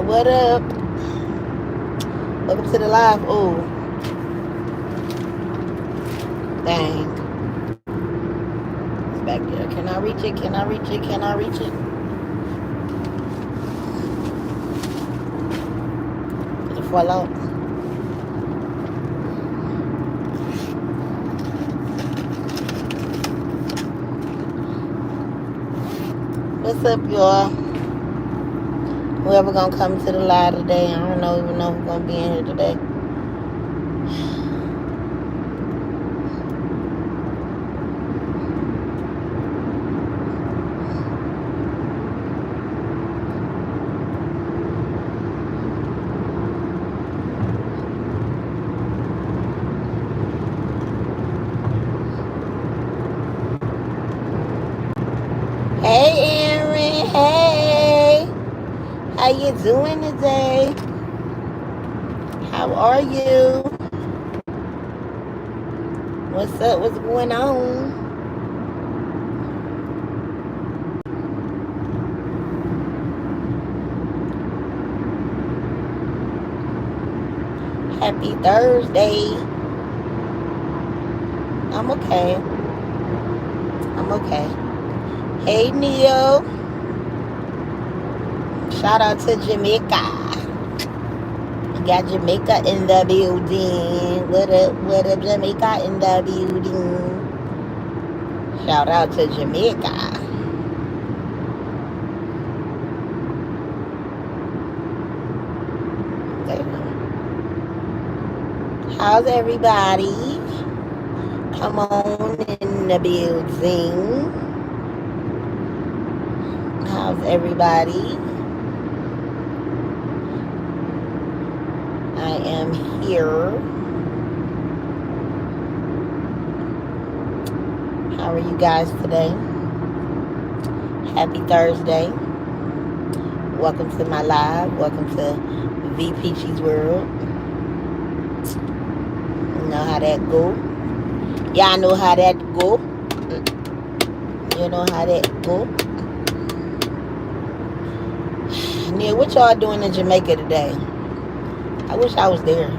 What up? Welcome to the live. Oh, dang. It's back there. Can I reach it? Can I reach it? Can I reach it? Did it fall out? What's up, y'all? Whoever gonna come to the live today, I don't know even know who's gonna be in here today. Hey, Aaron. Hey, how you doing today? How are you? What's up? What's going on? Happy Thursday. I'm okay. I'm okay. Hey, Neil. Shout out to Jamaica. We got Jamaica in the building. What up, Jamaica in the building? Shout out to Jamaica. How's everybody? Come on in the building. How's everybody? I am here. How are you guys today? Happy Thursday. Welcome to my live. Welcome to VeaPeachy's world. You know how that go. Y'all know how that go. You know how that go. Neil, what y'all doing in Jamaica today? I wish I was there.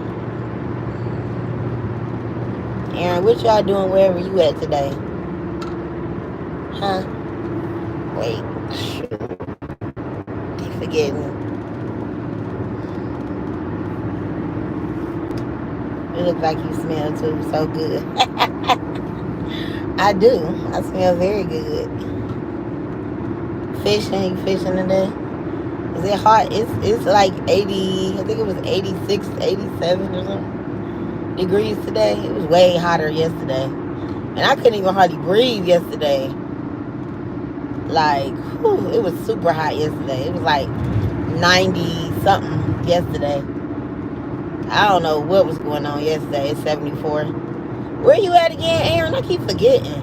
Aaron, what y'all doing wherever you at today? Huh? Wait. Shoot. Keep forgetting. You look like you smell too so good. I do. I smell very good. Fishing? You fishing today? Is it hot? It's like 80, I think it was 86, 87 or something degrees today. It was way hotter yesterday. And I couldn't even hardly breathe yesterday. Like, whew, it was super hot yesterday. It was like 90 something yesterday. I don't know what was going on yesterday. It's 74. Where you at again, Aaron? I keep forgetting.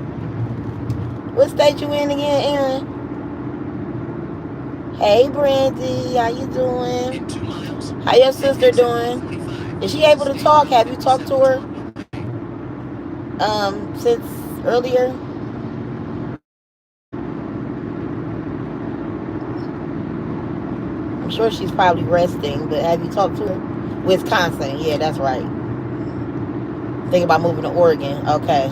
What state you in again, Aaron? Hey, Brandy. How you doing? How your sister doing? Is she able to talk? Have you talked to her since earlier? I'm sure she's probably resting, but have you talked to her? Wisconsin. Yeah, that's right. Think about moving to Oregon. Okay.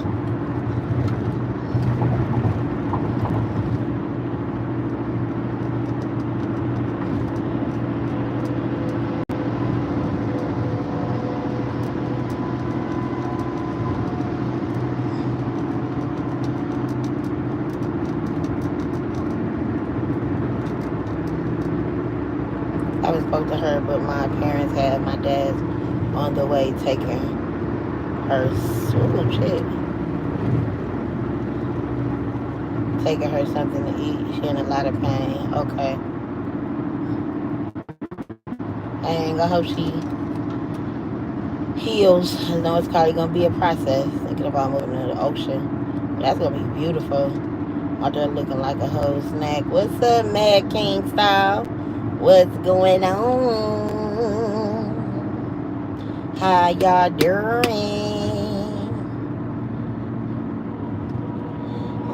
I haven't spoke to her, but my parents had my dad on the way taking her. Ooh, shit. Taking her something to eat. She in a lot of pain. Okay. Dang, I hope she heals. I know it's probably gonna be a process. Thinking about moving to the ocean. But that's gonna be beautiful. Out there looking like a whole snack. What's up, Mad King style? What's going on? How y'all doing?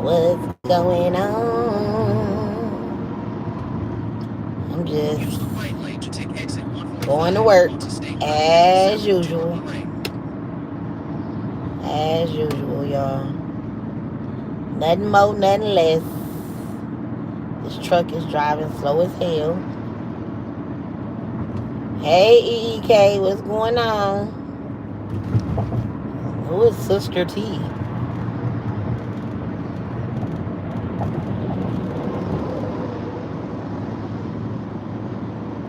What's going on? I'm just going to work as usual. As usual, y'all. Nothing more, nothing less. This truck is driving slow as hell. Hey, EEK, what's going on? Who is Sister T?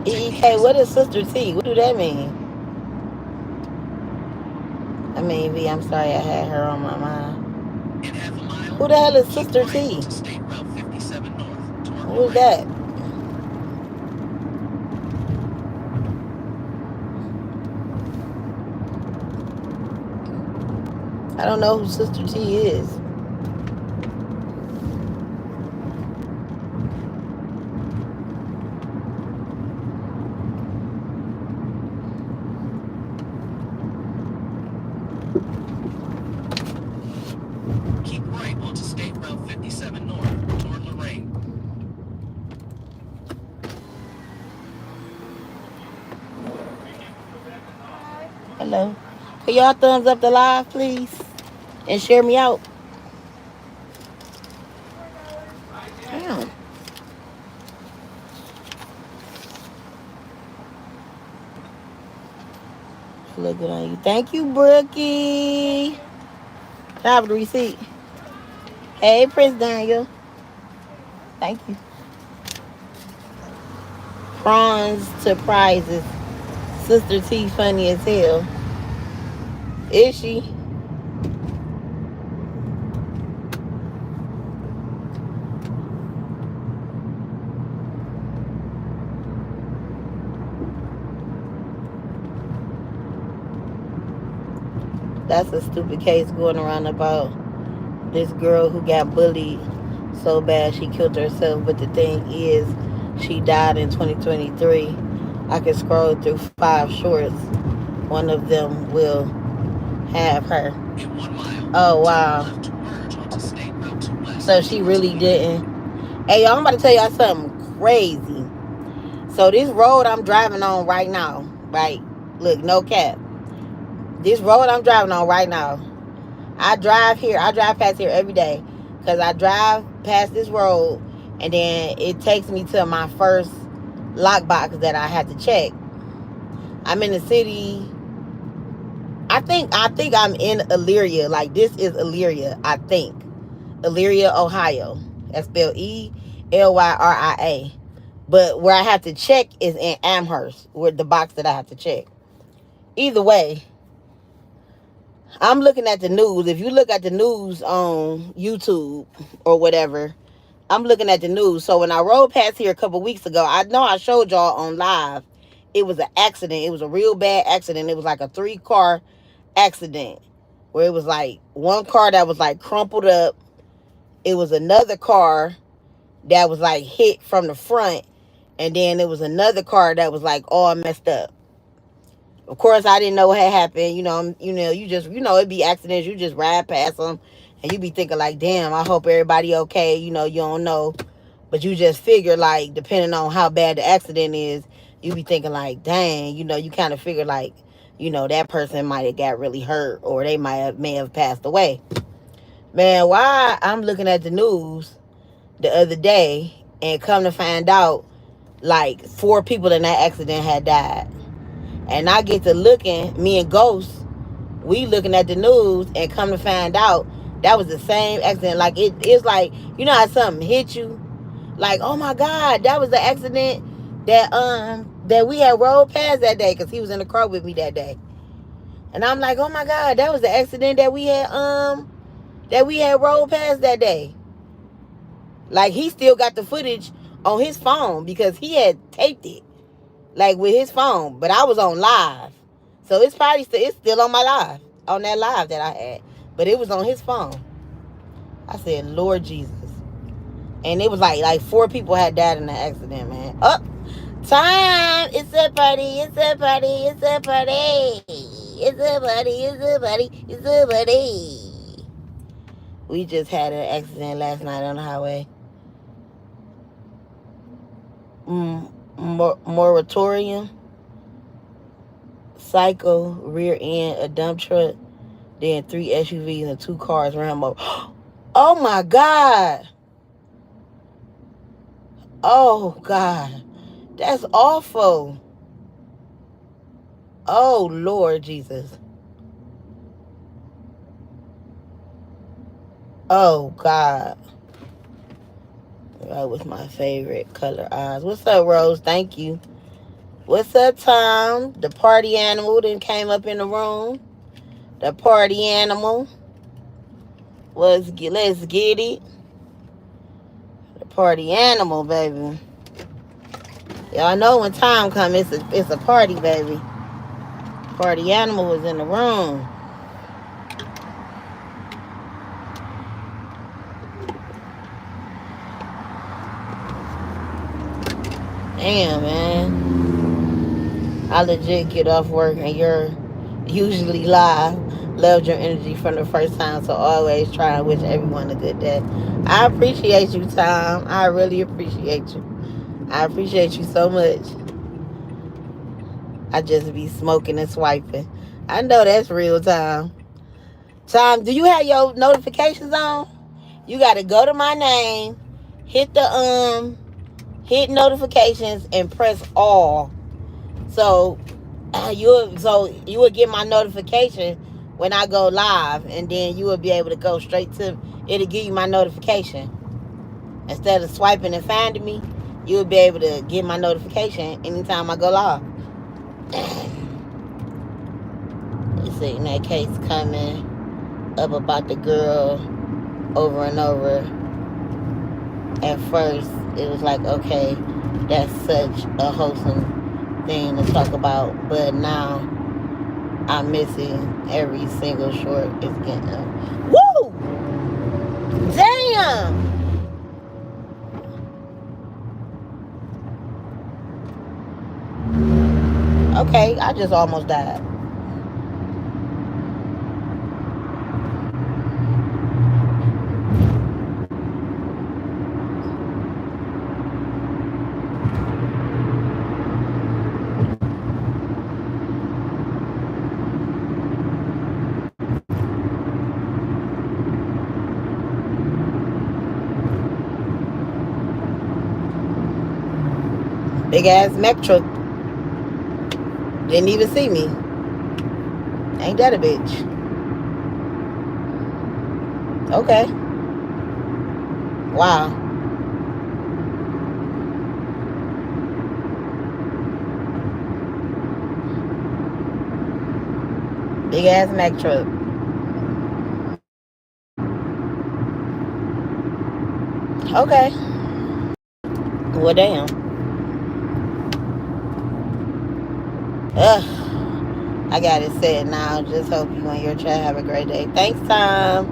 EEK, what is Sister T? What do that mean? I mean, V, I'm sorry I had her on my mind. Who the hell is Sister T? Who is that? I don't know who Sister T is. Keep right onto State Route 57 North toward Lorraine. Hello. Can y'all thumbs up the live, please? And share me out. Damn. Look good on you. Thank you, Brookie. Can I have the receipt? Hey, Prince Daniel. Thank you. Prawns to prizes. Sister T funny as hell. Is she? That's a stupid case going around about this girl who got bullied so bad she killed herself. But the thing is, she died in 2023. I can scroll through 5 shorts. One of them will have her. Oh, wow. So she really didn't. Hey, y'all, I'm about to tell y'all something crazy. So this road I'm driving on right now, right? Look, no cap. This road I'm driving on right now, I drive here. I drive past here every day because I drive past this road, and then it takes me to my first lockbox that I had to check. I'm in the city. I think I'm in Elyria. Like, this is Elyria. I think Elyria, Ohio. That's spelled Elyria. But where I have to check is in Amherst, where the box that I have to check. Either way, I'm looking at the news. If you look at the news on YouTube or whatever, I'm looking at the news. So when I rode past here a couple weeks ago, I know I showed y'all on live. It was an accident. It was a real bad accident. It was like a 3-car accident where it was like one car that was like crumpled up. It was another car that was like hit from the front, and then it was another car that was like all messed up. Of course, I didn't know what had happened. You just, it'd be accidents. You just ride past them, and you be thinking like, damn, I hope everybody okay. You don't know, but you just figure like, depending on how bad the accident is, you be thinking like, dang, you kind of figure like, that person might have got really hurt, or they may have passed away. Man, why I'm looking at the news the other day, and come to find out, like 4 people in that accident had died. And I get to looking, me and Ghost, we looking at the news, and come to find out that was the same accident. Like, it's like, how something hit you, like, oh my God, that was the accident that we had rolled past that day, because he was in the car with me that day. And I'm like, oh my God, that was the accident that we had rolled past that day. Like, he still got the footage on his phone because he had taped it, like, with his phone. But I was on live, so it's still on my live, on that live that I had. But it was on his phone. I said, Lord Jesus. And it was like 4 people had died in the accident, man. Up, time. It's a party. It's a party. It's a party. It's a party. It's a party. It's a party. We just had an accident last night on the highway. moratorium, cycle, rear end, a dump truck, then 3 SUVs and 2 cars ran him over. Oh my God. Oh God. That's awful. Oh Lord Jesus. Oh God. That was my favorite color eyes. What's up, Rose? Thank you. What's up, Tom? The party animal then came up in the room. The party animal. Let's get it. The party animal, baby. Y'all know when time comes, it's a party, baby. Party animal was in the room. Damn, man. I legit get off work and you're usually live. Loved your energy from the first time, so always try and wish everyone a good day. I appreciate you, Tom. I really appreciate you. I appreciate you so much. I just be smoking and swiping. I know that's real time. Tom, do you have your notifications on? You gotta go to my name, hit hit notifications and press all. So you will get my notification when I go live, and then you will be able to go straight to it'll give you my notification. Instead of swiping and finding me, you will be able to get my notification anytime I go live. You see that case coming up about the girl over and over. At first, it was like, okay, that's such a wholesome thing to talk about, but now I'm missing every single short it's getting. Woo! Damn! Okay, I just almost died. Big ass Mack truck. Didn't even see me. Ain't that a bitch? Okay. Wow. Big ass Mack truck. Okay. Well, damn. Ugh. I got it set now. Just hope you and your child have a great day. Thanks, Tom.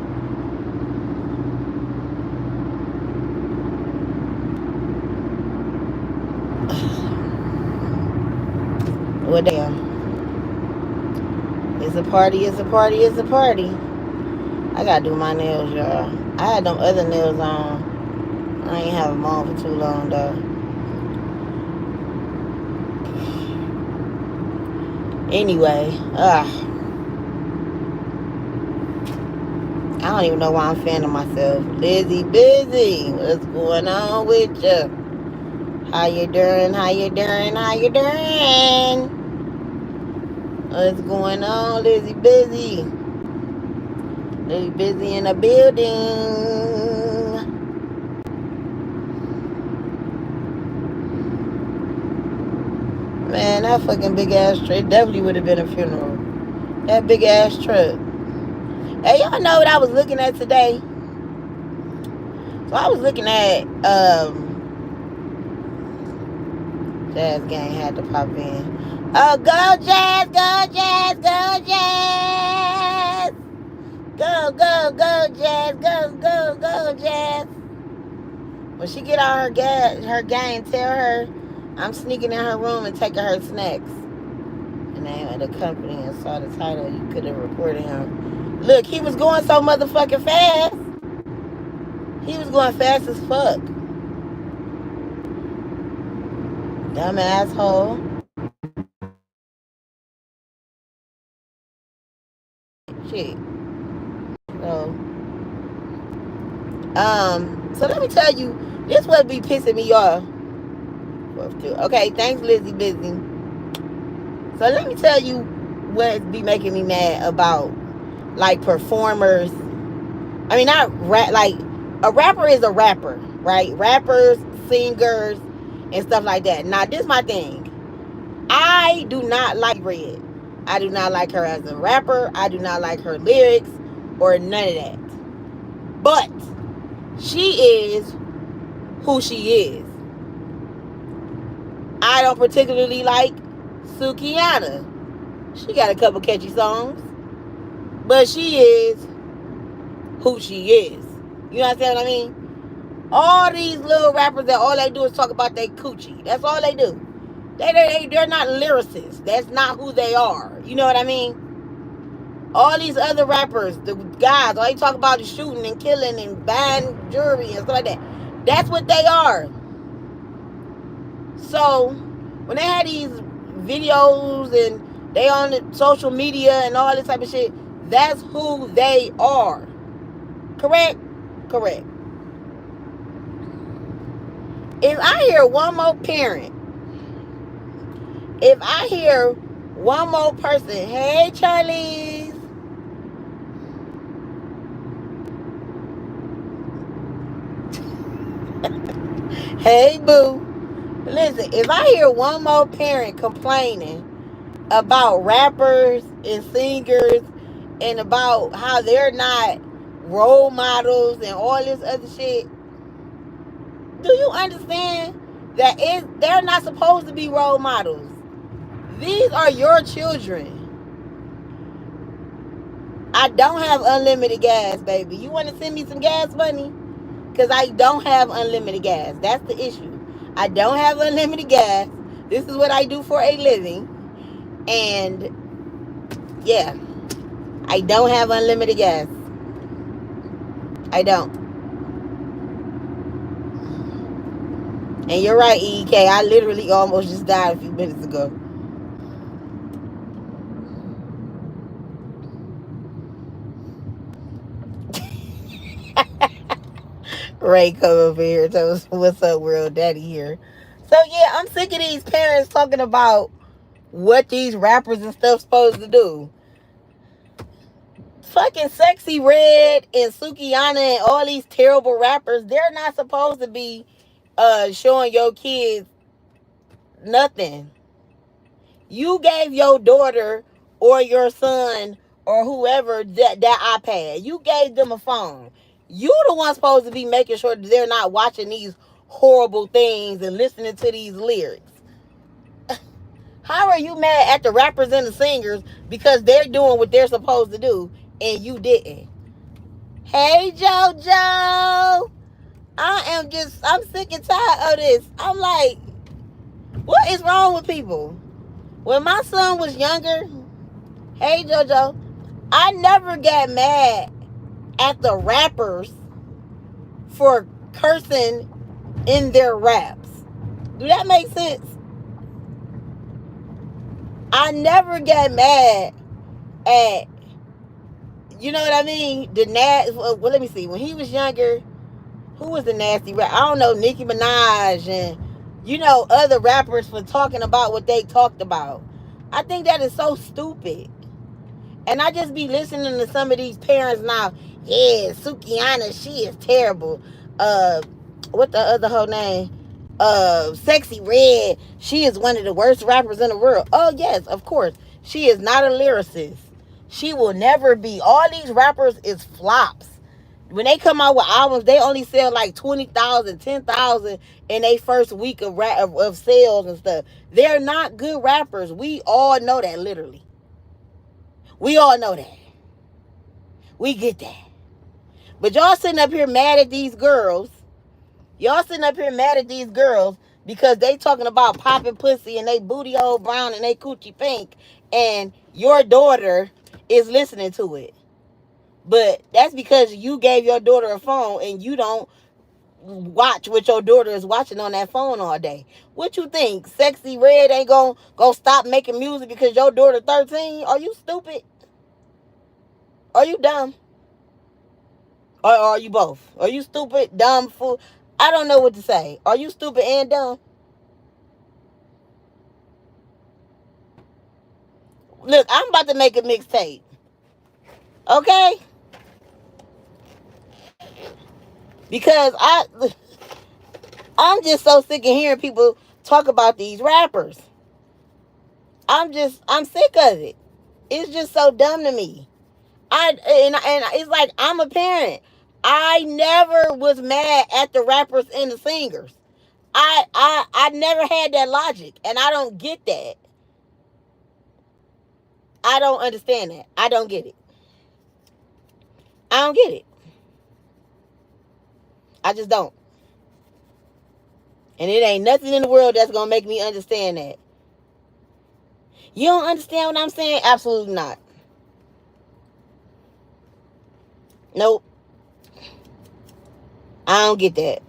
Well, damn. It's a party, it's a party, it's a party. I gotta do my nails, y'all. I had them other nails on. I ain't have them on for too long, though. Anyway, I don't even know why I'm fanning myself. Lizzie Busy, what's going on with you? How you doing? How you doing? How you doing? What's going on, Lizzie Busy? Lizzie Busy in the building. Man, that fucking big ass truck definitely would have been a funeral. That big ass truck. Hey, y'all know what I was looking at today? So I was looking at Jazz Gang had to pop in. Oh, go Jazz, go Jazz, go Jazz. Go, go, go Jazz, go Jazz. When she get on her gang, tell her I'm sneaking in her room and taking her snacks. The name of the company and saw the title, you could have reported him. Look, he was going so motherfucking fast. He was going fast as fuck. Dumb asshole. Shit. So, so let me tell you, this would be pissing me off. Okay, thanks, Lizzie Busy. So let me tell you what be making me mad about like performers. I mean, not rap. Like a rapper is a rapper, right? Rappers, singers, and stuff like that. Now, this is my thing. I do not like Red. I do not like her as a rapper. I do not like her lyrics or none of that. But she is who she is. I don't particularly like Sukiana. She got a couple catchy songs, but she is who she is. You understand what I mean? All these little rappers that all they do is talk about their coochie. That's all they do. They're not lyricists. That's not who they are. You know what I mean? All these other rappers, the guys, all they talk about is shooting and killing and buying jewelry and stuff like that. That's what they are. So when they had these videos and they on the social media and all this type of shit, that's who they are. Correct? Correct. If I hear one more parent, if I hear one more person, hey Charlize, hey boo. Listen, if I hear one more parent complaining about rappers and singers and about how they're not role models and all this other shit, do you understand that they're not supposed to be role models? These are your children. I don't have unlimited gas, baby. You want to send me some gas money? Because I don't have unlimited gas. That's the issue. I don't have unlimited gas. This is what I do for a living. And yeah, I don't have unlimited gas. I don't. And you're right, EK. I literally almost just died a few minutes ago. Ray come over here. Tell us what's up, world daddy here. So yeah, I'm sick of these parents talking about what these rappers and stuff supposed to do. Fucking Sexy Red and Sukiana and all these terrible rappers, they're not supposed to be showing your kids nothing. You gave your daughter or your son or whoever that iPad. You gave them a phone. You the one supposed to be making sure that they're not watching these horrible things and listening to these lyrics. How are you mad at the rappers and the singers because they're doing what they're supposed to do and you didn't? Hey JoJo, I'm sick and tired of this. I'm like, what is wrong with people? When my son was younger, hey JoJo, I never got mad at the rappers for cursing in their raps. Do that make sense? I never got mad at, you know what I mean? Well, let me see. When he was younger, who was the nasty rap? I don't know, Nicki Minaj and, other rappers for talking about what they talked about. I think that is so stupid. And I just be listening to some of these parents now. Yeah, Sukiana, she is terrible. What the other whole name? Sexy Red. She is one of the worst rappers in the world. Oh yes, of course. She is not a lyricist. She will never be. All these rappers is flops. When they come out with albums, they only sell like 20,000, 10,000 in their first week of sales and stuff. They're not good rappers. We all know that, literally. We all know that. We get that. But y'all sitting up here mad at these girls. Y'all sitting up here mad at these girls because they talking about popping pussy and they booty hole brown and they coochie pink. And your daughter is listening to it. But that's because you gave your daughter a phone and you don't watch what your daughter is watching on that phone all day. What you think? Sexy Red ain't gonna stop making music because your daughter 13? Are you stupid? Are you dumb? Or are you both? Are you stupid, dumb, fool? I don't know what to say. Are you stupid and dumb? Look, I'm about to make a mixtape. Okay? Because I'm just so sick of hearing people talk about these rappers. I'm sick of it. It's just so dumb to me. And it's like I'm a parent. I never was mad at the rappers and the singers. I never had that logic, and I don't get that. I don't understand that. I don't get it. I don't get it. I just don't. And it ain't nothing in the world that's gonna make me understand that. You don't understand what I'm saying? Absolutely not. Nope. I don't get that.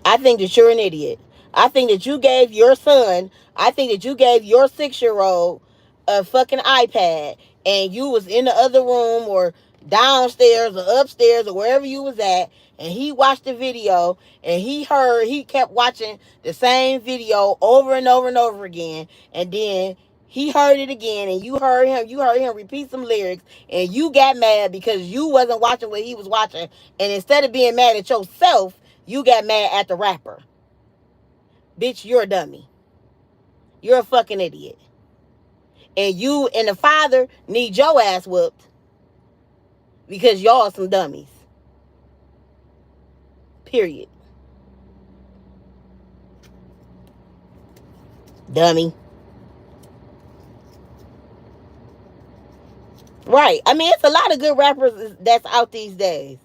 I think that you're an idiot. I think that you gave your son, I think that you gave your 6-year old a fucking iPad and you was in the other room or downstairs or upstairs or wherever you was at, and he watched the video and he kept watching the same video over and over and over again, and then he heard it again and you heard him repeat some lyrics, and you got mad because you wasn't watching what he was watching, and instead of being mad at yourself, you got mad at the rapper. Bitch, you're a dummy. You're a fucking idiot. And you and the father need your ass whooped because y'all some dummies. Period. Dummy. Right. I mean, it's a lot of good rappers that's out these days.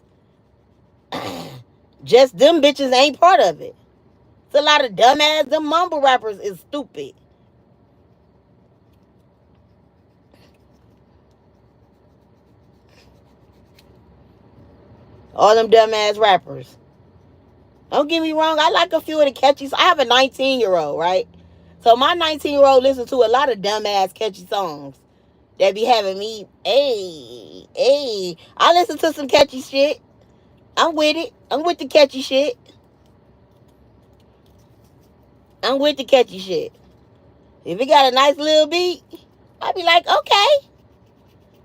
Just them bitches ain't part of it. It's a lot of dumbass. Them mumble rappers is stupid. All them dumbass rappers. Don't get me wrong. I like a few of the catchy. I have a 19-year-old, right? So my 19-year-old listens to a lot of dumbass catchy songs that be having me, hey. I listen to some catchy shit. I'm with it. I'm with the catchy shit. I'm with the catchy shit. If it got a nice little beat, I'd be like, okay,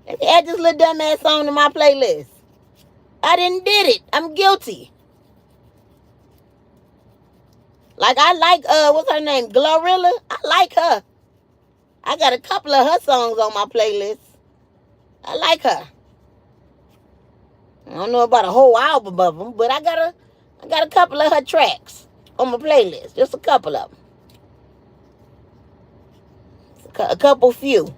let me add this little dumbass song to my playlist. I didn't did it. I'm guilty. Like I like what's her name? Glorilla. I like her. I got a couple of her songs on my playlist. I like her. I don't know about a whole album of them, but I got a couple of her tracks on my playlist. Just a couple of them. A couple few.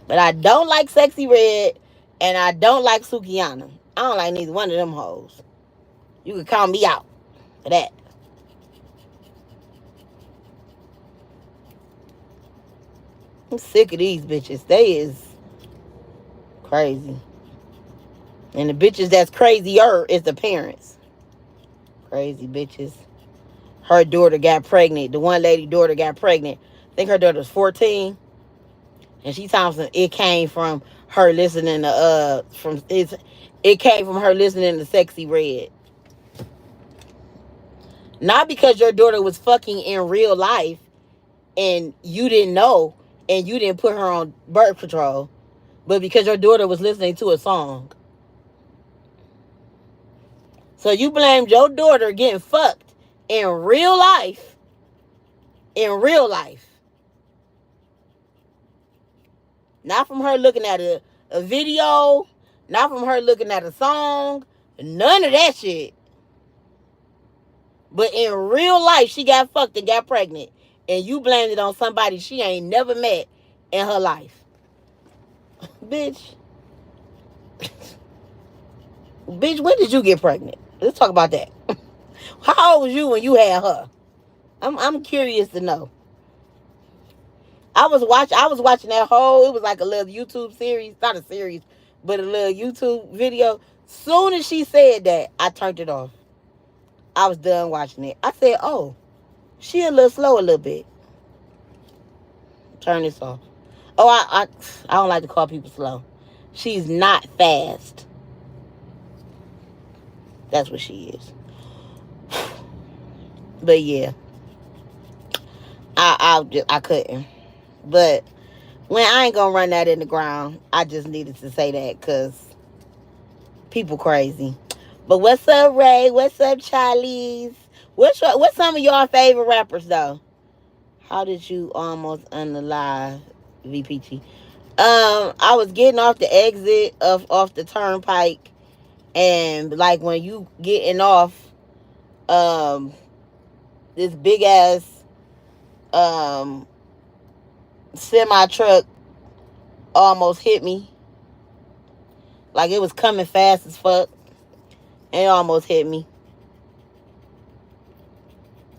But I don't like Sexy Red, and I don't like Sukihana. I don't like neither one of them hoes. You can call me out for that. I'm sick of these bitches. They is crazy. And the bitches that's crazier is the parents. Crazy bitches. Her daughter got pregnant. The one lady daughter got pregnant. I think her daughter was 14. And she tells me it came from her listening to it came from her listening to Sexy Red. Not because your daughter was fucking in real life and you didn't know and you didn't put her on birth control, but because your daughter was listening to a song. So you blamed your daughter getting fucked in real life. In real life. Not from her looking at a video. Not from her looking at a song. None of that shit. But in real life, she got fucked and got pregnant. And you blamed it on somebody she ain't never met in her life. Bitch. Bitch, when did you get pregnant? Let's talk about that. How old was you when you had her? I'm curious to know. I was watching that whole, it was like a little YouTube series, not a series, but a little YouTube video. Soon as she said that, I turned it off. I was done watching it. I said, "Oh, she a little slow a little bit. Turn this off." Oh, I don't like to call people slow. She's not fast. That's what she is. But yeah, I couldn't. But when I ain't gonna run that in the ground, I just needed to say that because people crazy. But what's up, Ray? What's up, Charlie's? What's some of your favorite rappers though? How did you almost unalive VPG? I was getting off the exit of off the turnpike, and like when you getting off, um, this big ass um semi truck almost hit me. Like it was coming fast as fuck, and it almost hit me.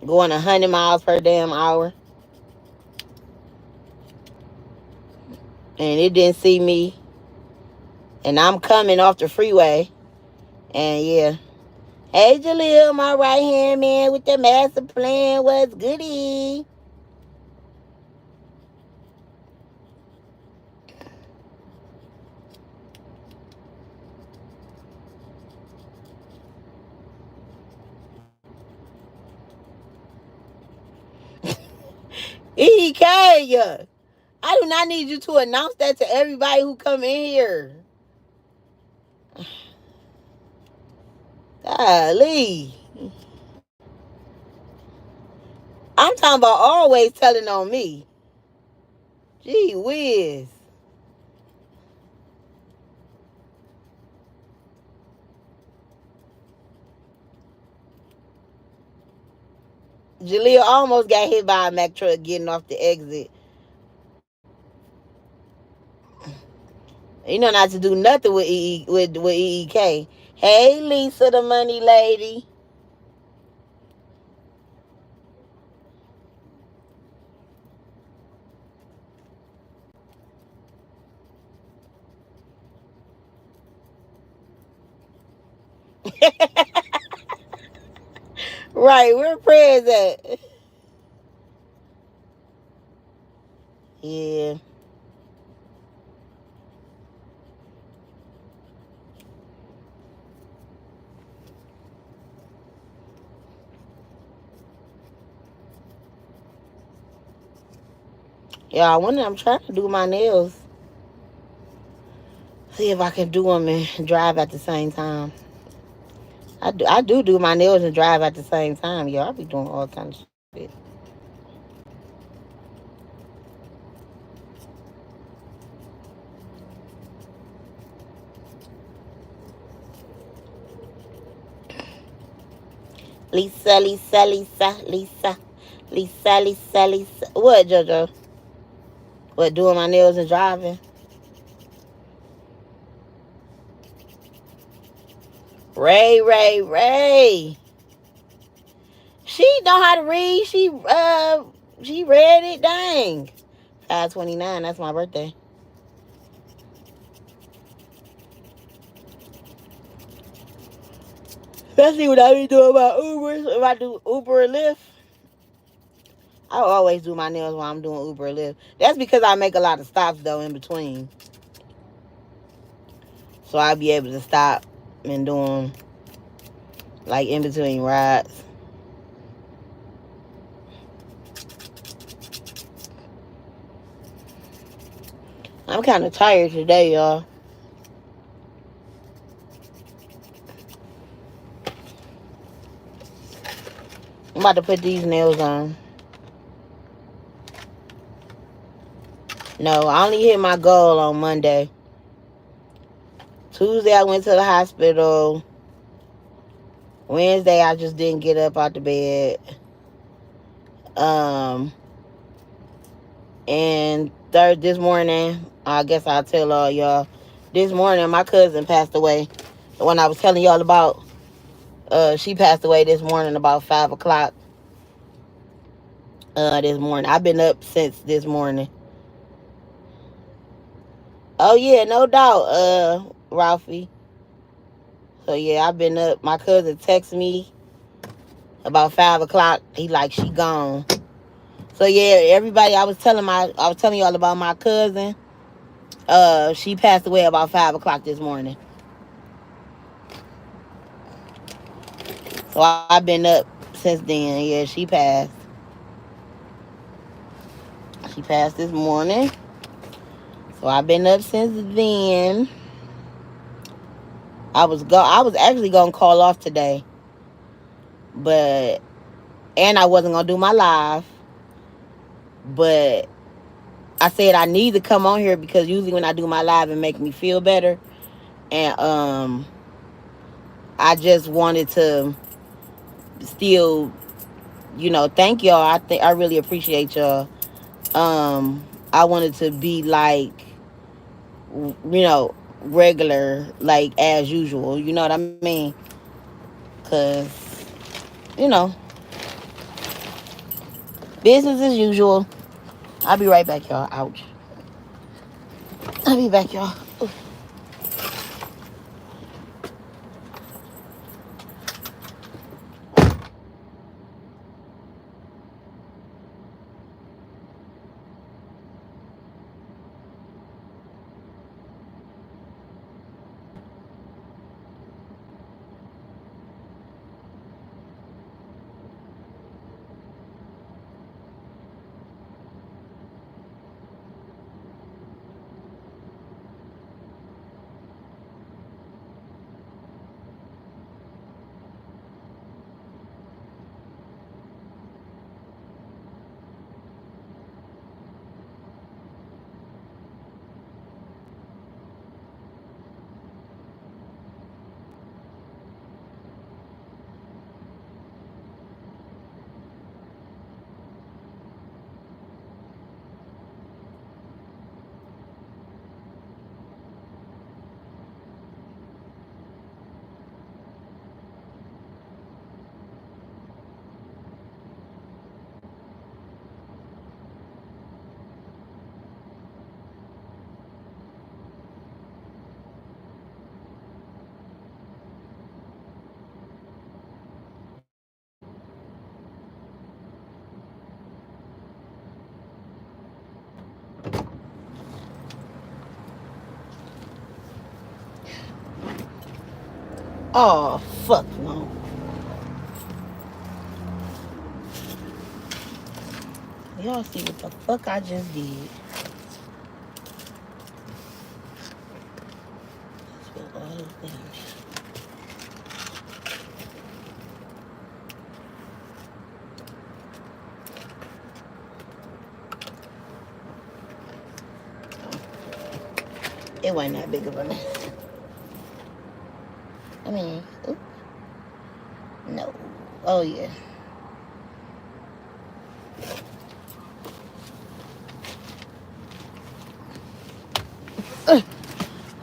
Going 100 miles per damn hour, and it didn't see me. And I'm coming off the freeway, and yeah. Hey, Jaleel, my right hand man with the master plan. What's goody? EK, I do not need you to announce that to everybody who come in here. Golly. I'm talking about always telling on me. Gee whiz. Jaleel almost got hit by a Mack truck getting off the exit. You know not to do nothing with with EEK. Hey, Lisa, the money lady. Right, where prayers at? Yeah. Yeah, I wonder, I'm trying to do my nails. See if I can do them and drive at the same time. I do my nails and drive at the same time. Yo, I be doing all kinds of shit. Lisa, Lisa, Lisa, Lisa, Lisa, Lisa, Lisa. What, JoJo? What, doing my nails and driving? Ray, Ray, Ray. She know how to read. She read it. Dang. 5/29. That's my birthday. Especially when I be doing my Ubers. If I do Uber or Lyft, I always do my nails while I'm doing Uber or Lyft. That's because I make a lot of stops though in between, so I'll be able to stop and do them like in between rides. I'm kind of tired today, y'all. I'm about to put these nails on. No, I only hit my goal on Monday. Tuesday, I went to the hospital. Wednesday, I just didn't get up out the bed. Um, and this morning, I guess I'll tell all y'all. This morning, my cousin passed away. The one I was telling y'all about. She passed away this morning about 5 o'clock. This morning, I've been up since this morning. Oh yeah, no doubt, Ralphie. So yeah, I've been up. My cousin texted me about 5 o'clock. He like she gone. So yeah, everybody, I was telling y'all about my cousin. She passed away about 5 o'clock this morning. So I've been up since then. Yeah, she passed. She passed this morning. So I've been up since then. I was actually gonna call off today, but and I wasn't gonna do my live, but I said I need to come on here because usually when I do my live it makes me feel better. And I just wanted to still, thank y'all. I really appreciate y'all. I wanted to be like, regular, like as usual. You know what I mean? Cause you know, business as usual. I'll be right back, y'all. Ouch. I'll be back, y'all. Oh, fuck no. Y'all see what the fuck I just did. Spill all this damn shit. It wasn't that big of a mess. I mean, oops. No. Oh, yeah.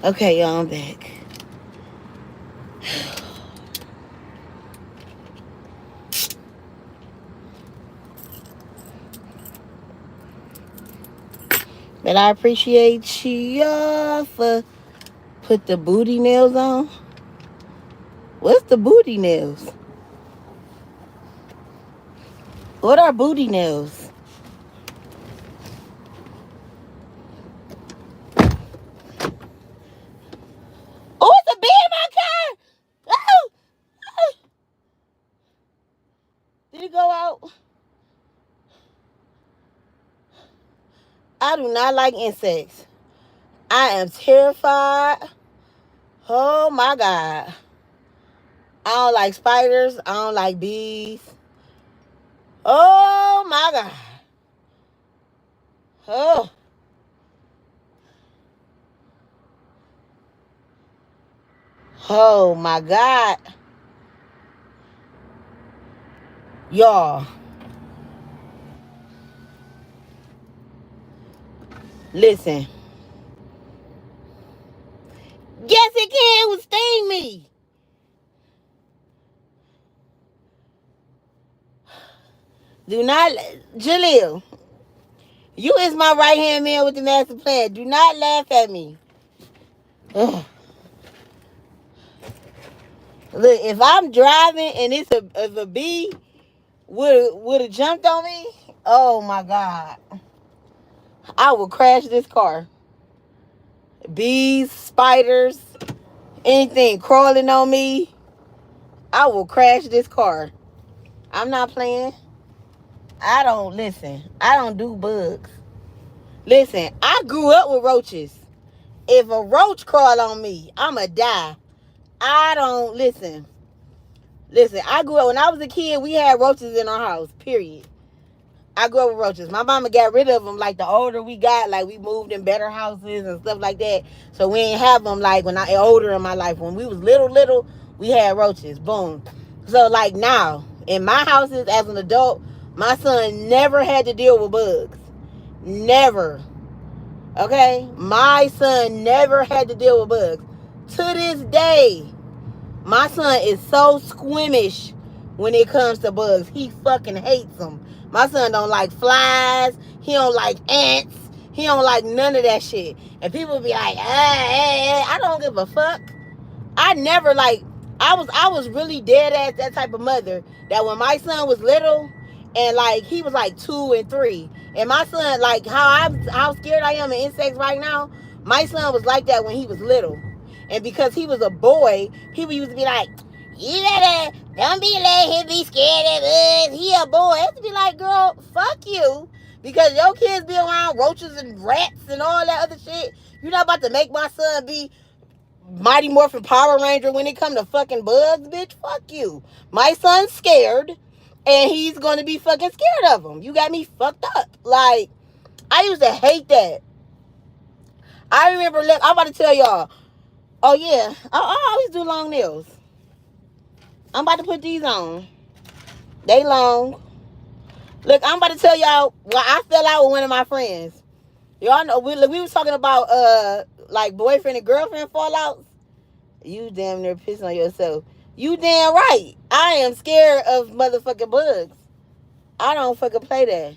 Okay, y'all, I'm back. But I appreciate y'all for put the booty nails on. What's the booty nails? What are booty nails? Oh, it's a bee in my car! Oh! Oh! Did it go out? I do not like insects. I am terrified. Oh my God. I don't like spiders. I don't like bees. Oh my God. Oh. Oh my God. Y'all, listen. Yes, it can sting me. Do not, Jaleel, you is my right hand man with the master plan. Do not laugh at me. Ugh. Look, if I'm driving and it's a if a bee would have jumped on me, oh my god, I would crash this car. Bees, spiders, anything crawling on me, I will crash this car. I'm not playing. I don't listen. I don't do bugs. Listen, I grew up with roaches. If a roach crawl on me, I'ma die. I don't listen. Listen, I grew up when I was a kid. We had roaches in our house. Period. I grew up with roaches. My mama got rid of them like the older we got, like we moved in better houses and stuff like that. So we ain't have them like when I older in my life. When we was little, we had roaches. Boom. So like now in my houses as an adult, my son never had to deal with bugs. Never. Okay, my son never had to deal with bugs. To this day, my son is so squeamish when it comes to bugs. He fucking hates them. My son don't like flies. He don't like ants. He don't like none of that shit. And people be like, I don't give a fuck. I never like I was really dead ass that type of mother that when my son was little and like he was like 2 and 3 and my son like how scared I am of insects right now, my son was like that when he was little. And because he was a boy, people used to be like, you better don't be letting him be scared of us. He a boy. I have to be like, girl, fuck you. Because your kids be around roaches and rats and all that other shit. You're not about to make my son be Mighty Morphin Power Ranger when it come to fucking bugs, bitch. Fuck you. My son's scared, and he's gonna be fucking scared of them. You got me fucked up. Like, I used to hate that. I remember, I'm about to tell y'all. Oh yeah, I always do long nails. I'm about to put these on. They long. Look, I'm about to tell y'all why I fell out with one of my friends. Y'all know we was talking about like boyfriend and girlfriend fallouts. You damn near piss on yourself. You damn right. I am scared of motherfucking bugs. I don't fucking play that.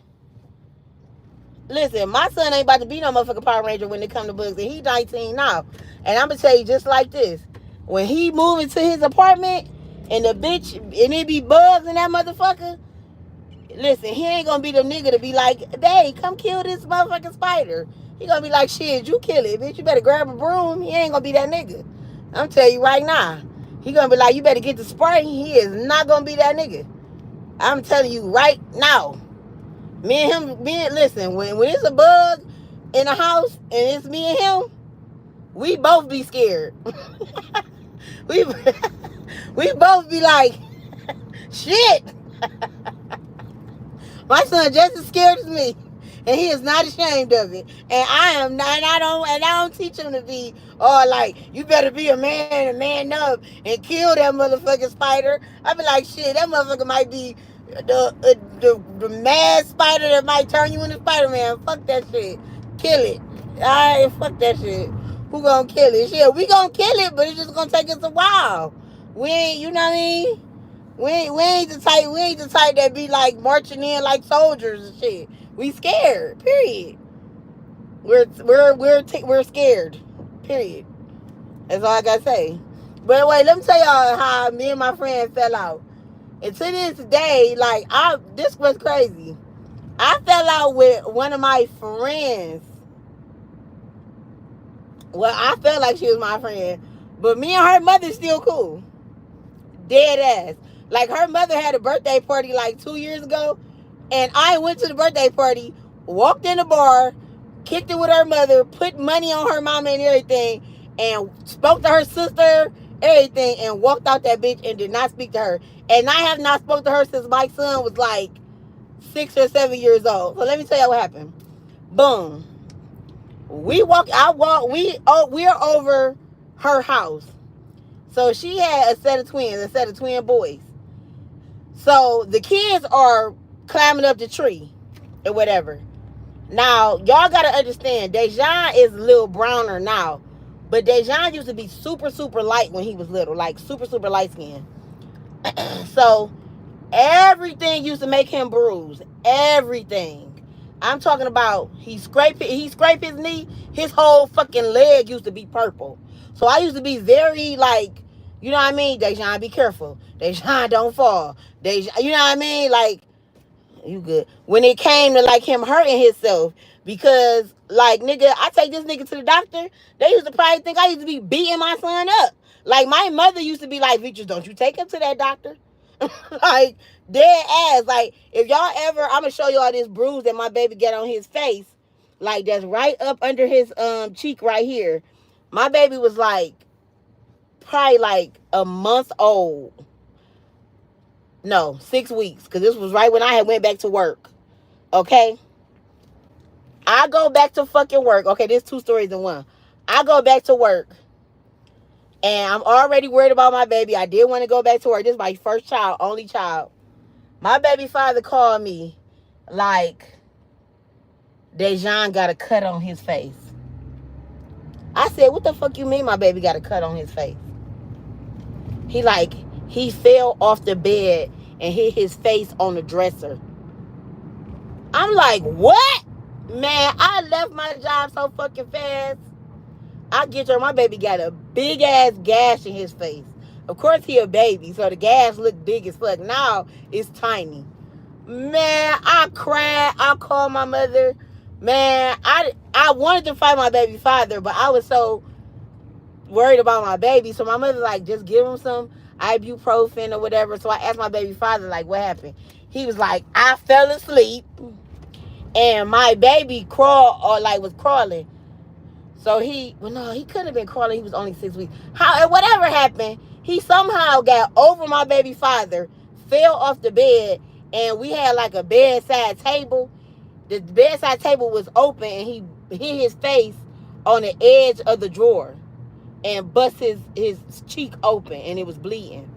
Listen, my son ain't about to be no motherfucking Power Ranger when it come to bugs, and he 19 now. And I'm gonna tell you just like this: when he move into his apartment and the bitch and it be bugs in that motherfucker, listen, he ain't gonna be the nigga to be like, babe, come kill this motherfucking spider. He gonna be like, shit, you kill it, bitch. You better grab a broom. He ain't gonna be that nigga. I'm telling you right now. He gonna be like, you better get the spray. He is not gonna be that nigga. I'm telling you right now. Listen, when it's a bug in the house and it's me and him, we both be scared. we we both be like, shit. My son just as scared as me, and he is not ashamed of it. And I am not. And I don't teach him to be, oh, like you better be a man and man up and kill that motherfucking spider. I be like, shit, that motherfucker might be the mad spider that might turn you into Spider-Man. Fuck that shit. Kill it. Alright, fuck that shit. Who gonna kill it? Shit, we gonna kill it, but it's just gonna take us a while. We ain't, you know what I mean? We ain't the type that be like marching in like soldiers and shit. We scared. Period. We're scared. Period. That's all I gotta say. But wait, let me tell y'all how me and my friend fell out. And to this day, like this was crazy. I fell out with one of my friends. Well, I felt like she was my friend, but me and her mother still cool. Dead ass. Like her mother had a birthday party like 2 years ago, and I went to the birthday party, walked in the bar, kicked it with her mother, put money on her mama and everything, and spoke to her sister, everything, and walked out that bitch and did not speak to her. And I have not spoke to her since my son was like 6 or 7 years old. So let me tell you what happened. Boom. We're over her house. So she had a set of twin boys. So the kids are climbing up the tree or whatever. Now, y'all got to understand, Dejan is a little browner now. But Dejan used to be super, super light when he was little. Like, super, super light skin. So, everything used to make him bruise. Everything. I'm talking about he scraped his knee. His whole fucking leg used to be purple. So, I used to be very, like, You know what I mean? Dejan, be careful. Dejan, don't fall. Dejan, you know what I mean? Like, you good. When it came to like him hurting himself, because like nigga, I take this nigga to the doctor. They used to probably think I used to be beating my son up. Like my mother used to be like, "VeaPeachy's, don't you take him to that doctor?" Like dead ass. Like if y'all ever, I'm gonna show y'all this bruise that my baby got on his face. Like that's right up under his cheek right here. My baby was like probably like a month old. No, 6 weeks, because this was right when I had went back to work. Okay, I go back to fucking work. Okay, there's two stories in one. I go back to work, and I'm already worried about my baby. I did want to go back to work. This is my first child, only child. My baby father called me, like, Dejan got a cut on his face. I said, what the fuck you mean my baby got a cut on his face? He fell off the bed and hit his face on the dresser. I'm like, what? Man, I left my job so fucking fast. I get her, my baby got a big ass gash in his face. Of course he a baby, so the gash look big as fuck. Now it's tiny. Man, I cried. I called my mother. Man, I wanted to fight my baby father, but I was so worried about my baby. So my mother like, just give him some ibuprofen or whatever. So I asked my baby father, like, what happened? He was like, I fell asleep and my baby crawled, or like was crawling. So he couldn't have been crawling. He was only 6 weeks. Whatever happened, he somehow got over my baby father, fell off the bed, and we had like a bedside table. The bedside table was open, and he hit his face on the edge of the drawer and bust his cheek open, and it was bleeding.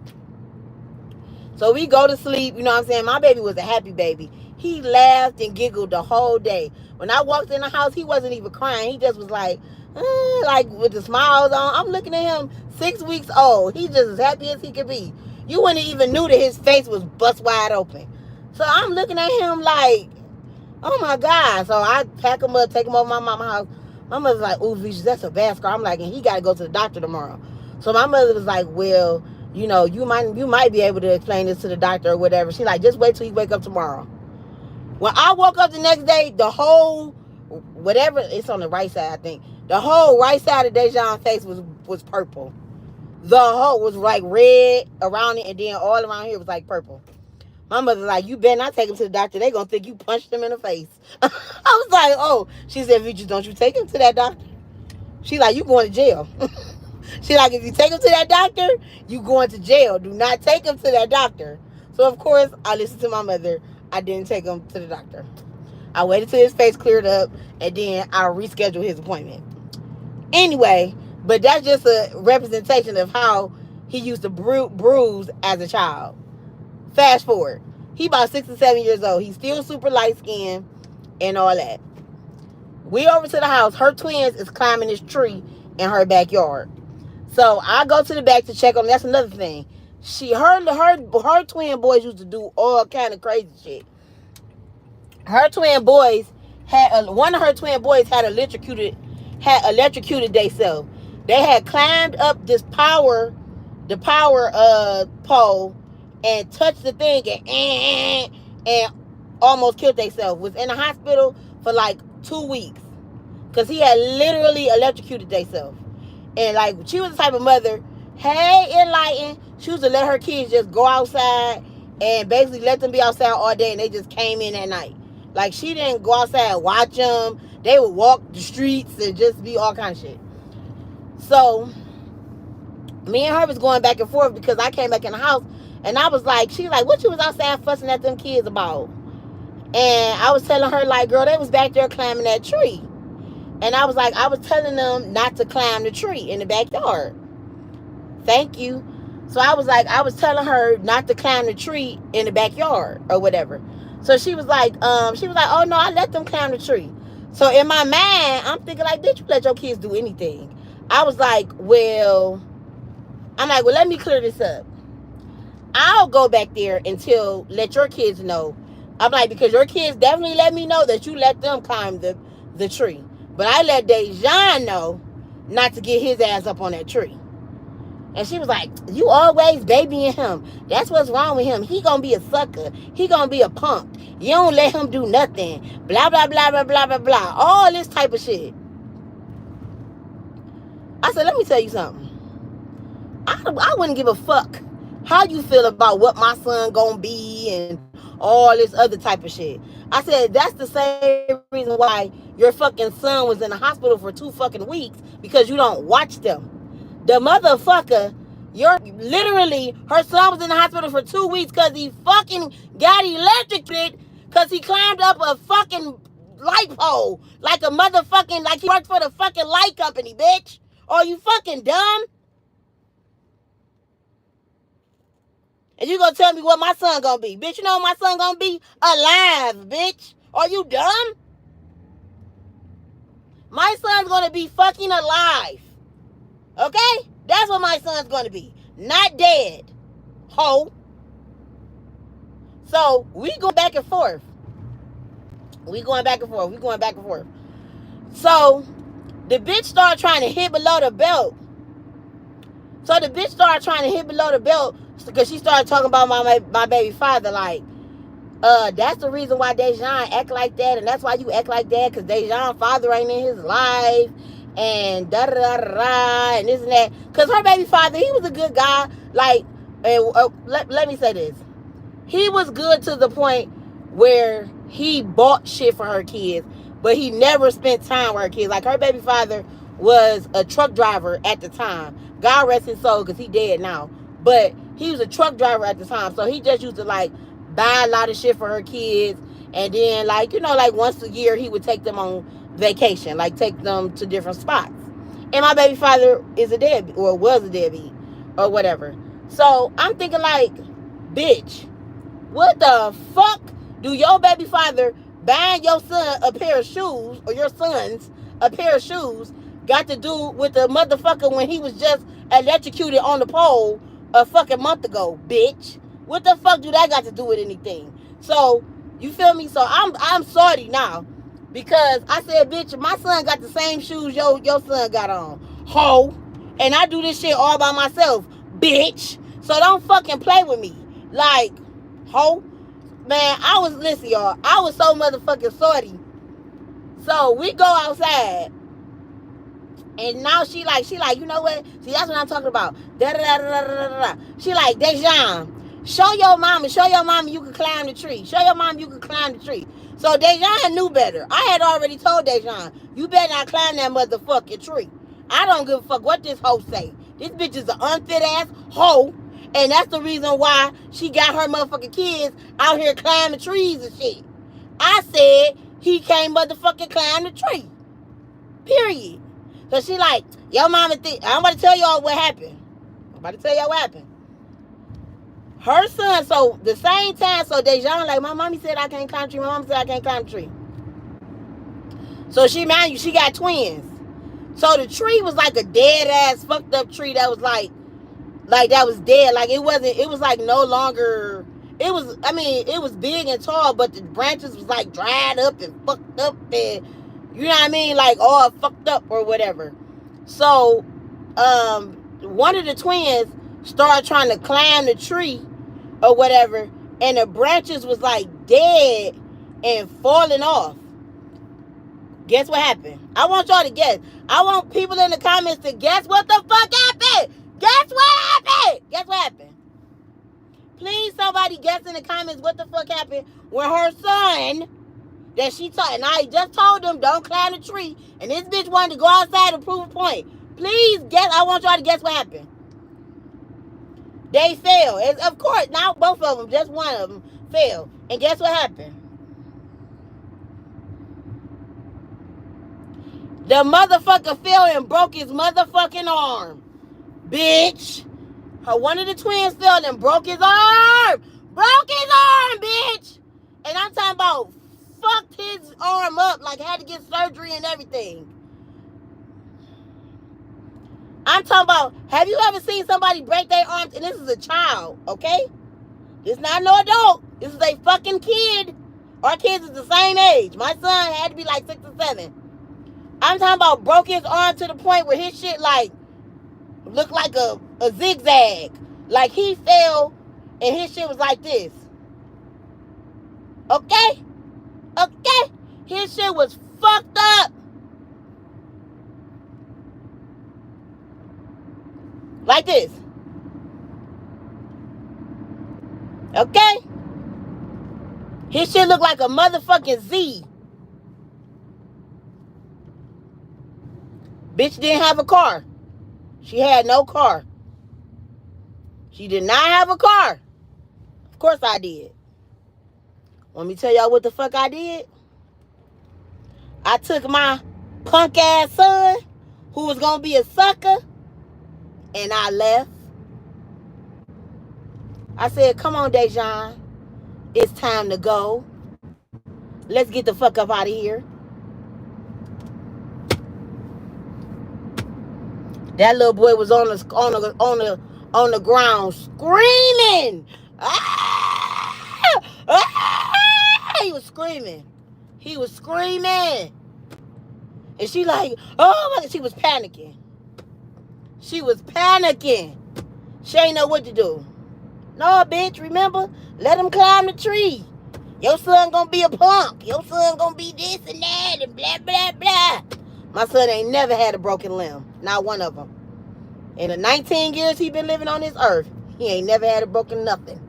So we go to sleep, you know what I'm saying? My baby was a happy baby. He laughed and giggled the whole day. When I walked in the house, he wasn't even crying. He just was like with the smiles on. I'm looking at him, 6 weeks old. He just as happy as he could be. You wouldn't even knew that his face was bust wide open. So I'm looking at him like, oh my God. So I pack him up, take him over to my mama's house. My mother's like, ooh, VeaPeachy's, that's a bad scar. I'm like, and he got to go to the doctor tomorrow. So my mother was like, well, you know, you might be able to explain this to the doctor or whatever. She like, just wait till you wake up tomorrow. When I woke up the next day, the whole, whatever, it's on the right side, I think. The whole right side of Dejan's face was purple. The whole was like red around it, and then all around here was like purple. My mother's like, you better not take him to the doctor. They gonna think you punched him in the face. I was like, oh. She said, VeaPeachy's, don't you take him to that doctor. She like, you going to jail. She like, if you take him to that doctor, you going to jail. Do not take him to that doctor. So of course, I listened to my mother. I didn't take him to the doctor. I waited till his face cleared up, and then I rescheduled his appointment. Anyway, but that's just a representation of how he used to bruise as a child. Fast forward, he about 6 or 7 years old. He's still super light skinned and all that. We over to the house. Her twins is climbing this tree in her backyard. So I go to the back to check on them. That's another thing. Her twin boys used to do all kind of crazy shit. Her twin boys one of her twin boys had electrocuted themselves. They had climbed up this power pole and touched the thing and almost killed themselves. Was in the hospital for like 2 weeks because he had literally electrocuted themselves. And like, she was the type of mother, hey, enlightened, she used to let her kids just go outside and basically let them be outside all day, and they just came in at night. Like, she didn't go outside and watch them. They would walk the streets and just be all kind of shit. So me and her was going back and forth because I came back in the house, and I was like, she was like, what you was outside fussing at them kids about? And I was telling her, like, girl, they was back there climbing that tree. And I was like, I was telling them not to climb the tree in the backyard. Thank you. So I was telling her not to climb the tree in the backyard or whatever. So she was like, oh no, I let them climb the tree. So in my mind, I'm thinking like, bitch, you let your kids do anything. I was like, well, let me clear this up. I'll go back there until let your kids know. I'm like, because your kids definitely let me know that you let them climb the tree. But I let Dejan know not to get his ass up on that tree. And she was like, you always babying him. That's what's wrong with him. He gonna be a sucker. He gonna be a punk. You don't let him do nothing. Blah, blah, blah, blah, blah, blah, blah. All this type of shit. I said, let me tell you something. I wouldn't give a fuck how you feel about what my son gonna be and all this other type of shit. I said, that's the same reason why your fucking son was in the hospital for 2 fucking weeks, because you don't watch them. The motherfucker, literally, her son was in the hospital for 2 weeks because he fucking got electrocuted because he climbed up a fucking light pole like a motherfucking, like he worked for the fucking light company, bitch. Are you fucking dumb? And you gonna tell me what my son gonna be? Bitch, you know what my son gonna be? Alive, bitch. Are you dumb? My son's gonna be fucking alive. Okay? That's what my son's gonna be. Not dead. Ho. So, we going back and forth. So, the bitch started trying to hit below the belt. Because she started talking about my baby father, like, that's the reason why Dejan act like that, and that's why you act like that, because Dejan's father ain't in his life, and da-da-da-da-da, and this and that. Because her baby father, he was a good guy. Like, and let me say this. He was good to the point where he bought shit for her kids, but he never spent time with her kids. Like, her baby father was a truck driver at the time. God rest his soul, because he dead now. But he was a truck driver at the time, so he just used to, like, buy a lot of shit for her kids, and then, like, you know, like, once a year he would take them on vacation, like, take them to different spots. And my baby father is a deadbeat, or was a deadbeat, or whatever. So I'm thinking, like, bitch, what the fuck do your baby father buying your son a pair of shoes, or your sons a pair of shoes, got to do with the motherfucker when he was just electrocuted on the pole a fucking month ago, bitch? What the fuck do that got to do with anything? So, you feel me? So I'm sorry now, because I said, bitch, my son got the same shoes your son got on, ho, and I do this shit all by myself, bitch. So don't fucking play with me, like, ho. Man, listen, y'all, I was so motherfucking sorry. So we go outside, and now she like, you know what? See, that's what I'm talking about. Da da da da da da da. She like, Dejan, show your mama you can climb the tree. Show your mama you can climb the tree. So Dejan knew better. I had already told Dejan, you better not climb that motherfucking tree. I don't give a fuck what this hoe say. This bitch is an unfit ass hoe, and that's the reason why she got her motherfucking kids out here climbing trees and shit. I said he can't motherfucking climb the tree. Period. So she like, your mama I'm about to tell y'all what happened. Her son, so the same time, so Dejan like, my mommy said I can't climb the tree. My mama said I can't climb the tree. So she, mind you, she got twins. So the tree was like a dead ass, fucked up tree that was like that was dead. Like, it was like no longer, it was big and tall, but the branches was like dried up and fucked up, and you know what I mean? Like, all fucked up or whatever. So, one of the twins started trying to climb the tree or whatever, and the branches was like dead and falling off. Guess what happened? I want y'all to guess. I want people in the comments to guess what the fuck happened. Guess what happened? Please, somebody guess in the comments what the fuck happened when her son that she taught, and I just told them don't climb the tree, and this bitch wanted to go outside and prove a point. Please guess. I want y'all to guess what happened. They fell. Of course, not both of them, just one of them fell. And guess what happened? The motherfucker fell and broke his motherfucking arm. Bitch. One of the twins fell and broke his arm. Bitch. And I'm talking about fucked his arm up, like had to get surgery and everything. I'm talking about, have you ever seen somebody break their arms? And this is a child, okay? This is not no adult. This is a fucking kid. Our kids is the same age. My son had to be like 6 or 7. I'm talking about broke his arm to the point where his shit like looked like a zigzag. Like he fell and his shit was like this. Okay? Okay? His shit was fucked up. Like this. Okay? His shit looked like a motherfucking Z. Bitch didn't have a car. She had no car. She did not have a car. Of course I did. Want me to tell y'all what the fuck I did? I took my punk ass son, who was gonna be a sucker, and I left. I said, come on, Dejan. It's time to go. Let's get the fuck up out of here. That little boy was on the ground screaming. Ah! Ah! He was screaming. He was screaming. And she like, oh my, she was panicking. She was panicking. She ain't know what to do. No, bitch, remember? Let him climb the tree. Your son gonna be a punk. Your son gonna be this and that and blah, blah, blah. My son ain't never had a broken limb. Not one of them. In the 19 years he been living on this earth, he ain't never had a broken nothing.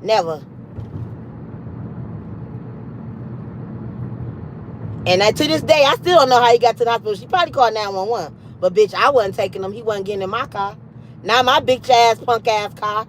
Never. And to this day, I still don't know how he got to the hospital. She probably called 911. But, bitch, I wasn't taking him. He wasn't getting in my car. Not my bitch-ass, punk-ass car.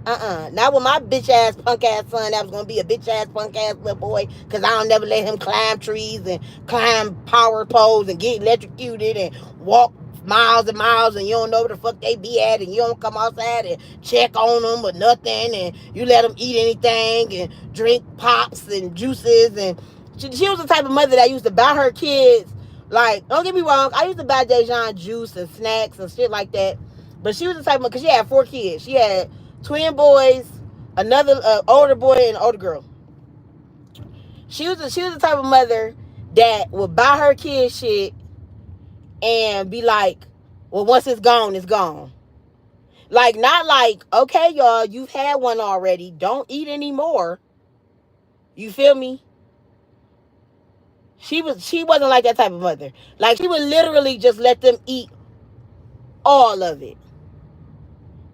Not with my bitch-ass, punk-ass son that was going to be a bitch-ass, punk-ass little boy, because I don't never let him climb trees and climb power poles and get electrocuted and walk miles and miles, and you don't know where the fuck they be at, and you don't come outside and check on them or nothing, and you let them eat anything and drink pops and juices. And she was the type of mother that used to buy her kids, like, don't get me wrong, I used to buy Dejan juice and snacks and shit like that, but she was the type of, because she had 4 kids. She had twin boys, another older boy, and an older girl. She was the type of mother that would buy her kids shit and be like, well, once it's gone, it's gone. Like, not like, okay, y'all, you've had one already. Don't eat anymore. You feel me? She wasn't like that type of mother. Like, she would literally just let them eat all of it.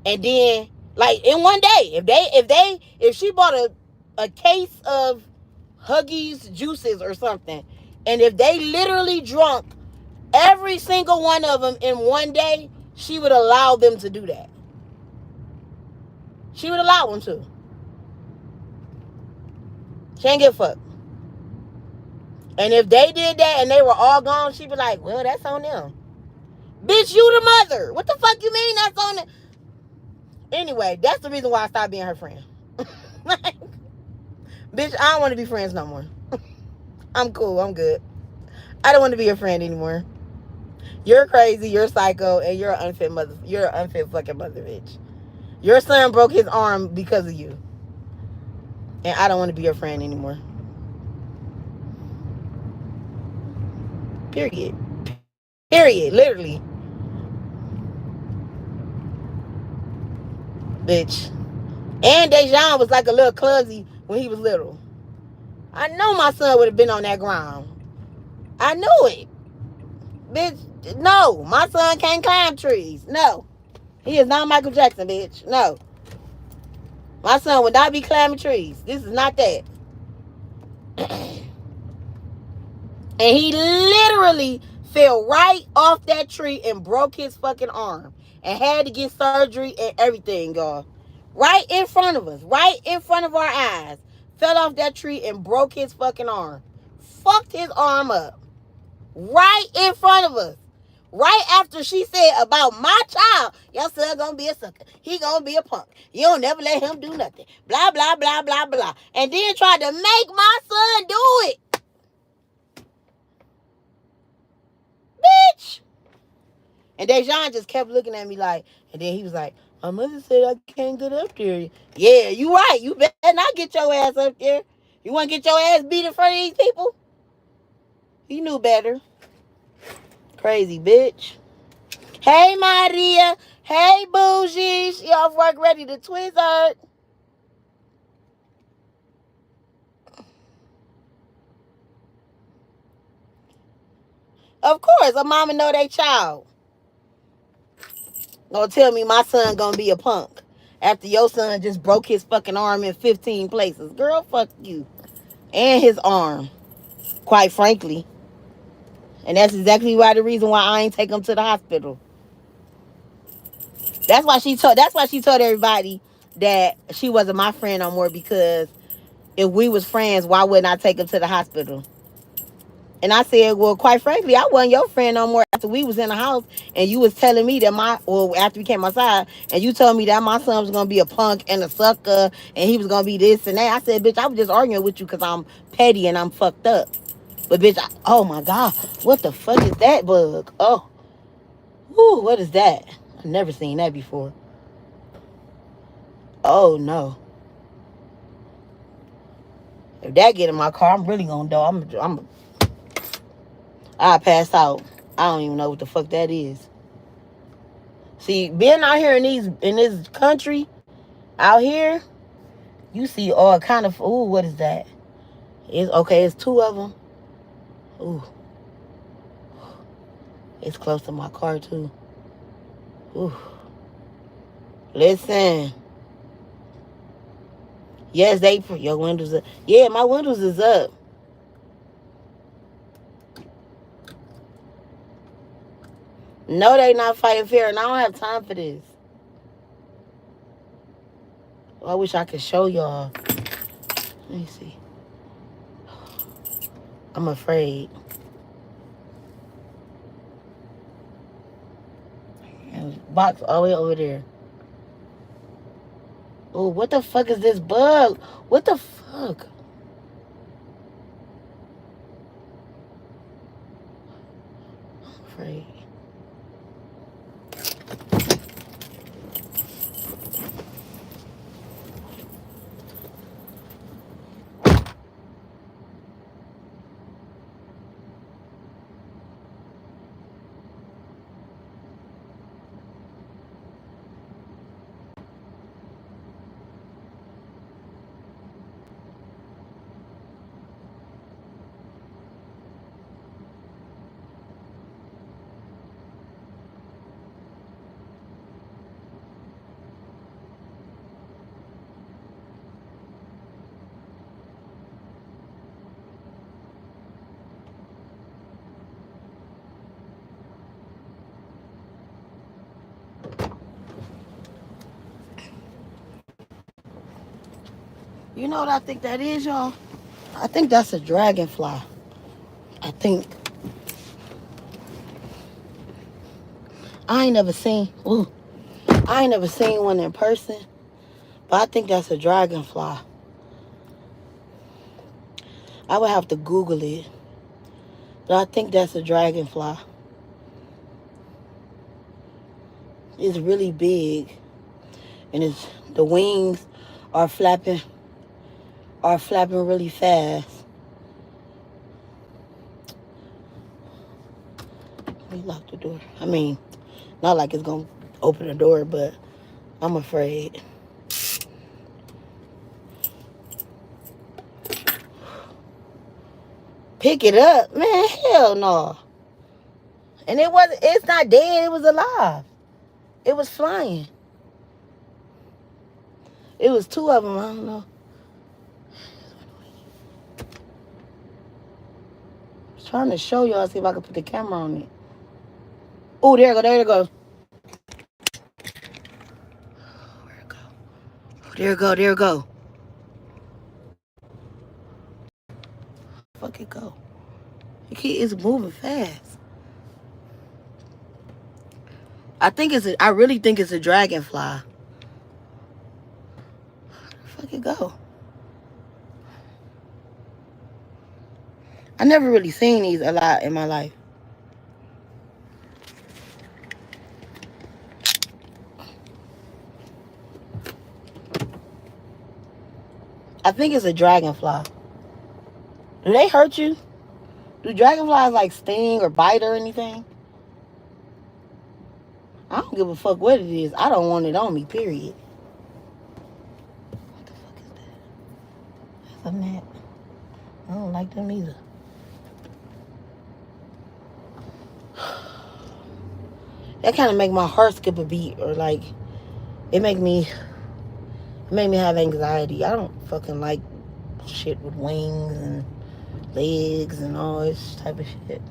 And then, like, in one day, if she bought a case of Huggies juices or something, and if they literally drunk every single one of them in one day, she would allow them to do that. She would allow them to. She ain't give a fuck. And if they did that and they were all gone, she'd be like, well, that's on them. Bitch, you the mother. What the fuck you mean that's on them? Anyway, that's the reason why I stopped being her friend. Like, bitch, I don't want to be friends no more. I'm cool. I'm good. I don't want to be your friend anymore. You're crazy. You're psycho. And you're an unfit mother. You're an unfit fucking mother, bitch. Your son broke his arm because of you. And I don't want to be your friend anymore. Period. Period. Literally. Bitch. And Dejan was like a little clumsy when he was little. I know my son would have been on that ground. I knew it. Bitch, no. My son can't climb trees. No. He is not Michael Jackson, bitch. No. My son would not be climbing trees. This is not that. And he literally fell right off that tree and broke his fucking arm. And had to get surgery and everything, y'all. Right in front of us. Right in front of our eyes. Fell off that tree and broke his fucking arm. Fucked his arm up. Right in front of us. Right after she said about my child, your son gonna be a sucker. He gonna be a punk. You don't never let him do nothing. Blah, blah, blah, blah, blah. And then tried to make my son do it. Bitch. And Dejan just kept looking at me like, and then he was like, my mother said I can't get up there. Yeah, you right. You better not get your ass up there. You want to get your ass beat in front of these people? He knew better. Crazy bitch. Hey, Maria. Hey, Bougie. She off work ready to twizzard. Of course, a mama know they child. Gonna tell me my son gonna be a punk after your son just broke his fucking arm in 15 places. Girl, fuck you. And his arm, quite frankly. And that's exactly why the reason why I ain't take him to the hospital. That's why she told everybody that she wasn't my friend no more, because if we was friends, why wouldn't I take him to the hospital? And I said, well, quite frankly, I wasn't your friend no more after we was in the house and you was telling me that after we came outside and you told me that my son was going to be a punk and a sucker and he was going to be this and that. I said, bitch, I was just arguing with you because I'm petty and I'm fucked up. But bitch, oh my God, what the fuck is that bug? Oh, whew, what is that? I've never seen that before. Oh no. If that get in my car, I'm really going to die. I'll pass out. I don't even know what the fuck that is. See, being out here in this country, out here, you see all kind of. Ooh, what is that? It's okay. It's two of them. Ooh, it's close to my car too. Ooh, listen. Yes, your windows up. Yeah, my windows is up. No, they not fighting fair, and I don't have time for this. I wish I could show y'all. Let me see. I'm afraid. And box all the way over there. Oh, what the fuck is this bug? What the fuck? I'm afraid. You know what I think that is, y'all? I think that's a dragonfly. I think. I ain't never seen. Ooh, I ain't never seen one in person, but I think that's a dragonfly. I would have to Google it, but I think that's a dragonfly. It's really big, and the wings are flapping really fast. Let me lock the door. I mean, not like it's gonna open the door, but I'm afraid. Pick it up, man. Hell no. And it's not dead. It was alive. It was flying. It was two of them. I don't know. I was trying to show y'all, see if I could put the camera on it. Oh, there it go. There it goes. Where it go? There it go. There it go. Fuck it go. It's moving fast. I really think it's a dragonfly. Fuck it go. I never really seen these a lot in my life. I think it's a dragonfly. Do they hurt you? Do dragonflies like sting or bite or anything? I don't give a fuck what it is. I don't want it on me, period. What the fuck is that? That's a gnat. I don't like them either. That kind of make my heart skip a beat, or like it make me have anxiety. I don't fucking like shit with wings and legs and all this type of shit.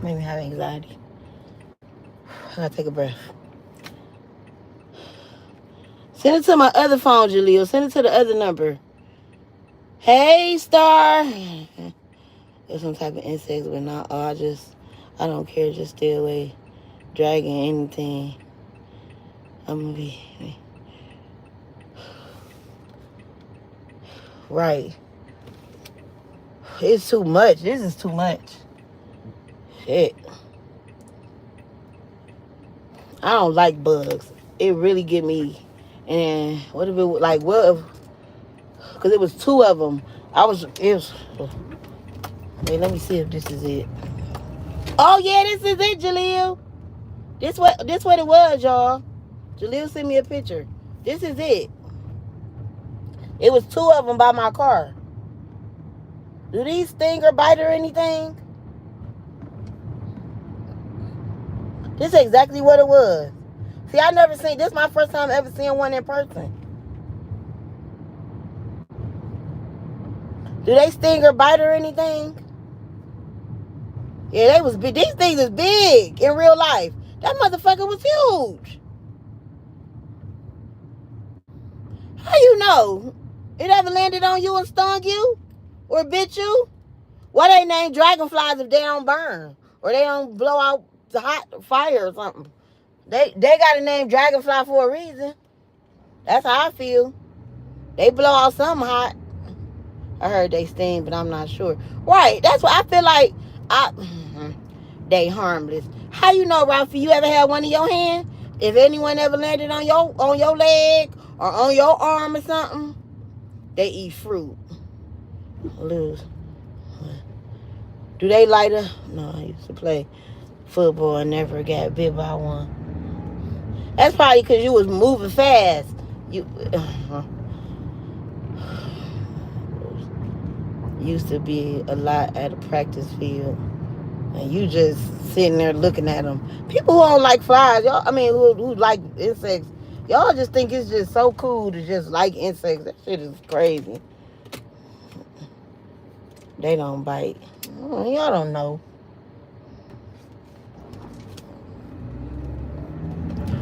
Make me have anxiety. I gotta take a breath. Send it to my other phone, Jaleel. Send it to the other number. Hey, Star. There's some type of insects, but not all. I don't care. Just stay away. Dragging anything. I'm gonna be. Right. It's too much. This is too much. Shit. I don't like bugs. It really get me. And what if it like what if? Because it was two of them. It was. Wait, let me see if this is it. Oh yeah, this is it, Jaleel. This what it was, y'all. Jaleel sent me a picture. This is it. It was two of them by my car. Do these sting or bite or anything? This is exactly what it was. See, I never seen this. My first time ever seeing one in person. Do they sting or bite or anything? Yeah, they was big. These things is big in real life. That motherfucker was huge. How you know? It ever landed on you and stung you? Or bit you? Why they name dragonflies if they don't burn? Or they don't blow out the hot fire or something? They got a name dragonfly for a reason. That's how I feel. They blow out something hot. I heard they sting, but I'm not sure. Right, that's what I feel like. They harmless. How you know, Ralphie? You ever had one in your hand? If anyone ever landed on your leg or on your arm or something, they eat fruit. Lose. Do they light up? No, I used to play football and never got bit by one. That's probably because you was moving fast. You used to be a lot at a practice field, and you just sitting there looking at them. People who don't like flies, y'all. I mean, who like insects, y'all just think it's just so cool to just like insects. That shit is crazy. They don't bite. Y'all don't know.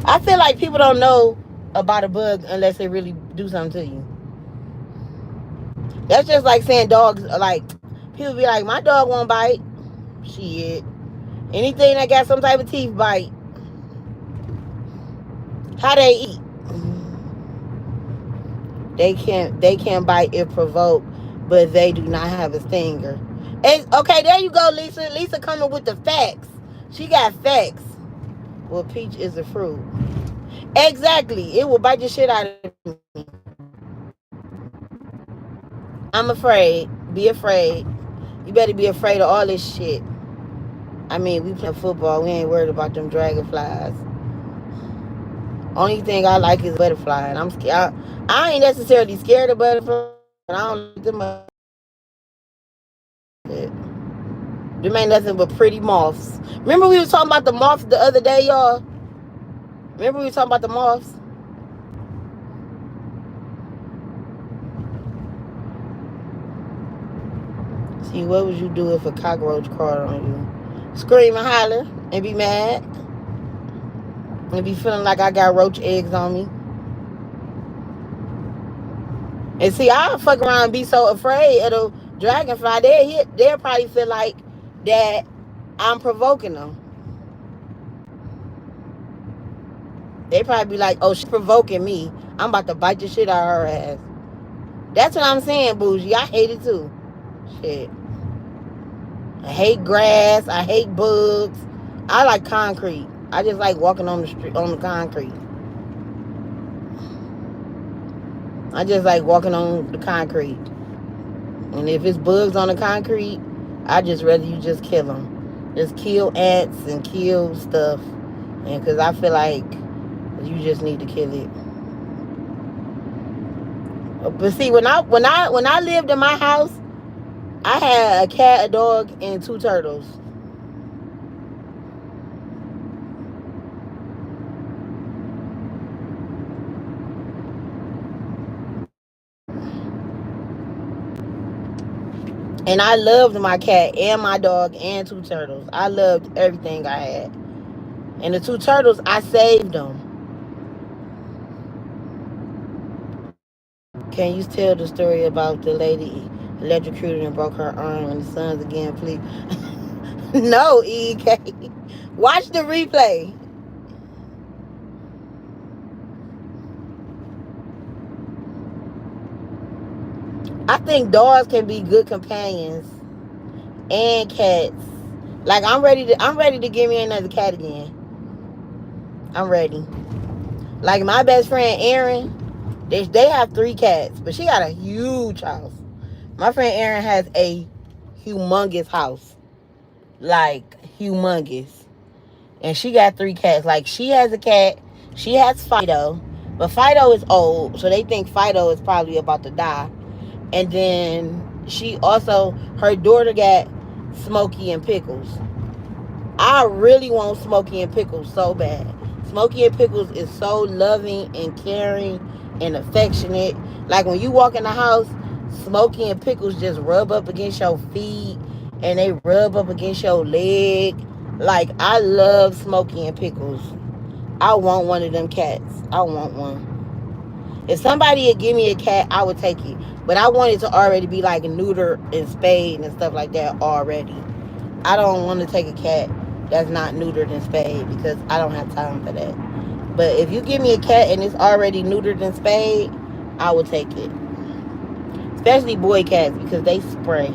I feel like people don't know about a bug unless they really do something to you. That's just like saying dogs, like, people be like, my dog won't bite. Shit. Anything that got some type of teeth bite. How they eat? They can bite if provoked, but they do not have a stinger. And, okay, there you go, Lisa. Lisa coming with the facts. She got facts. Well, peach is a fruit. Exactly. It will bite the shit out of me. I'm afraid. Be afraid. You better be afraid of all this shit. I mean, we play football. We ain't worried about them dragonflies. Only thing I like is butterfly, and I'm scared. I ain't necessarily scared of butterflies, but I don't like them. Them ain't nothing but pretty moths. Remember we was talking about the moths the other day, y'all? Remember we were talking about the moths? See, what would you do if a cockroach crawled on you? Scream and holler and be mad. And be feeling like I got roach eggs on me. And see, I'll fuck around and be so afraid of the dragonfly. They'll probably feel like that I'm provoking them. They probably be like, oh, she's provoking me. I'm about to bite the shit out of her ass. That's what I'm saying, bougie. I hate it too. Shit. I hate grass. I hate bugs. I like concrete. I just like walking on the street, on the concrete. I just like walking on the concrete. And if it's bugs on the concrete, I just rather you just kill them. Just kill ants and kill stuff. And because I feel like you just need to kill it. But see, when I lived in my house, I had a cat, a dog, and two turtles. And I loved my cat and my dog and two turtles. I loved everything I had. And the two turtles, I saved them. Can you tell the story about the lady electrocuted and broke her arm and the sons again, please? No, EK. Watch the replay. I think dogs can be good companions and cats. Like I'm ready to give me another cat again. I'm ready. Like my best friend Erin, they have three cats, but she got a huge house. My friend Erin has a humongous house. Like humongous. And she got three cats. Like she has a cat, she has Fido, but Fido is old, so they think Fido is probably about to die. And then she also, her daughter got Smokey and Pickles. I really want Smokey and Pickles so bad. Smokey and Pickles is so loving and caring and affectionate. Like when you walk in the house, Smokey and Pickles just rub up against your feet and they rub up against your leg. Like I love Smokey and Pickles. I want one of them cats. I want one. If somebody would give me a cat, I would take it. But I want it to already be like neutered and spayed and stuff like that already. I don't want to take a cat that's not neutered and spayed because I don't have time for that. But if you give me a cat and it's already neutered and spayed, I will take it. Especially boy cats because they spray.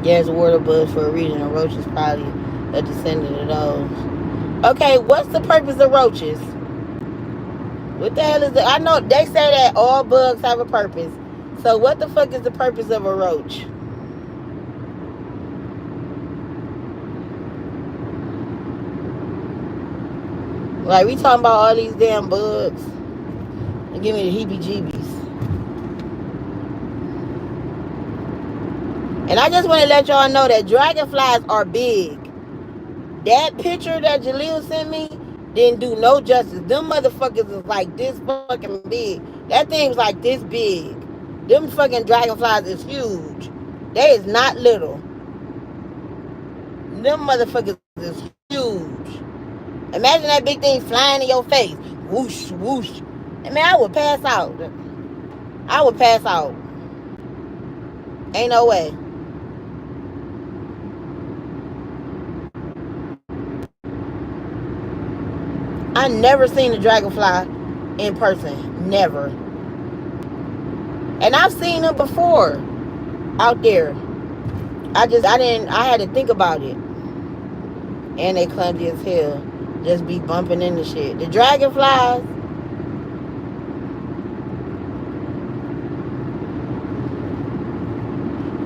There's water bugs for a reason. A roach is probably a descendant of those. Okay, what's the purpose of roaches? What the hell is it? I know they say that all bugs have a purpose. So what the fuck is the purpose of a roach? Like we talking about all these damn bugs. And give me the heebie-jeebies. And I just want to let y'all know that dragonflies are big. That picture that Jaleel sent me didn't do no justice. Them motherfuckers is like this fucking big. That thing's like this big. Them fucking dragonflies is huge. They is not little. Them motherfuckers is huge. Imagine that big thing flying in your face. Whoosh, whoosh. I mean, I would pass out. I would pass out. Ain't no way. I never seen a dragonfly in person. Never. And I've seen them before out there. I had to think about it. And they clumsy as hell. Just be bumping into shit. The dragonflies,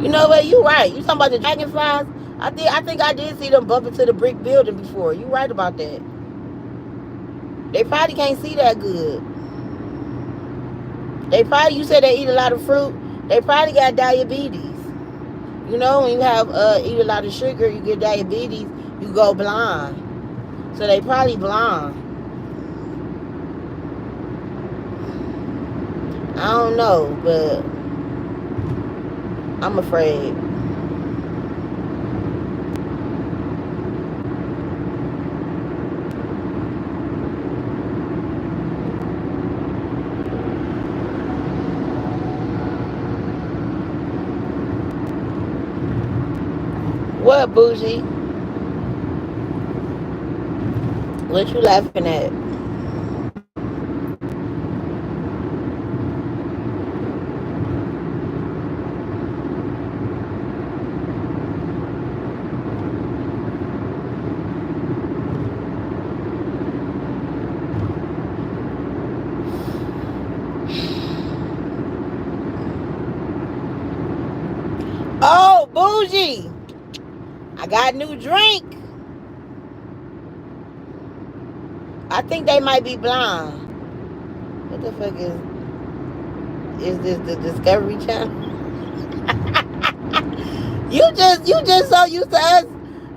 you know what? You right. You talking about the dragonflies? I think I did see them bump into the brick building before. You right about that. They probably can't see that good. You said they eat a lot of fruit. They probably got diabetes. You know, when you have eat a lot of sugar, you get diabetes, you go blind. So they probably blind. I don't know, but I'm afraid. What, bougie? What you laughing at? Oh, Bougie, I got a new drink. I think they might be blind. What the fuck is this the Discovery Channel? You just so used to us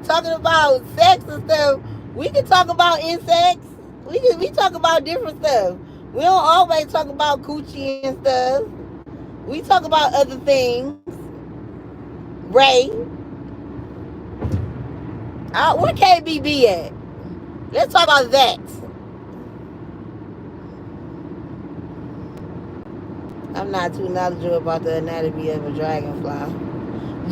talking about sex and stuff. We can talk about insects. We talk about different stuff. We don't always talk about coochie and stuff. We talk about other things. Ray, where KBB at? Let's talk about that. I'm not too knowledgeable about the anatomy of a dragonfly.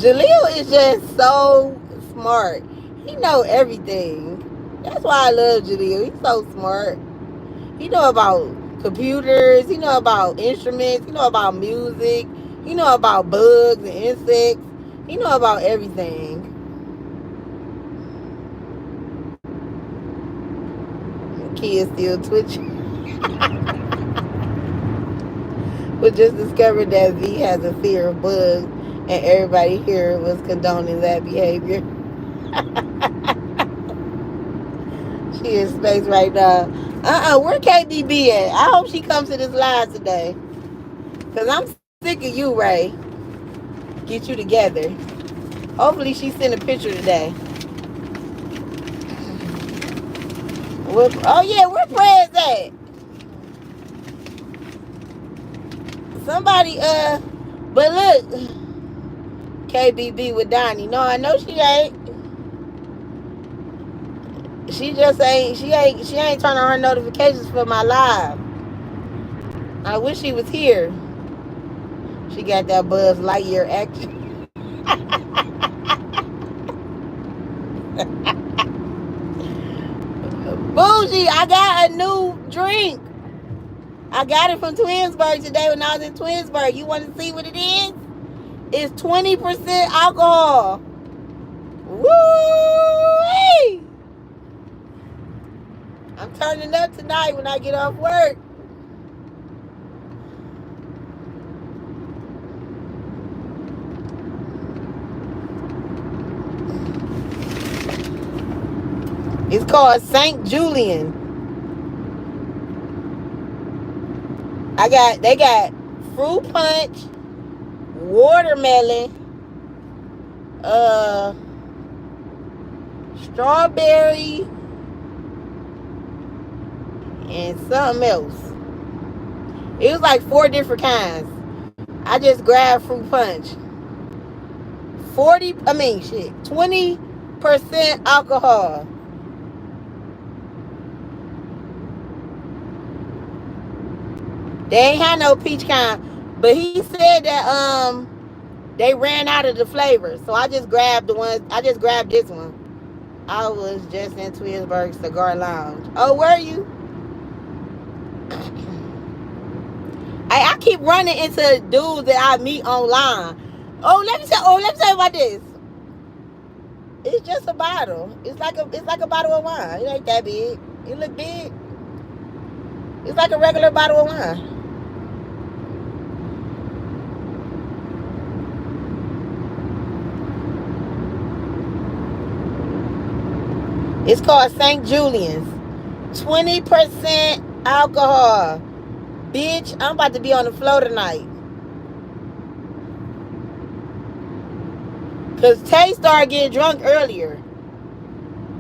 Jaleel is just so smart. He know everything. That's why I love Jaleel. He's so smart. He know about computers. He know about instruments. He know about music. He know about bugs and insects. He know about everything. The kid still twitching. We just discovered that V has a fear of bugs, and everybody here was condoning that behavior. She in space right now. Where KBB at? I hope she comes to this live today. Because I'm sick of you, Ray. Get you together. Hopefully she sent a picture today. Oh yeah, where Prez at? Somebody, but look, KBB with Donnie. No, I know she ain't. She just ain't. She ain't turning on her notifications for my live. I wish she was here. She got that Buzz Lightyear action. Bougie, I got a new drink. I got it from Twinsburg today when I was in Twinsburg. You want to see what it is? It's 20% alcohol. Woo! I'm turning up tonight when I get off work. It's called St. Julian. They got fruit punch, watermelon, strawberry, and something else. It was like 4 different kinds. I just grabbed fruit punch. 20% alcohol. They ain't had no peach kind, but he said that they ran out of the flavors, so I just grabbed this one. I was just in Twinsburg Cigar Lounge. Oh, were you? I keep running into dudes that I meet online. Let me tell you about this. It's just a bottle. It's like a bottle of wine. It ain't that big. It look big. It's like a regular bottle of wine. It's called St. Julian's. 20% alcohol. Bitch, I'm about to be on the floor tonight. Because Tay started getting drunk earlier.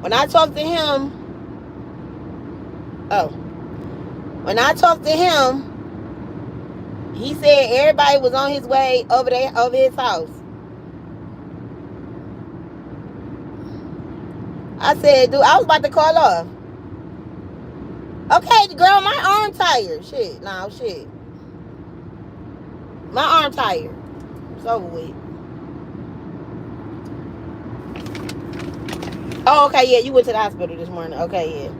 When I talked to him, he said everybody was on his way over his house. I said, dude, I was about to call off. Okay, girl, my arm tired. Shit. My arm tired. It's over with. Oh, okay, yeah, you went to the hospital this morning. Okay, yeah.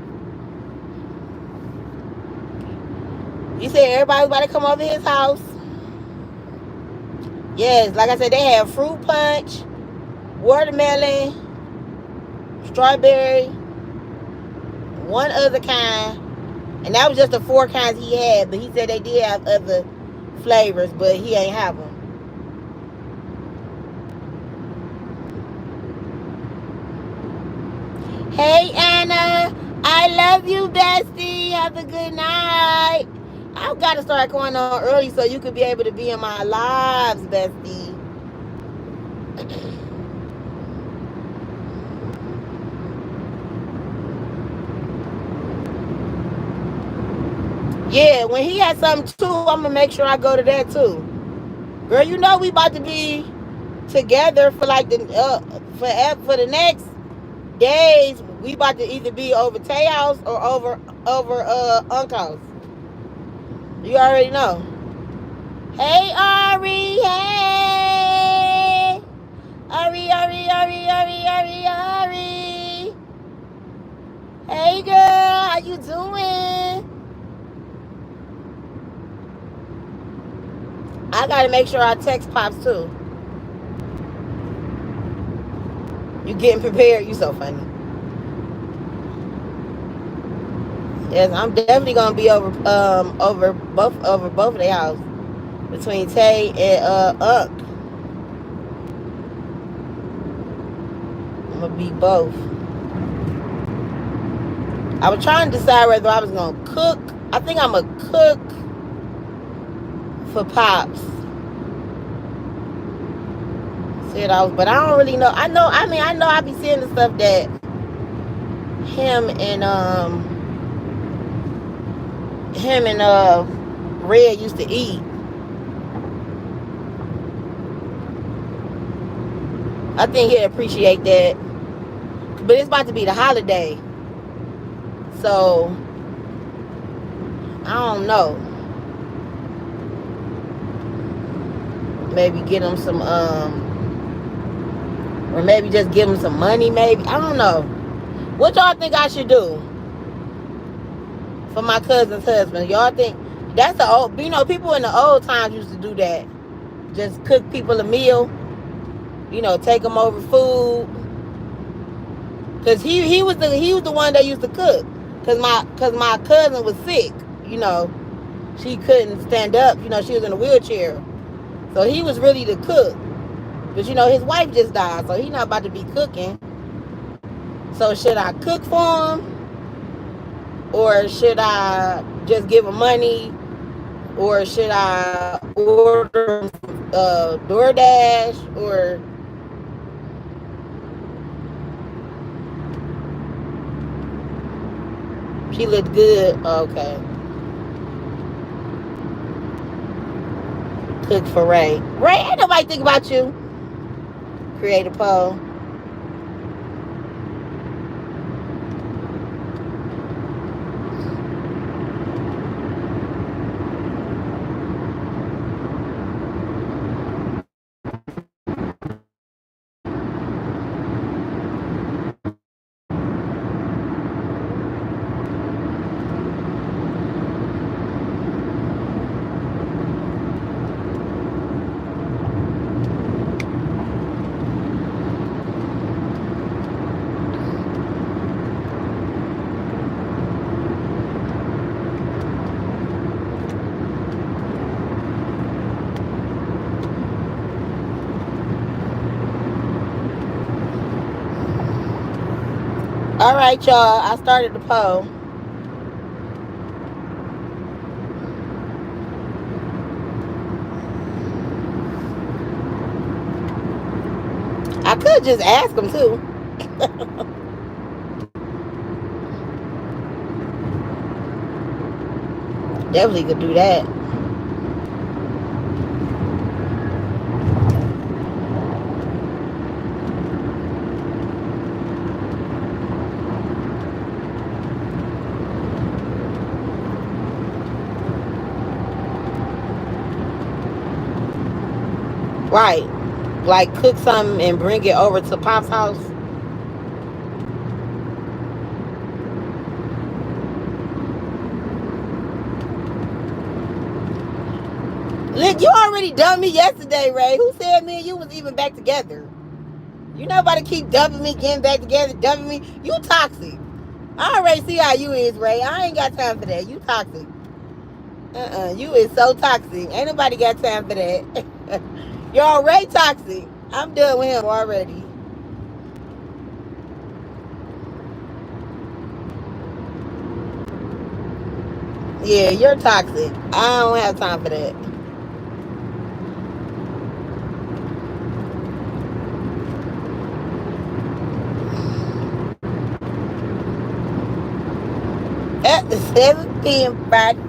You said everybody was about to come over his house. Yes, like I said, they have fruit punch, watermelon, strawberry, one other kind. And that was just the 4 kinds he had. But he said they did have other flavors, but he ain't have them. Hey, Anna. I love you, bestie. Have a good night. I've got to start going on early so you could be able to be in my lives, bestie. Yeah, when he has something too, I'm gonna make sure I go to that too. Girl, you know we about to be together for like the for the next days. We about to either be over Tay house or over Uncle's. You already know. Hey Ari, hey Ari. Hey girl, how you doing? I gotta make sure our text pops too. You getting prepared? You so funny. Yes, I'm definitely gonna be over both of their house between Tay and Unc. I'm gonna be both. I was trying to decide whether I was gonna cook. I think I'm gonna cook for Pops. Said I was, but I don't really know. I know. I mean, I know I be seeing the stuff that him and Red used to eat. I think he'd appreciate that. But it's about to be the holiday, so I don't know. Maybe get him some or maybe just give him some money. Maybe I don't know. What y'all think I should do for my cousin's husband? Y'all think that's the old? You know, people in the old times used to do that. Just cook people a meal. You know, take them over food. Cause he was the one that used to cook. Cause my cousin was sick. You know, she couldn't stand up. You know, she was in a wheelchair. So he was really the cook. But you know, his wife just died, so he's not about to be cooking. So should I cook for him, or should I just give him money, or should I order DoorDash, or she looked good? Okay, cook for Ray. Ray, ain't nobody think about you. Create a poll. All right, y'all. I started the poll. I could just ask them too. Definitely could do that. Right. Like cook something and bring it over to Pop's house. Look, you already done me yesterday, Ray. Who said me and you was even back together? You know about to keep dumping me, getting back together, dumping me. You toxic. I already see how you is, Ray. I ain't got time for that. You toxic. You is so toxic. Ain't nobody got time for that. You're already toxic. I'm done with him already. Yeah, you're toxic. I don't have time for that. At the 7 p.m. Friday,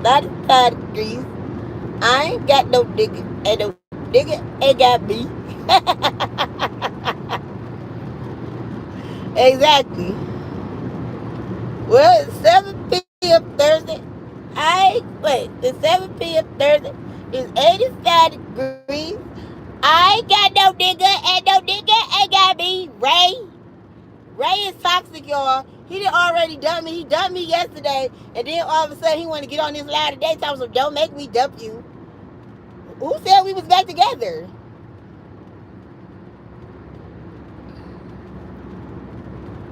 95 degrees. I ain't got no nigga, and no nigga ain't got me. Exactly. Well, it's 7 p.m. Thursday. Wait, the 7 p.m. Thursday is 85 degrees. I ain't got no nigga, and no nigga ain't got me. Ray is toxic, y'all. He did already dump me. He dumped me yesterday, and then all of a sudden he want to get on this loud today. Talking so don't make me dump you. Who said we was back together?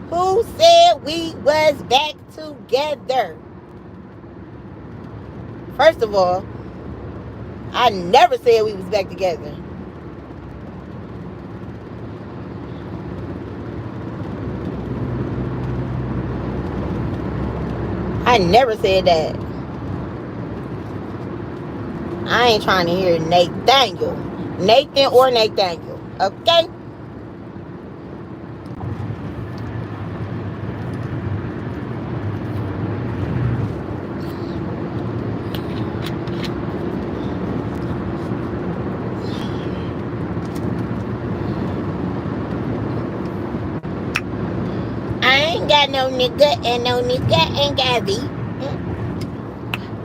Who said we was back together? First of all, I never said we was back together. I never said that. I ain't trying to hear Nathaniel. Nathan or Nathaniel. Okay? I ain't got no nigga and no nigga ain't got me.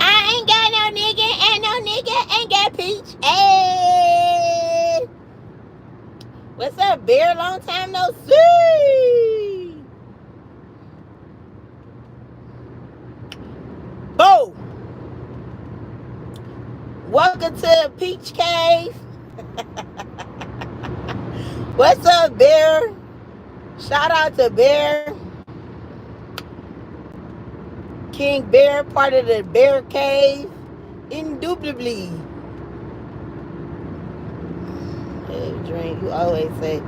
I ain't got no nigga and no nigga ain't got peach. Hey! What's up, Bear? Long time no see. Bo! Welcome to Peach Cave. What's up, Bear? Shout out to Bear. King Bear, part of the Bear Cave. Indubitably. Hey, drink. You always say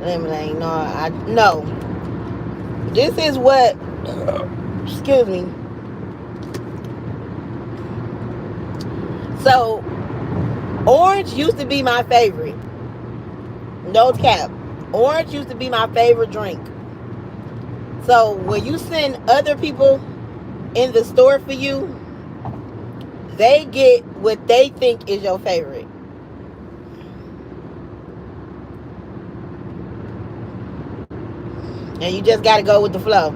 lemonade. No. This is what. Excuse me. So, orange used to be my favorite. No cap. Orange used to be my favorite drink. So when you send other people in the store for you, they get what they think is your favorite. And you just got to go with the flow.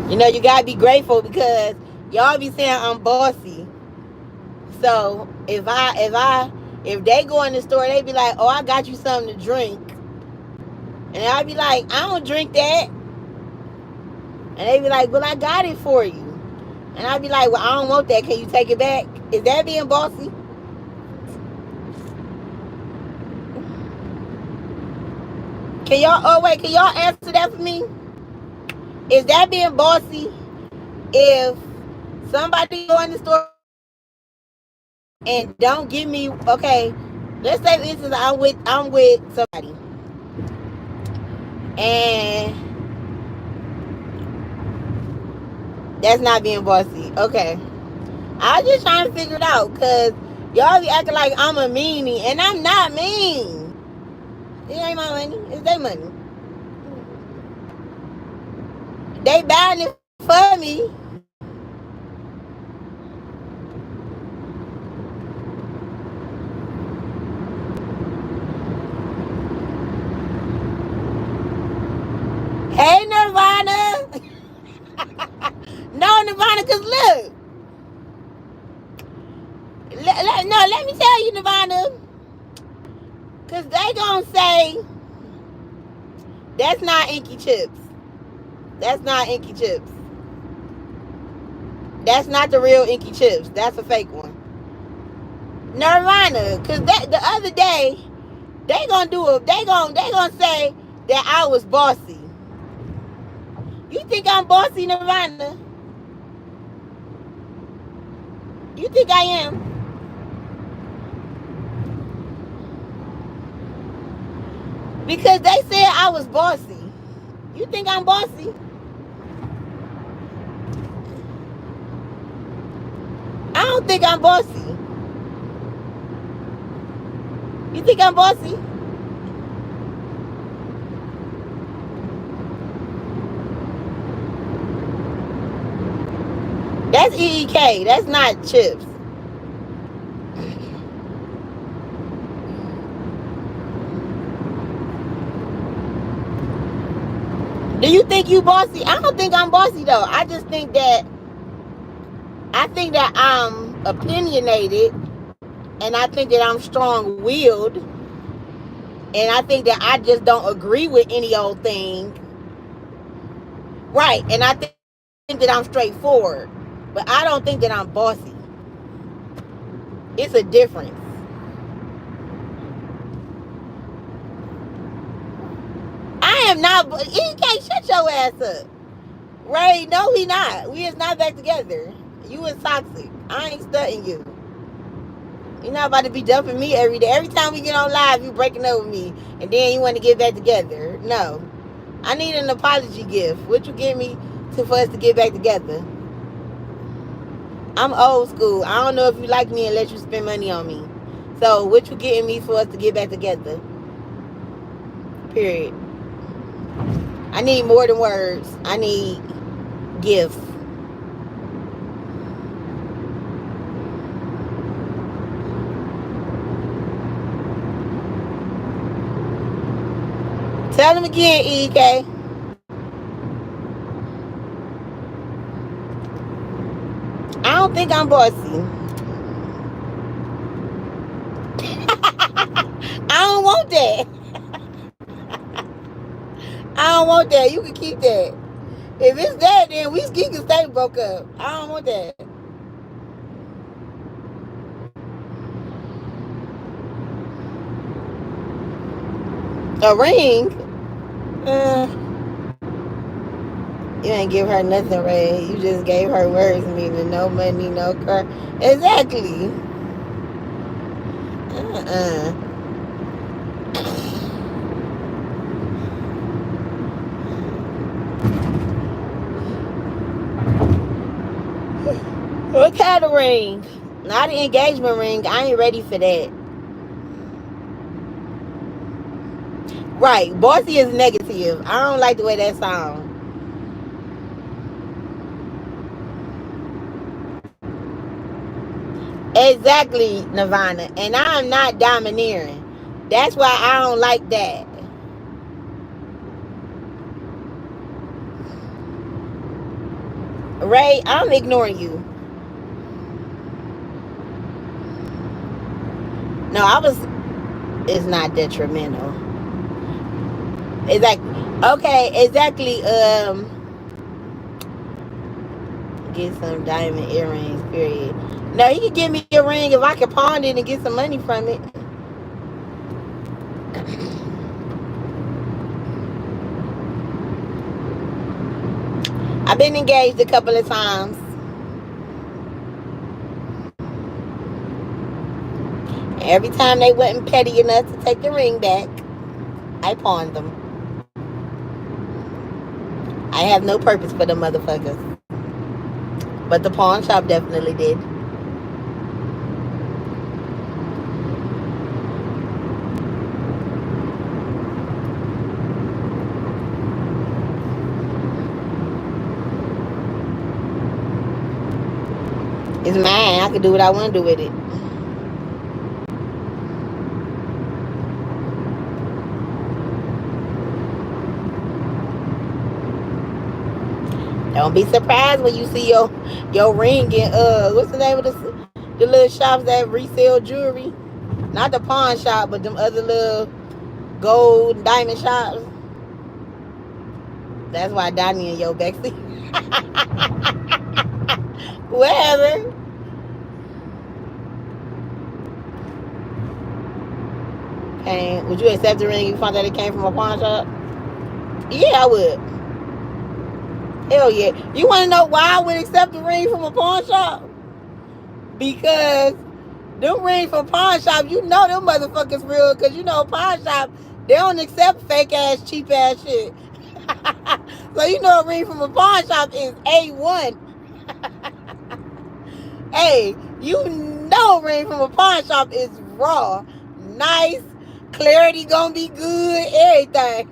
You know, you got to be grateful because y'all be saying I'm bossy. So if they go in the store, they be like, "Oh, I got you something to drink," and I be like, "I don't drink that," and they be like, "Well, I got it for you," and I be like, "Well, I don't want that. Can you take it back?" Is that being bossy? Can y'all? Oh wait, can y'all answer that for me? Is that being bossy if somebody go in the store and don't give me okay? Let's say for instance I'm with somebody and that's not being bossy. Okay. I was just trying to figure it out because y'all be acting like I'm a meanie and I'm not mean. It ain't my money. It's their money. They buying it for me. Hey Nirvana. No Nirvana, cause look. No, let me tell you Nirvana. Cause they gonna say that's not Inky Chips. That's not Inky Chips. That's not the real Inky Chips. That's a fake one. Nirvana, cause that the other day they gonna say that I was bossy. You think I'm bossy, Nirvana? You think I am? Because they said I was bossy. You think I'm bossy? I don't think I'm bossy. You think I'm bossy? That's EEK. That's not chips. Do you think you bossy? I don't think I'm bossy though. I think that I'm opinionated, and I think that I'm strong-willed, and I think that I just don't agree with any old thing. Right, and I think that I'm straightforward, but I don't think that I'm bossy. It's a difference. I am not. You can't shut your ass up. Right? No, we not. We is not back together. You is toxic. I ain't studying you. You're not about to be dumping me every day. Every time we get on live, you breaking up with me, and then you want to get back together. No, I need an apology gift. What you give me for us to get back together? I'm old school. I don't know if you like me and let you spend money on me. So what you getting me for us to get back together? Period. I need more than words. I need gifts. Tell them again, EK. I don't think I'm bossy. I don't want that. I don't want that. You can keep that. If it's that, then we can stay broke up. I don't want that. A ring? Uh, you ain't give her nothing, Ray. You just gave her words, meaning no money, no car. Exactly. Uh-uh. What kind of ring? Not an engagement ring. I ain't ready for that. Right. Bossy is negative. I don't like the way that sounds. Exactly, Nirvana. And I'm not domineering. That's why I don't like that. Ray, I'm ignoring you. No, I was. It's not detrimental. Exactly. Okay, exactly. Get some diamond earrings, period. No, he could give me a ring if I could pawn it and get some money from it. I've been engaged a couple of times. Every time they wasn't petty enough to take the ring back, I pawned them. I have no purpose for them motherfuckers. But the pawn shop definitely did. It's mine. I can do what I want to do with it. Don't be surprised when you see your ring in what's the name of the little shops that resell jewelry? Not the pawn shop, but them other little gold diamond shops. That's why Donnie in your backseat. Whatever. Hey, would you accept the ring if you found out it came from a pawn shop? Yeah, I would. Hell yeah. You want to know why I would accept the ring from a pawn shop? Because them rings from pawn shop, you know them motherfuckers real. Because you know pawn shop, they don't accept fake ass, cheap ass shit. So you know a ring from a pawn shop is A1. Hey, you know a ring from a pawn shop is raw. Nice. Clarity gonna be good. Everything.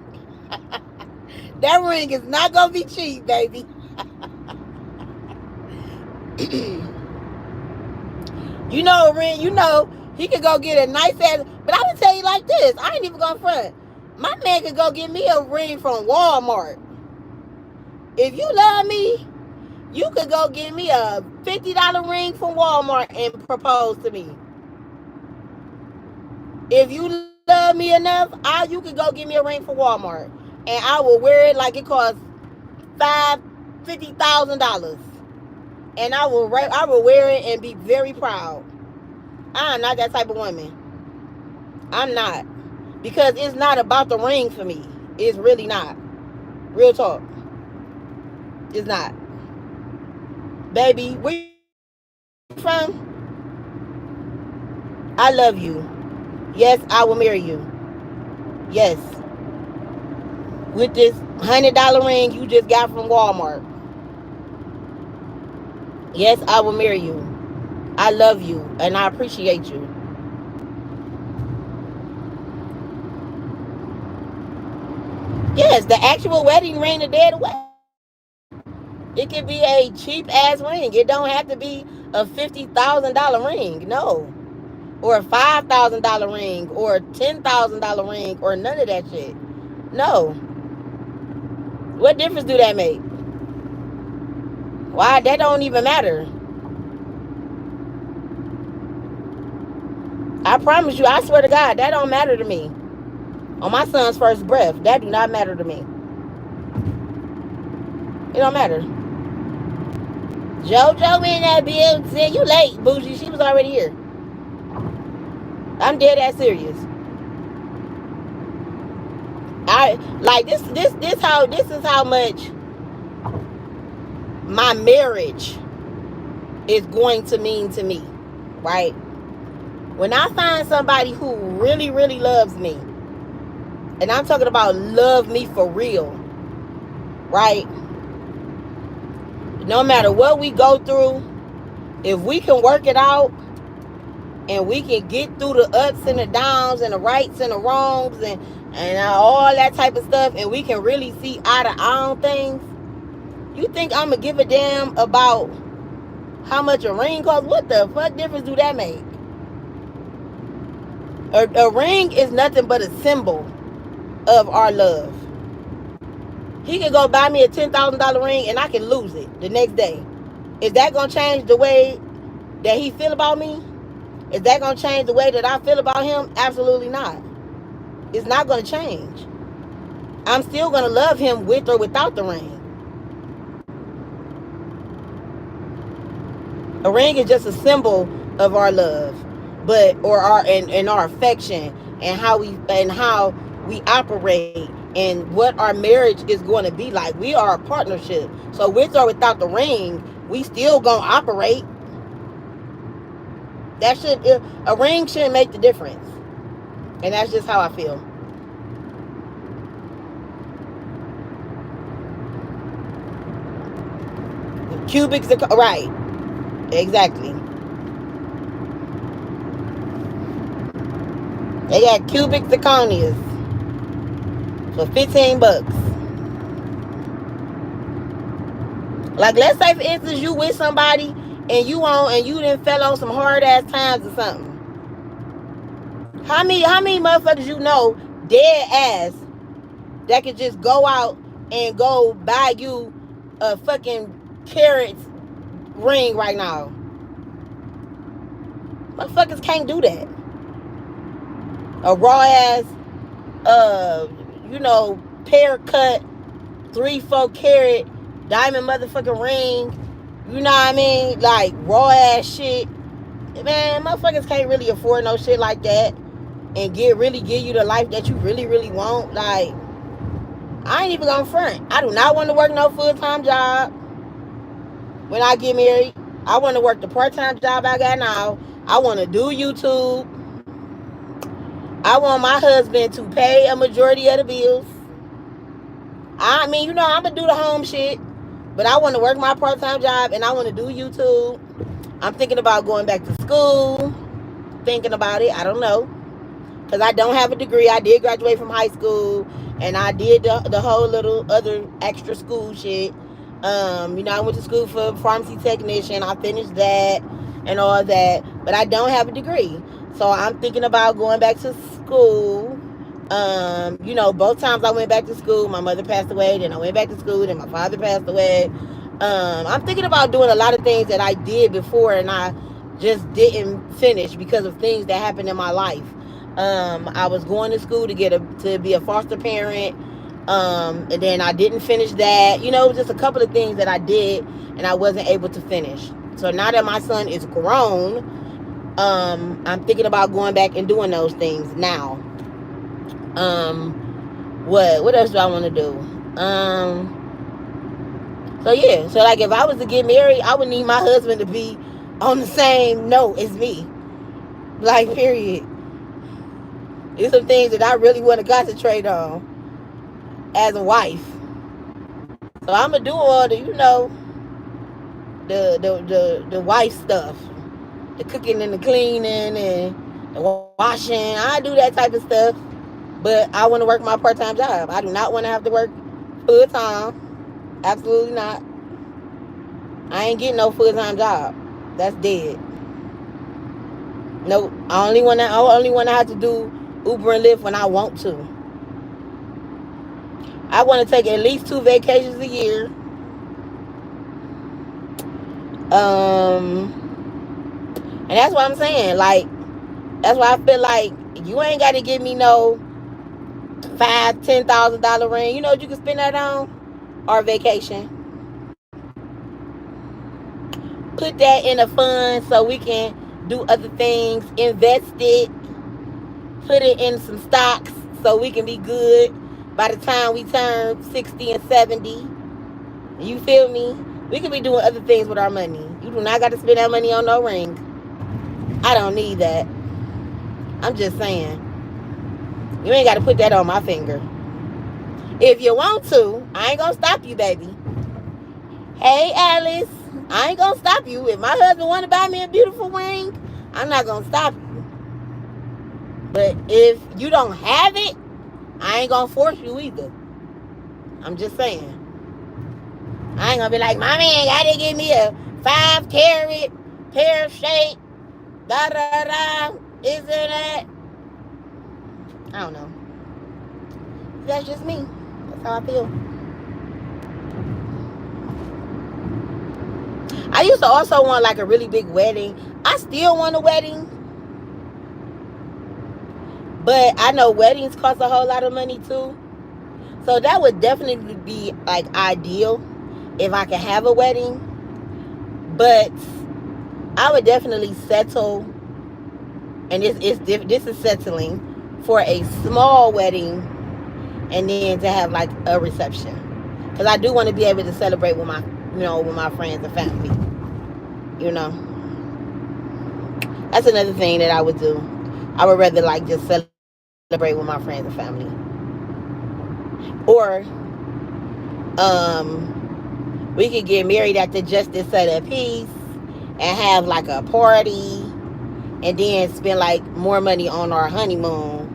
That ring is not gonna be cheap, baby. You know a ring, you know he could go get a nice ass. But I'm gonna tell you like this, I ain't even gonna front. My man could go get me a ring from Walmart. If you love me, you could go get me a $50 ring from Walmart and propose to me. If you love me enough, you could go get me a ring from Walmart, and I will wear it like it costs $50,000, and I will wear it and be very proud. I'm not that type of woman. I'm not, because it's not about the ring for me. It's really not. Real talk. It's not. Baby, where you from? I love you. Yes, I will marry you. Yes. With this $100 ring you just got from Walmart. Yes, I will marry you. I love you and I appreciate you. Yes, the actual wedding ring, the day of the wedding. It could be a cheap ass ring. It don't have to be a $50,000 ring. No. Or a $5,000 ring or a $10,000 ring or none of that shit. No. What difference do that make? Why? That don't even matter. I promise you, I swear to God, that don't matter to me. On my son's first breath, that do not matter to me. It don't matter. JoJo in that building. You late, bougie. She was already here. I'm dead ass serious. I like this is how much my marriage is going to mean to me, right? When I find somebody who really, really loves me, and I'm talking about love me for real, right? No matter what we go through, if we can work it out and we can get through the ups and the downs and the rights and the wrongs and all that type of stuff, and we can really see eye to eye on things, you think I'm gonna give a damn about how much a ring costs? What the fuck difference do that make? A ring is nothing but a symbol of our love. He can go buy me a $10,000 ring and I can lose it the next day. Is that gonna change the way that he feel about me? Is that gonna change the way that I feel about him? Absolutely not. It's not gonna change. I'm still gonna love him with or without the ring. A ring is just a symbol of our love, but or our and our affection and how we operate and what our marriage is going to be like. We are a partnership, so with or without the ring, we still gonna operate. A ring shouldn't make the difference, and that's just how I feel. Cubic right, exactly. They got cubic zirconias for $15. Like, let's say for instance you with somebody and you didn't fell on some hard ass times or something. How many motherfuckers you know dead ass that could just go out and go buy you a fucking carrot ring right now? Motherfuckers can't do that. A raw ass, uh, pear cut 3-4 carat diamond motherfucking ring. You know what I mean? Like raw ass shit. Man, motherfuckers can't really afford no shit like that and really give you the life that you really, really want. Like, I ain't even gonna front. I do not want to work no full-time job when I get married. I want to work the part-time job I got now. I want to do YouTube. I want my husband to pay a majority of the bills. I mean, I'm gonna do the home shit, but I want to work my part-time job and I want to do YouTube. I'm thinking about going back to school. Thinking about it. I don't know. Because I don't have a degree. I did graduate from high school, and I did the whole little other extra school shit. I went to school for pharmacy technician. I finished that and all that, but I don't have a degree. So I'm thinking about going back to school. Both times I went back to school, my mother passed away. Then I went back to school, then my father passed away. I'm thinking about doing a lot of things that I did before, and I just didn't finish because of things that happened in my life. I was going to school to be a foster parent, and then I didn't finish that. Just a couple of things that I did, and I wasn't able to finish. So now that my son is grown, I'm thinking about going back and doing those things now. What else do I want to do? So yeah, so like if I was to get married, I would need my husband to be on the same note as me. Like period. There's some things that I really want to concentrate on as a wife. So I'm gonna do all the wife stuff, the cooking and the cleaning and the washing. I do that type of stuff, but I want to work my part-time job. I do not want to have to work full time. Absolutely not. I ain't getting no full-time job. That's dead. Nope. I only want to have to do Uber and Lyft when I want to. I want to take at least 2 vacations a year. And that's what I'm saying. Like, that's why I feel like you ain't got to give me no $5,000, $10,000 ring. You know what you can spend that on? Or vacation. Put that in a fund so we can do other things. Invest it. Put it in some stocks so we can be good by the time we turn 60 and 70. You feel me? We can be doing other things with our money. You do not got to spend that money on no ring. I don't need that. I'm just saying. You ain't got to put that on my finger. If you want to, I ain't going to stop you, baby. Hey, Alice. I ain't going to stop you. If my husband want to buy me a beautiful ring, I'm not going to stop you. But if you don't have it, I ain't going to force you either. I'm just saying. I ain't going to be like, my man got to give me a 5-carat pear shape. Da da da. Isn't that? I don't know. That's just me. That's how I feel. I used to also want like a really big wedding. I still want a wedding. But I know weddings cost a whole lot of money too. So that would definitely be like ideal if I could have a wedding. But I would definitely settle, and this is settling for a small wedding, and then to have like a reception, because I do want to be able to celebrate with my friends and family. That's another thing that I would do. I would rather like just celebrate with my friends and family, or we could get married at the Justice of the Peace and have like a party, and then spend like more money on our honeymoon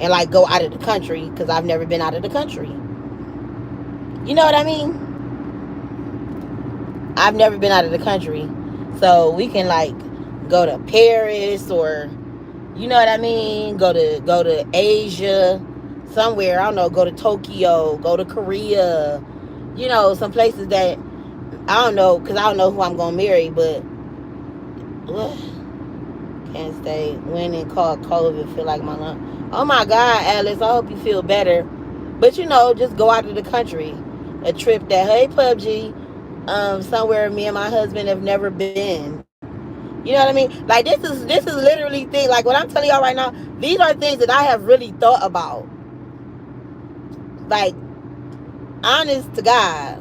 and like go out of the country, because I've never been out of the country. You know what I mean? I've never been out of the country. So we can like go to Paris, or you know what I mean? Go to Asia, somewhere. I don't know. Go to Tokyo. Go to Korea. Some places that I don't know, because I don't know who I'm gonna marry. But can't stay. Winning called COVID. Feel like my lunch. Oh my God, Alice. I hope you feel better. But just go out of the country. A trip that, hey, PUBG, somewhere me and my husband have never been. You know what I mean? Like this is literally thing. Like what I'm telling y'all right now, these are things that I have really thought about. Like, honest to God.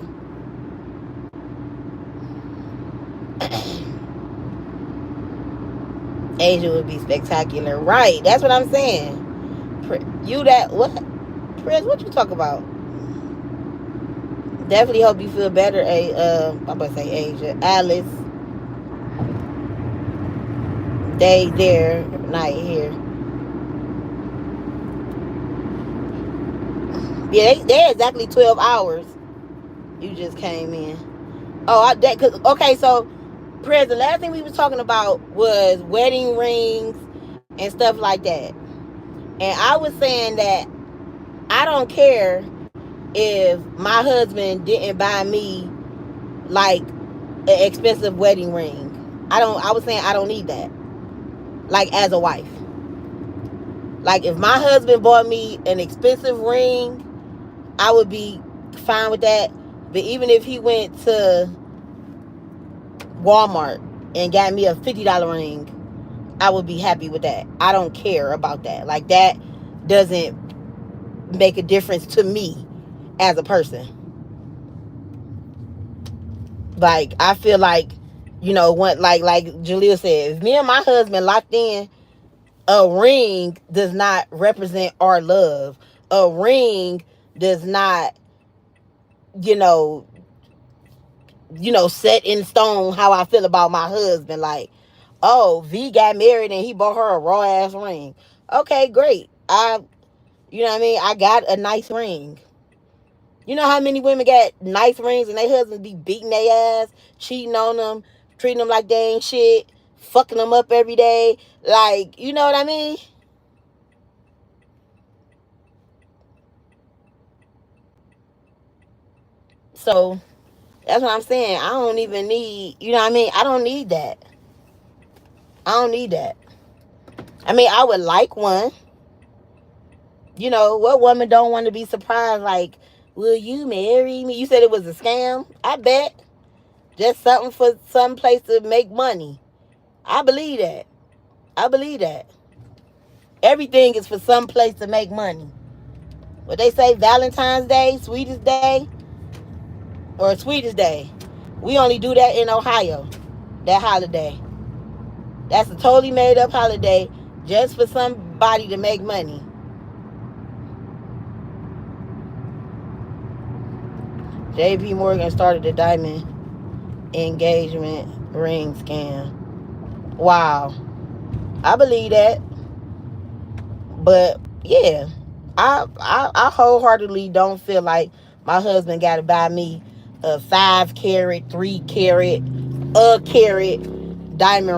Asia would be spectacular. Right. That's what I'm saying. You that what? Prince, what you talk about? Definitely hope you feel better. I'm about to say Asia, Alice. Day there, night here. Yeah, they exactly 12 hours. You just came in. Oh, that cause okay. So, Prez, the last thing we was talking about was wedding rings and stuff like that. And I was saying that I don't care if my husband didn't buy me like an expensive wedding ring. I don't. I was saying I don't need that. Like as a wife, like if my husband bought me an expensive ring, I would be fine with that. But even if he went to Walmart and got me a $50 ring, I would be happy with that. I don't care about that. Like that doesn't make a difference to me as a person. Like I feel like, what like Jaleel said, if me and my husband locked in, a ring does not represent our love. A ring does not, you know, set in stone how I feel about my husband. Like, oh, V got married and he bought her a raw ass ring. Okay, great. You know what I mean? I got a nice ring. You know how many women got nice rings and their husbands be beating their ass, cheating on them, treating them like they ain't shit, fucking them up every day. Like, you know what I mean? So that's what I'm saying. I don't even need, you know what I mean? I don't need that. I don't need that. I mean, I would like one. What woman don't want to be surprised? Like, will you marry me? You said it was a scam. I bet. Just something for some place to make money. I believe that. I believe that. Everything is for some place to make money. What they say, Valentine's Day, sweetest day, or sweetest day. We only do that in Ohio. That holiday. That's a totally made up holiday just for somebody to make money. JP Morgan started the diamond engagement ring scam. Wow. I believe that. But yeah, I wholeheartedly don't feel like my husband got to buy me a 5 carat, 3 carat, a carat diamond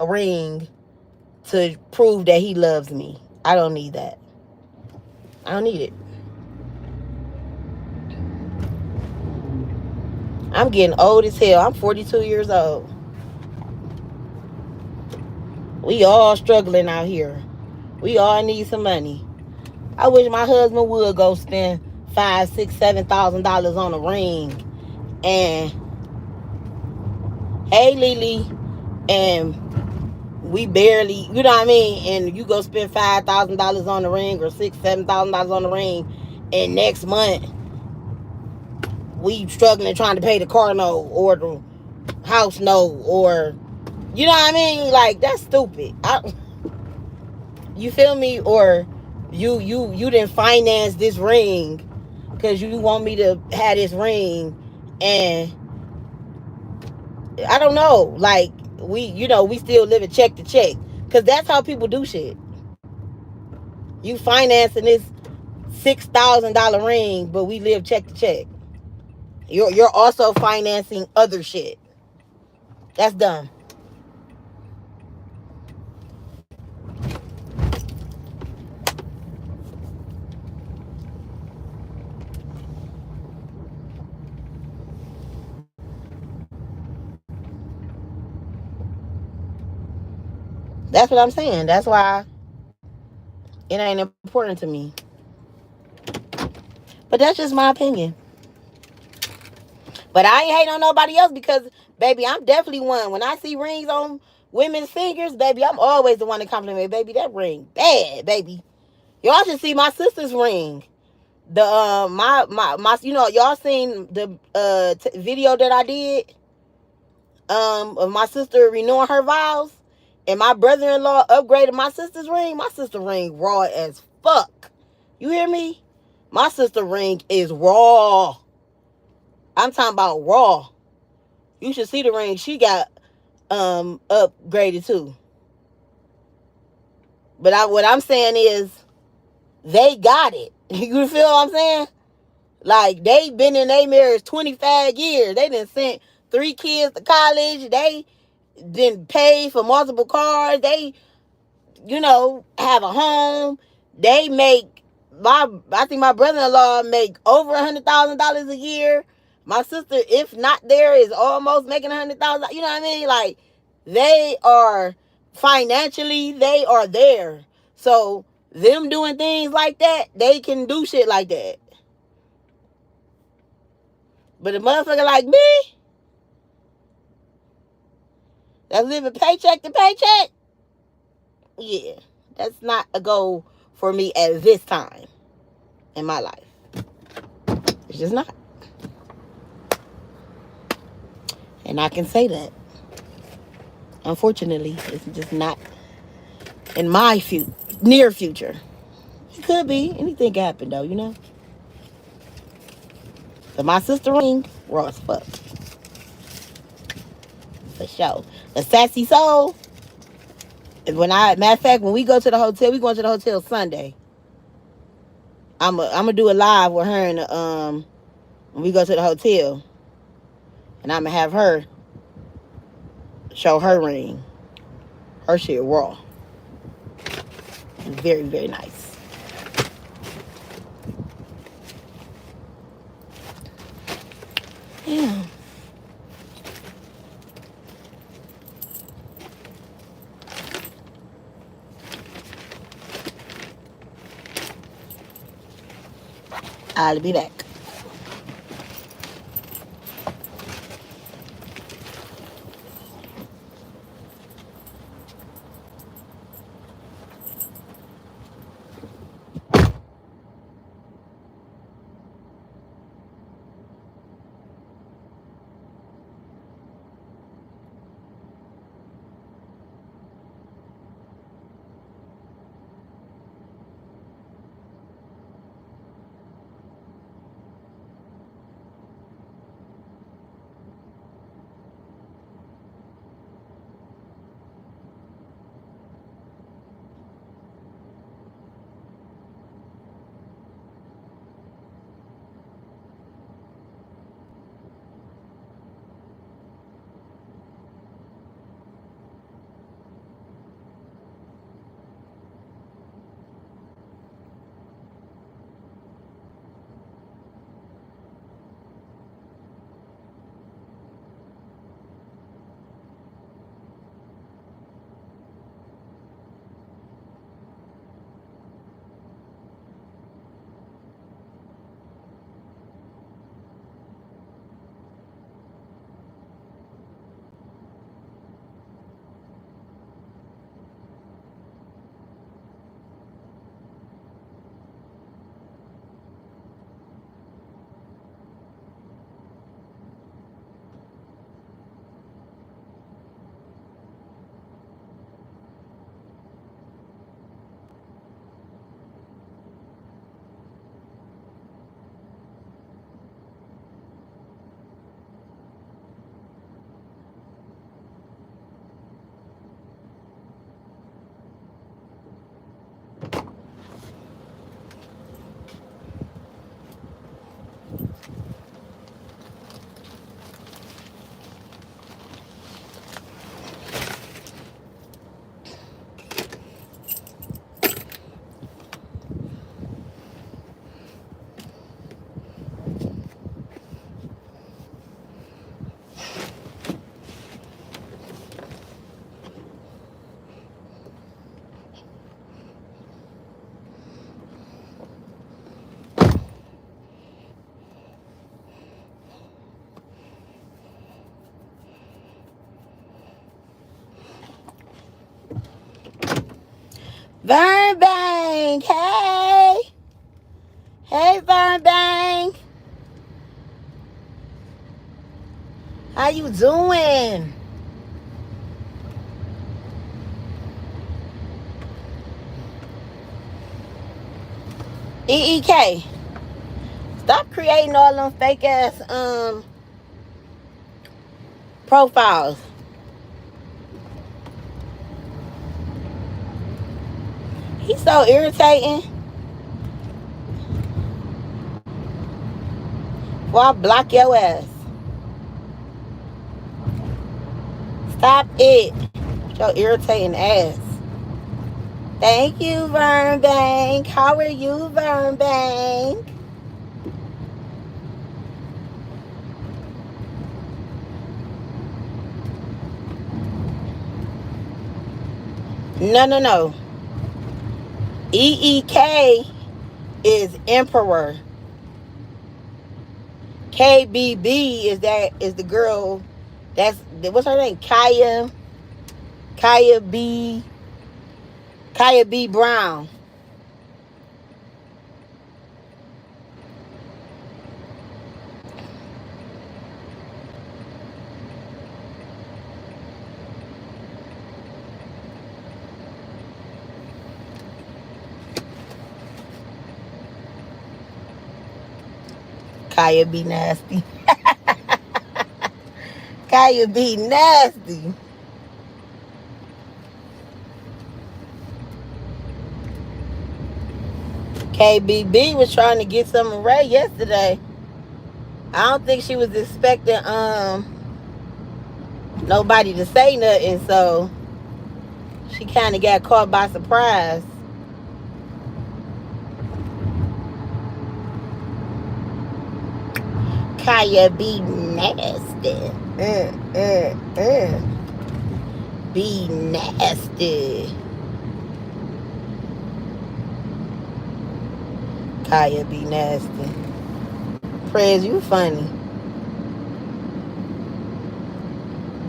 a ring to prove that he loves me. I don't need that. I don't need it. I'm getting old as hell. I'm 42 years old. We all struggling out here. We all need some money. I wish my husband would go spend 5, 6, $7,000 on a ring. And hey, Lily, and we barely, you know what I mean? And you go spend $5,000 on the ring or $6,000, $7,000 on the ring, and next month we struggling trying to pay the car note or the house note, or you know what I mean? Like that's stupid. You feel me? Or you didn't finance this ring because you want me to have this ring, and I don't know, like we still live it check to check, because that's how people do shit. You financing this $6,000 ring, but we live check to check. You're also financing other shit. That's dumb. That's what I'm saying. That's why it ain't important to me. But that's just my opinion. But I ain't hating on nobody else, because, baby, I'm definitely one. When I see rings on women's fingers, baby, I'm always the one to compliment. Baby, that ring bad, baby. Y'all should see my sister's ring. The my y'all seen the video that I did of my sister renewing her vows, and my brother-in-law upgraded my sister's ring. My sister ring raw as fuck. You hear me? My sister ring is raw. I'm talking about raw. You should see the ring she got upgraded too. But what I'm saying is they got it. You feel what I'm saying? Like, they been in their marriage 25 years. They done sent 3 kids to college. They didn't pay for multiple cars. They, have a home. They make, I think my brother-in-law make over $100,000 a year. My sister, if not there, is almost making $100,000. You know what I mean? Like, they are financially, they are there. So them doing things like that, they can do shit like that. But a motherfucker like me, that's living paycheck to paycheck, yeah, that's not a goal for me at this time in my life. It's just not. And I can say that. Unfortunately, it's just not in my near future. It could be. Anything can happen, though, But my sister ring, raw as fuck. For sure. The sassy soul. Matter of fact, when we go to the hotel, we going to the hotel Sunday. I'm gonna do a live with her and when we go to the hotel, and I'm gonna have her show her ring. Her shit raw. Very, very nice. Yeah. I'll be back. Vernbank, hey. Hey, Vernbank. How you doing? EEK. Stop creating all them fake ass profiles. He's so irritating. Before I block your ass. Stop it. With your irritating ass. Thank you, Vernbank. How are you, Vernbank? No, no, no. EEK is Emperor. KBB is the girl. That's what's her name? Kaya B. Kaya B. Brown. Kaya be nasty. Kaya be nasty. KBB was trying to get some of Ray yesterday. I don't think she was expecting nobody to say nothing, so she kind of got caught by surprise. Kaya be nasty. Be nasty. Kaya be nasty. Prez, you funny.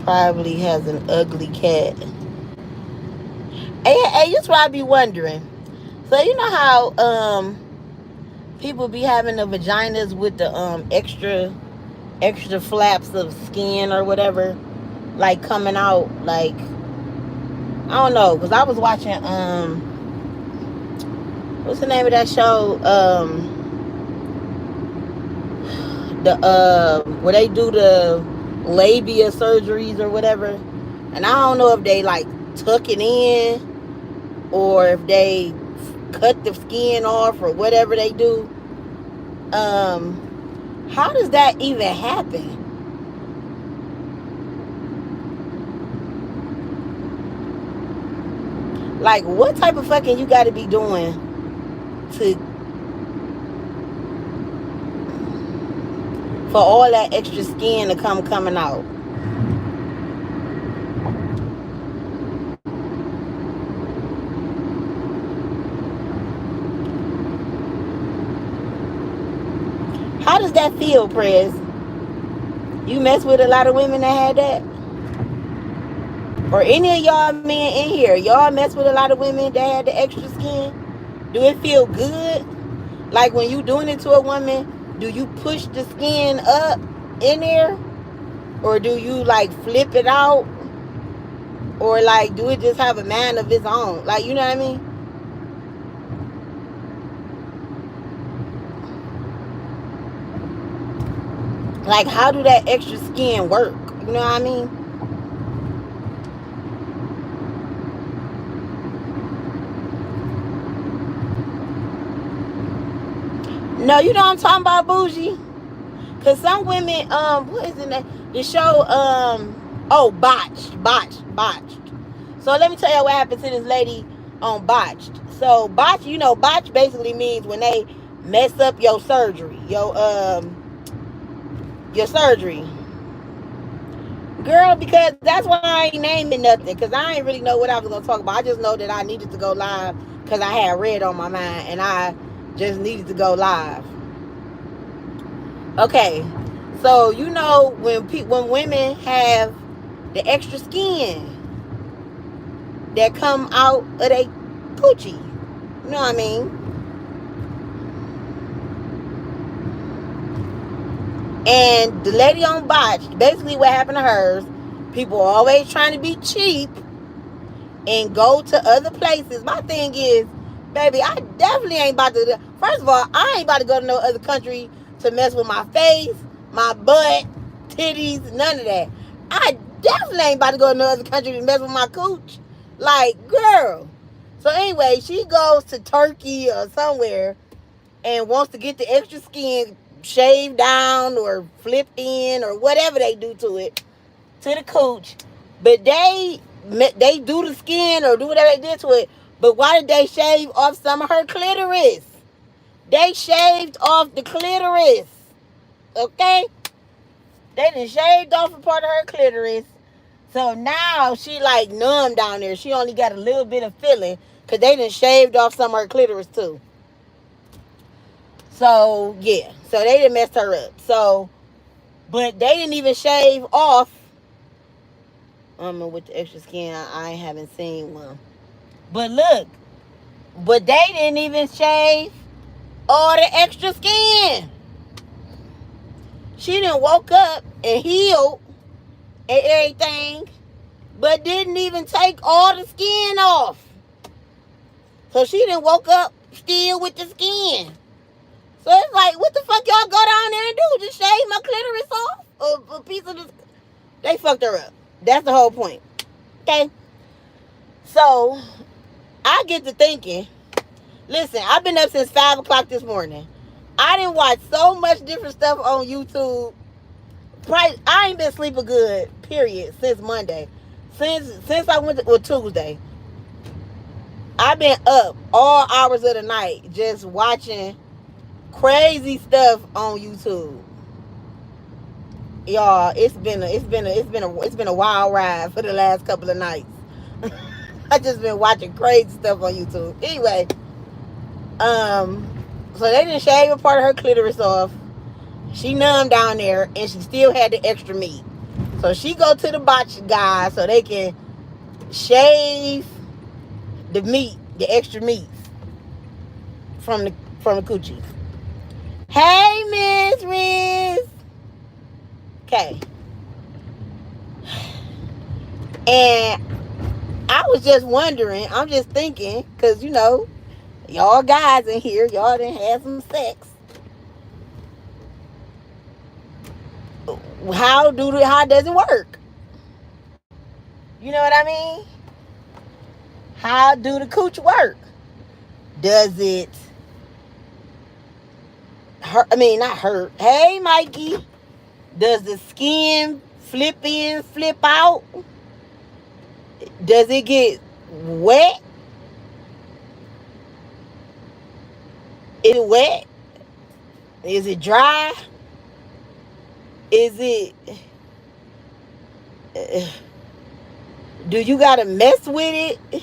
Probably has an ugly cat. Hey, that's what I be wondering. So you know how people be having the vaginas with the extra flaps of skin or whatever, like coming out, like I don't know, because I was watching what's the name of that show, the where they do the labia surgeries or whatever, and I don't know if they like tuck it in or if they cut the skin off or whatever they do. How does that even happen? Like, what type of fucking you got to be doing to for all that extra skin to coming out? How does that feel, Prez? You mess with a lot of women that had that? Or any of y'all men in here, y'all mess with a lot of women that had the extra skin? Do it feel good? Like when you doing it to a woman, do you push the skin up in there? Or do you like flip it out? Or like do it just have a mind of its own? Like, you know what I mean? Like, how do that extra skin work? You know what I mean? No, you know what I'm talking about, bougie? Cause some women, what is it? The show, oh, botched. So let me tell you what happened to this lady on botched. So botched basically means when they mess up your surgery, your surgery, girl. Because that's why I ain't naming nothing. Cause I ain't really know what I was gonna talk about. I just know that I needed to go live because I had Red on my mind and I just needed to go live. Okay, so when women have the extra skin that come out of their coochie, you know what I mean? And the lady on botched, basically what happened to hers, people are always trying to be cheap and go to other places. My thing is, baby, I definitely ain't about to. First of all, I ain't about to go to no other country to mess with my face, my butt, titties, none of that. I definitely ain't about to go to another country to mess with my cooch. Like, girl. So anyway, she goes to Turkey or somewhere and wants to get the extra skin shaved down or flipped in or whatever they do to it, to the cooch. But they do the skin or do whatever they did to it. But why did they shave off some of her clitoris? They shaved off the clitoris. Okay? They done shaved off a part of her clitoris. So now she like numb down there. She only got a little bit of feeling because they done shaved off some of her clitoris too. So yeah. So they done messed her up. So, but they didn't even shave off. With the extra skin, I haven't seen one. But look. But they didn't even shave all the extra skin. She done woke up and healed and everything, but didn't even take all the skin off. So she done woke up still with the skin. So it's like, what the fuck y'all go down there and do? Just shave my clitoris off? A piece of the... They fucked her up. That's the whole point. Okay? So, I get to thinking, listen, I've been up since 5 o'clock this morning. I didn't watch so much different stuff on YouTube. I ain't been sleeping good, period, since Monday. Since I went to Tuesday. I've been up all hours of the night just watching crazy stuff on YouTube. Y'all, it's been a wild ride for the last couple of nights. I just been watching crazy stuff on YouTube. Anyway, so they didn't shave a part of her clitoris off. She numb down there, and she still had the extra meat. So she go to the botch guy so they can shave the meat, the extra meat from the coochie. Hey, Miss Riz. Okay. And I was just wondering, I'm just thinking, because, you know, y'all guys in here, y'all done had some sex. How does it work? You know what I mean? How do the cooch work? Does it hurt? I mean, not hurt. Hey, Mikey. Does the skin flip in, flip out? Does it get wet? Is it wet? Is it dry? Is it... do you gotta mess with it?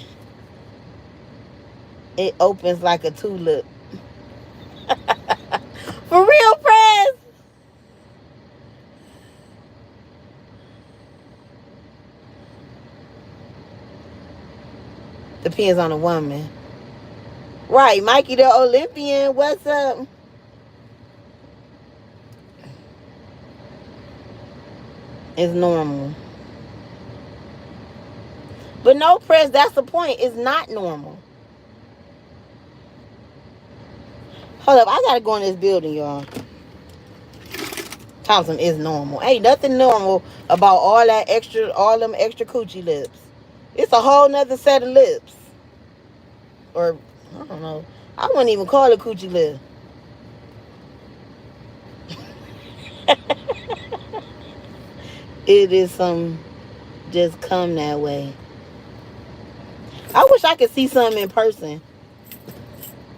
It opens like a tulip. For real, Press? Depends on the woman. Right, Mikey the Olympian, what's up? It's normal. But no, Press, that's the point. It's not normal. Hold up, I gotta go in this building, y'all. Thompson is normal. Ain't nothing normal about all them extra coochie lips. It's a whole nother set of lips. Or, I don't know. I wouldn't even call it coochie lip. It is just come that way. I wish I could see something in person.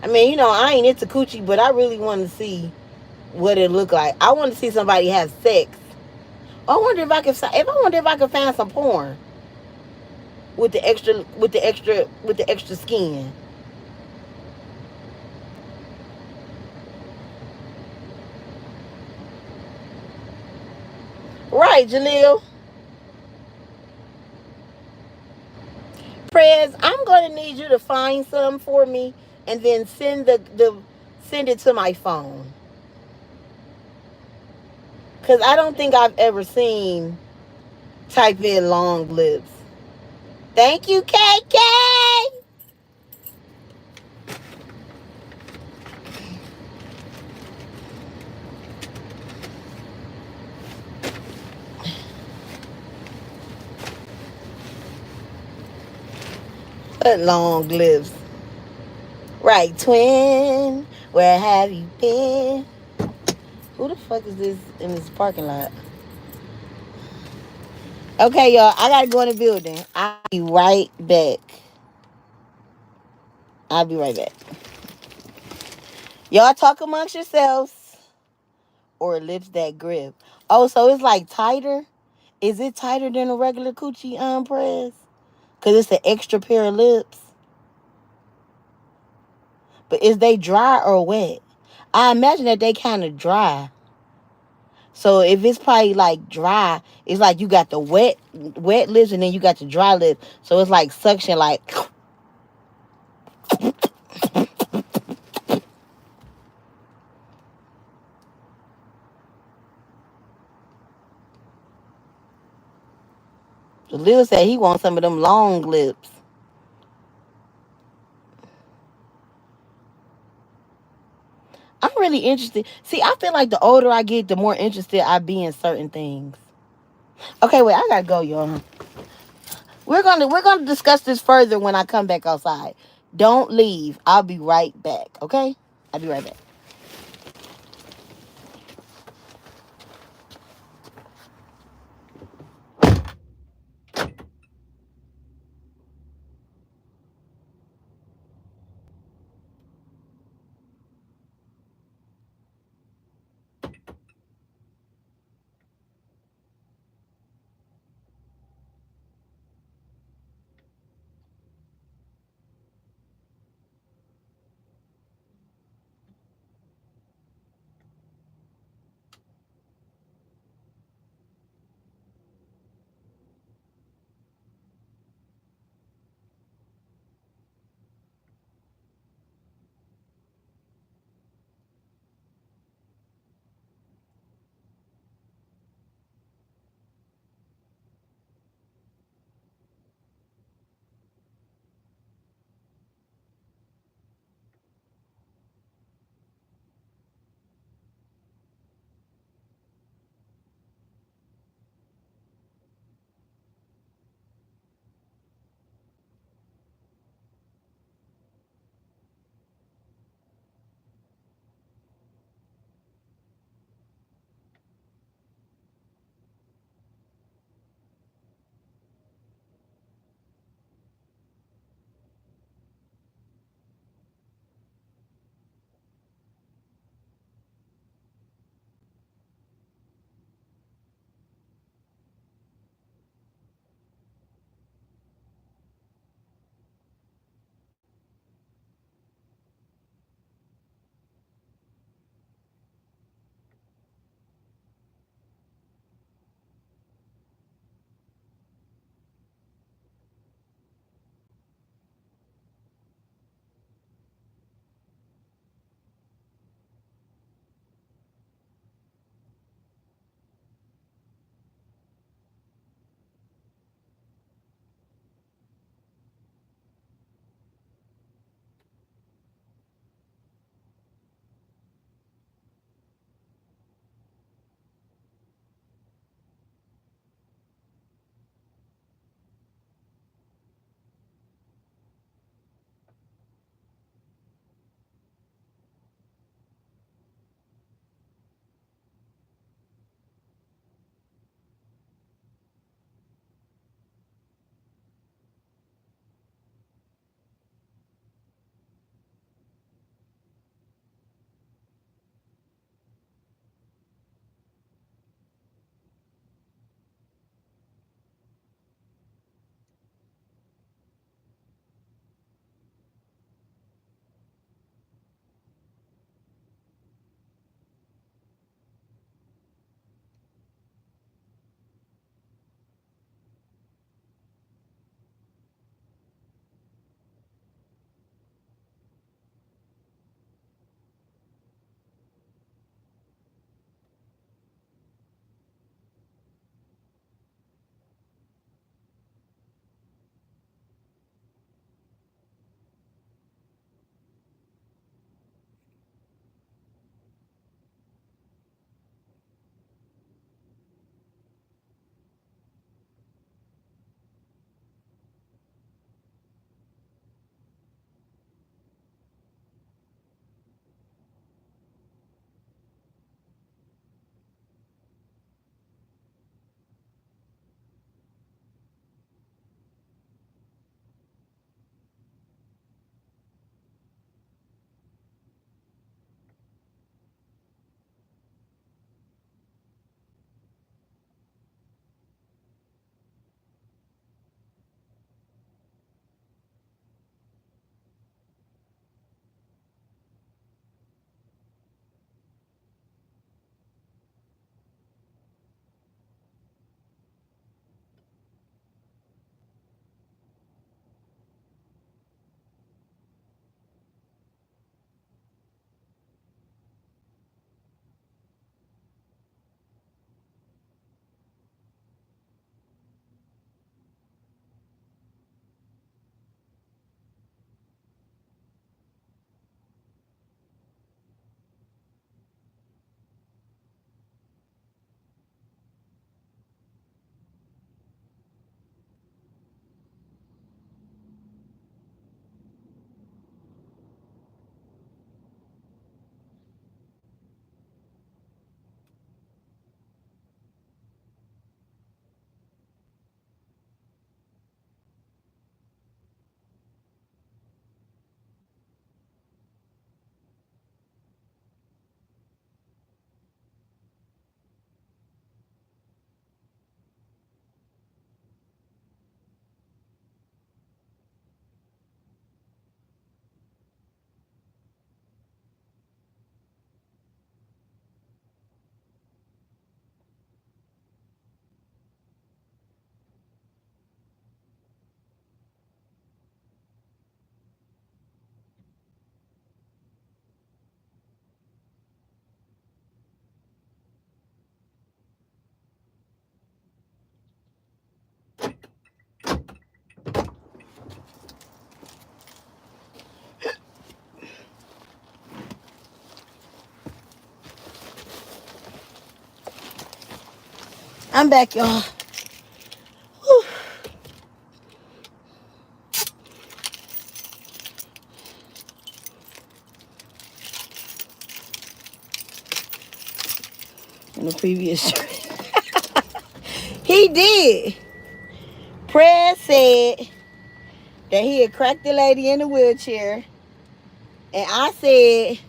I mean, you know, I ain't into coochie, but I really want to see what it look like. I want to see somebody have sex. I wonder if I could find some porn with the extra skin. Right, Jaleel. Prez, I'm going to need you to find some for me and then send it to my phone. Because I don't think I've ever seen type in long lips. Thank you, KK. Long lives. Right, twin. Where have you been? Who the fuck is this in this parking lot? Okay, y'all. I gotta go in the building. I'll be right back. I'll be right back. Y'all talk amongst yourselves or lips that grip. Oh, so it's like tighter? Is it tighter than a regular coochie press? Cause it's an extra pair of lips. But is they dry or wet? I imagine that they kind of dry. So if it's probably like dry, it's like you got the wet lips and then you got the dry lips. So it's like suction, like Lil said he wants some of them long lips. I'm really interested. See, I feel like the older I get, the more interested I be in certain things. Okay, wait, I gotta go, y'all. We're gonna discuss this further when I come back outside. Don't leave. I'll be right back. Okay? I'll be right back. I'm back, y'all. Whew. In the previous he did. Prayer said that he had cracked the lady in the wheelchair. And I said,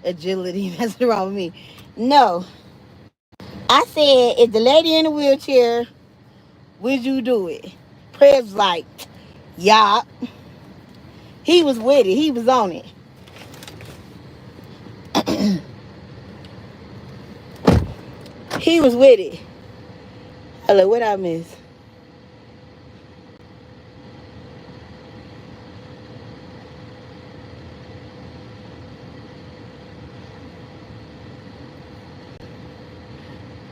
agility, that's wrong with me. No. I said, if the lady in the wheelchair, would you do it? Prayer was like, yeah. He was with it. He was on it. He was with it. Hello, what I miss?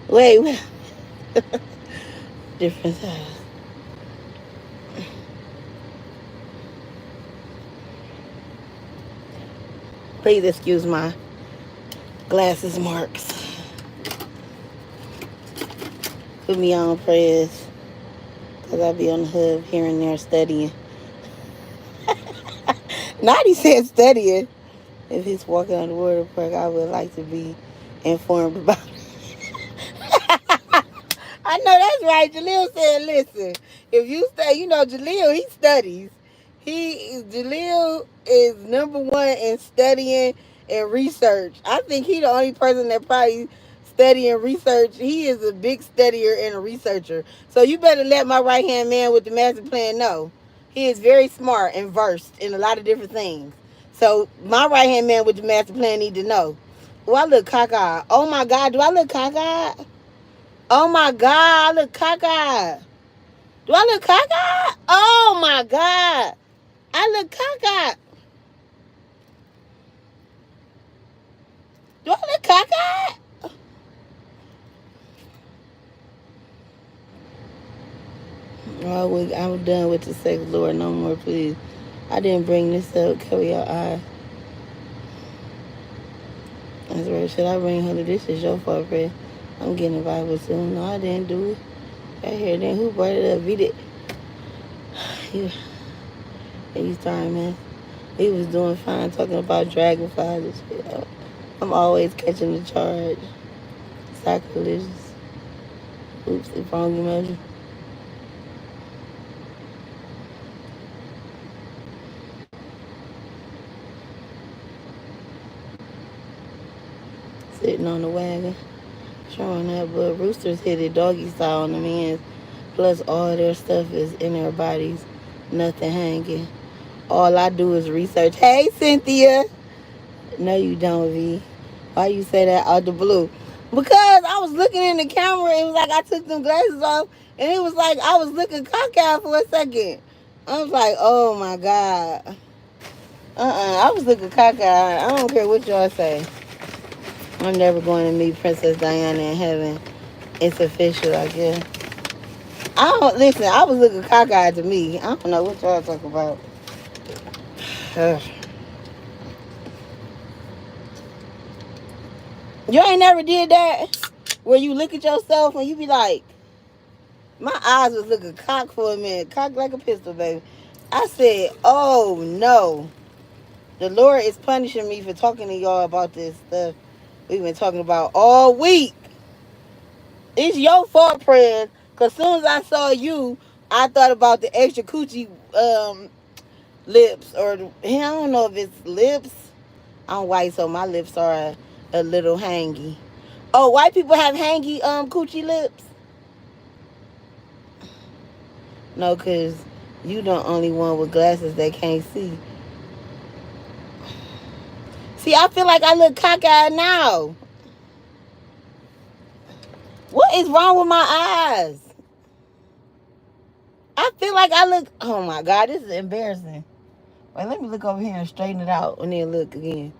Wait. Different size. Please excuse my glasses marks. Put me on prayers. Because I'll be on the hub here and there studying. Naughty said studying. If he's walking on the water park, I would like to be informed about it. I know that's right. Jaleel said, listen, if you stay, Jaleel, he studies. Jaleel is number one in studying and research. I think he the only person that probably study and research. He is a big studier and a researcher. So you better let my right-hand man with the master plan know. He is very smart and versed in a lot of different things. So my right-hand man with the master plan need to know. Oh, I look cockeyed. Oh, my God. Do I look cockeyed? Oh my God, I look cockeyed. Do I look cockeyed? Oh my God, I look cockeyed. Do I look cockeyed? Oh, I'm done with the sex, Lord. No more, please. I didn't bring this up. Cover your eye. That's right. Should I bring her to this? Is your fault, Fred. I'm getting a Bible soon. No, I didn't do it. Right here, then who brought it up? We did. You starting, man. He was doing fine talking about dragonflies and shit. I'm always catching the charge. Sacrilegious. Oops, the wrong emoji. Sitting on the wagon. Showing that, but roosters hit it doggy style on the men's. Plus, all their stuff is in their bodies. Nothing hanging. All I do is research. Hey, Cynthia. No, you don't, V. Why you say that out the blue? Because I was looking in the camera. It was like I took them glasses off. And it was like I was looking cockeyed for a second. I was like, oh, my God. I was looking cockeyed. I don't care what y'all say. I'm never going to meet Princess Diana in heaven. It's official, I guess. Listen, I was looking cockeyed to me. I don't know what y'all talking about. You ain't never did that? Where you look at yourself and you be like, my eyes was looking cocked for a minute. Cocked like a pistol, baby. I said, oh, no. The Lord is punishing me for talking to y'all about this stuff we've been talking about all week. It's your fault, Prince. Because as soon as I saw you, I thought about the extra coochie lips. Or, I don't know if it's lips. I'm white, so my lips are a little hangy. Oh, white people have hangy coochie lips? No, because you the only one with glasses that can't see. See, I feel like I look cockeyed now. What is wrong with my eyes? I feel like I look... Oh, my God. This is embarrassing. Wait, let me look over here and straighten it out and then look again.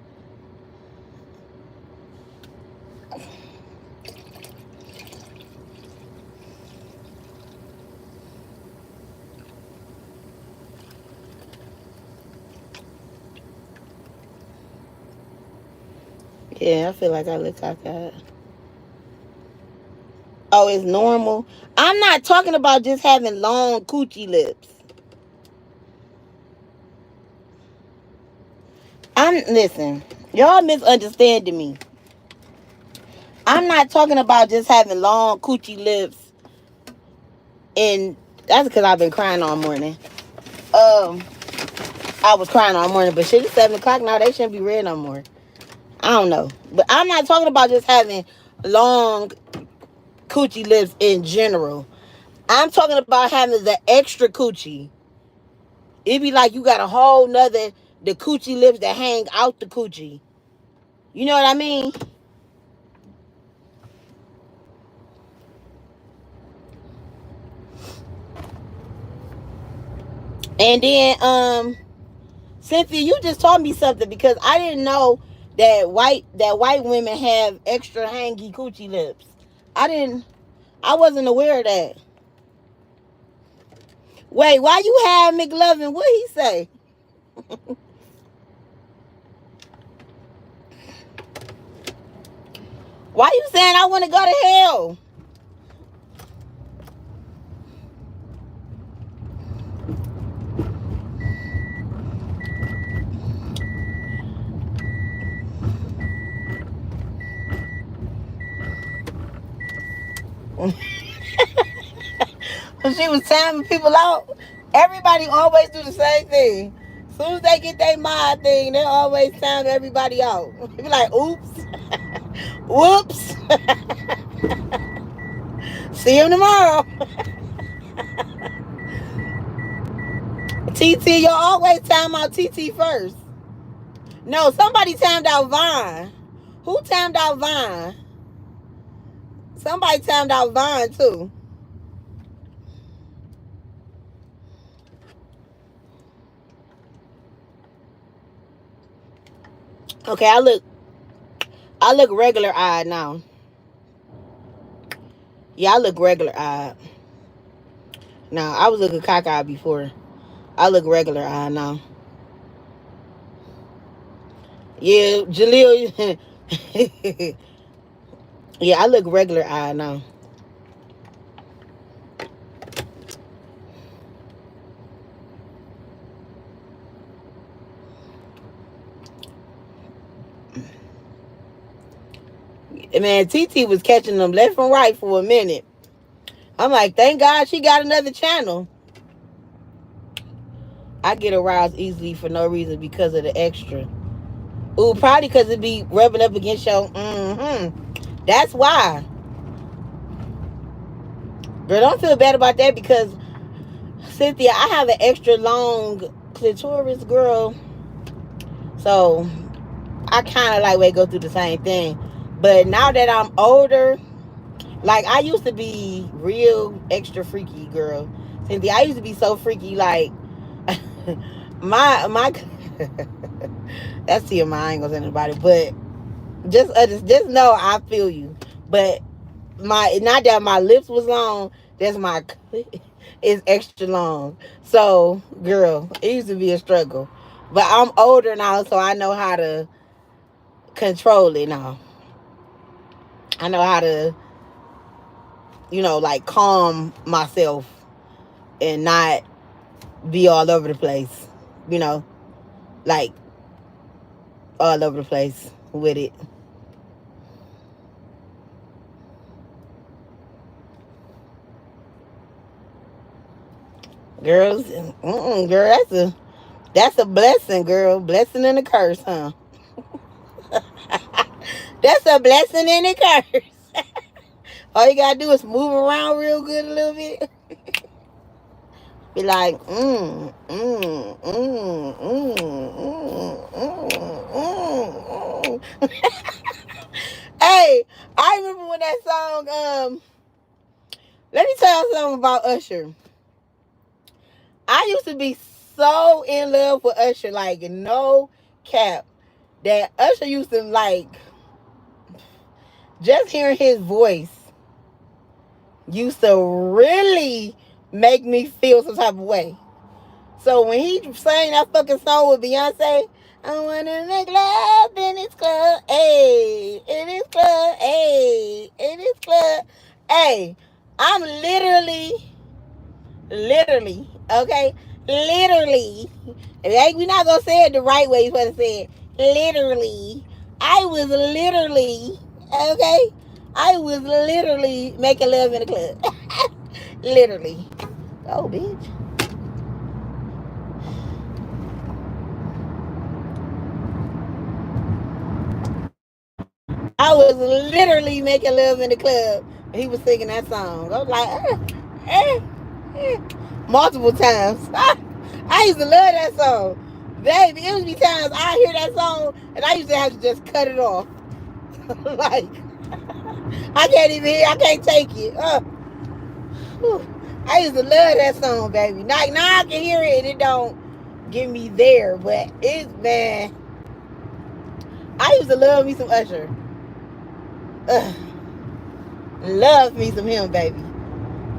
Yeah, I feel like I look cockeyed. Oh, it's normal. I'm not talking about just having long coochie lips. Listen, y'all misunderstanding me. I'm not talking about just having long coochie lips, and that's because I've been crying all morning. Um, I was crying all morning, but shit, it's 7 o'clock now. They shouldn't be red no more. I don't know, but I'm not talking about just having long coochie lips in general. I'm talking about having the extra coochie. It be like you got a whole nother the coochie lips that hang out the coochie. You know what I mean? And then Cynthia, you just taught me something because I didn't know that white women have extra hangy coochie lips. I wasn't aware of that. Wait, why you have McLovin? What he say? Why you saying I want to go to hell? She was timing people out. Everybody always do the same thing. As soon as they get their mind thing, they always time everybody out. Be like, oops, whoops. See him tomorrow. TT, you always time out TT first. No, somebody timed out Vine. Who timed out Vine? Somebody timed out Vine too. Okay, I look regular eyed now. Yeah, I look regular eyed. Now I was looking cockeyed before. I look regular eyed now. Yeah, Jaleel. Yeah, I look regular eyed now. Man, TT was catching them left and right for a minute. I'm like, thank God she got another channel. I get aroused easily for no reason because of the extra. Ooh, probably because it be rubbing up against your. That's why. Girl, don't feel bad about that because Cynthia, I have an extra long clitoris, girl. So I kind of like go through the same thing. But now that I'm older, like I used to be real extra freaky, girl. Cynthia, I used to be so freaky, like my that's to your mind, I ain't gonna say anybody, but just know I feel you. But my not that my lips was long, that's my is extra long. So, girl, it used to be a struggle. But I'm older now, so I know how to control it now. I know how to, like calm myself and not be all over the place. You know, like all over the place with it. Girls, girl, that's a blessing, girl. Blessing and a curse, huh? That's a blessing and a curse. All you gotta do is move around real good a little bit. Be like, Hey, I remember when that song. Let me tell you something about Usher. I used to be so in love with Usher, like no cap. That Usher used to like just hearing his voice used to really make me feel some type of way. So when he sang that fucking song with Beyonce, I wanna make love in this club, ayy, in this club, ayy, in this club. Hey, I'm literally, okay? Literally. Like, we're not gonna say it the right way, you're supposed to say it. Literally. I was literally, okay? I was literally making love in the club. Literally. Oh, bitch. I was literally making love in the club. And he was singing that song. I was like, eh, eh. Multiple times. I used to love that song. Baby, it would be times I hear that song and I used to have to just cut it off. Like, I can't even hear, I can't take it. I used to love that song, baby. Now I can hear it and it don't get me there. But it's, man, I used to love me some Usher. Ugh. Love me some him, baby.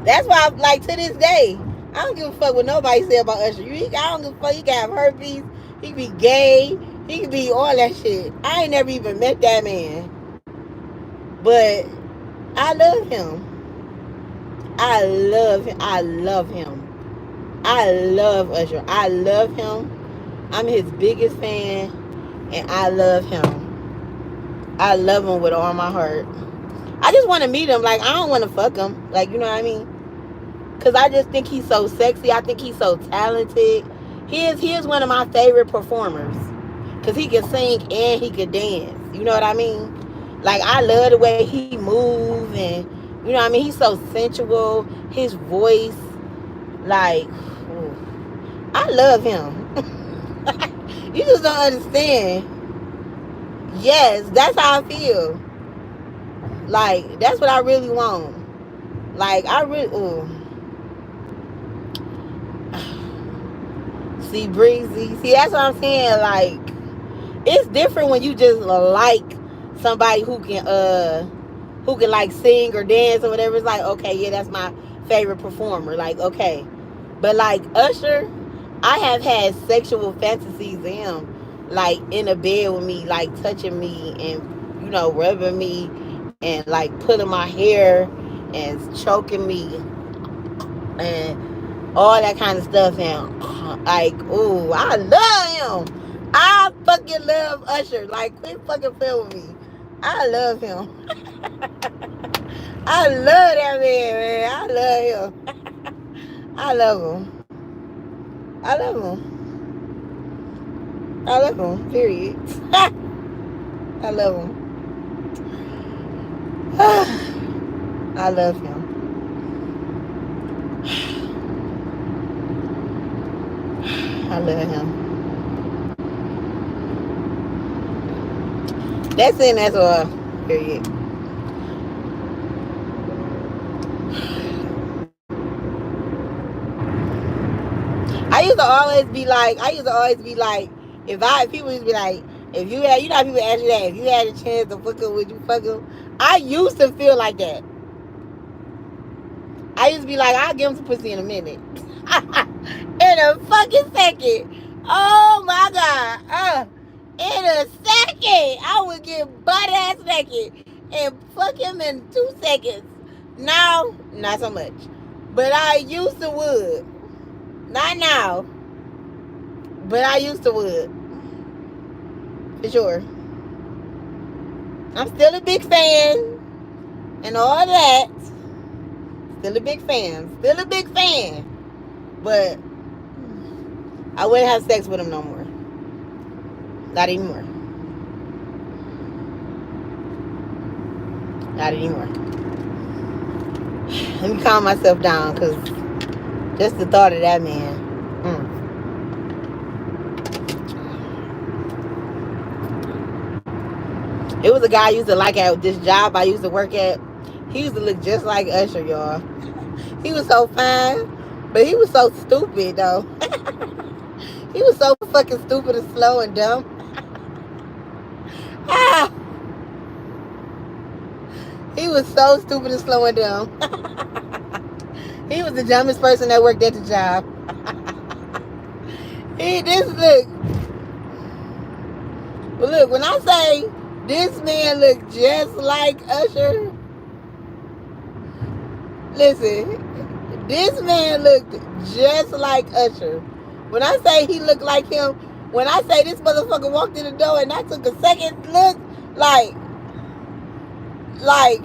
That's why, like, to this day, I don't give a fuck what nobody say about Usher. I don't give a fuck. He can have herpes. He can be gay. He can be all that shit. I ain't never even met that man. But I love him. I love him. I love him. I love Usher. I love him. I'm his biggest fan. And I love him. I love him with all my heart. I just want to meet him. Like, I don't want to fuck him. Like, you know what I mean? Because I just think he's so sexy. I think he's so talented. He is one of my favorite performers. Because he can sing and he can dance. You know what I mean? Like, I love the way he moves. And, you know what I mean? He's so sensual. His voice. Like, I love him. You just don't understand. Yes, that's how I feel. Like, that's what I really want. Like, I really... Ooh. See, Breezy. See, that's what I'm saying. Like, it's different when you just like somebody who can like sing or dance or whatever. It's like, okay, yeah, that's my favorite performer. Like, okay. But like Usher, I have had sexual fantasies of him, like in a bed with me, like touching me and, you know, rubbing me and like pulling my hair and choking me and all that kind of stuff. And like, ooh, I love him. I fucking love Usher. Like, quit fucking playing with me. I love him. I love that man. I love him. I love him. I love him. I love him. Period. I love him. I love him. I love him. That's it. That's all. Period. I used to always be like, if people used to be like, if you had, you know how people ask you that, if you had a chance to fuck him, would you fuck him? I used to feel like that. I used to be like, I'll give him some pussy in a minute. In a fucking second. Oh my God. In a second. I would get butt ass naked and fuck him in 2 seconds. Now, not so much. But I used to would. Not now. But I used to would. For sure. I'm still a big fan. And all that. Still a big fan. Still a big fan. But I wouldn't have sex with him no more. Not anymore. Not anymore. Let me calm myself down, because just the thought of that man. It was a guy I used to like at this job I used to work at. He used to look just like Usher, y'all. He was so fine, but he was so stupid, though. He was so fucking stupid and slow and dumb. Ah, he was so stupid and slow and dumb. He was the dumbest person that worked at the job. Look, when I say this man looked just like Usher, Listen, this man looked just like Usher. When I say he looked like him, when I say this motherfucker walked in the door and I took a second look, like, like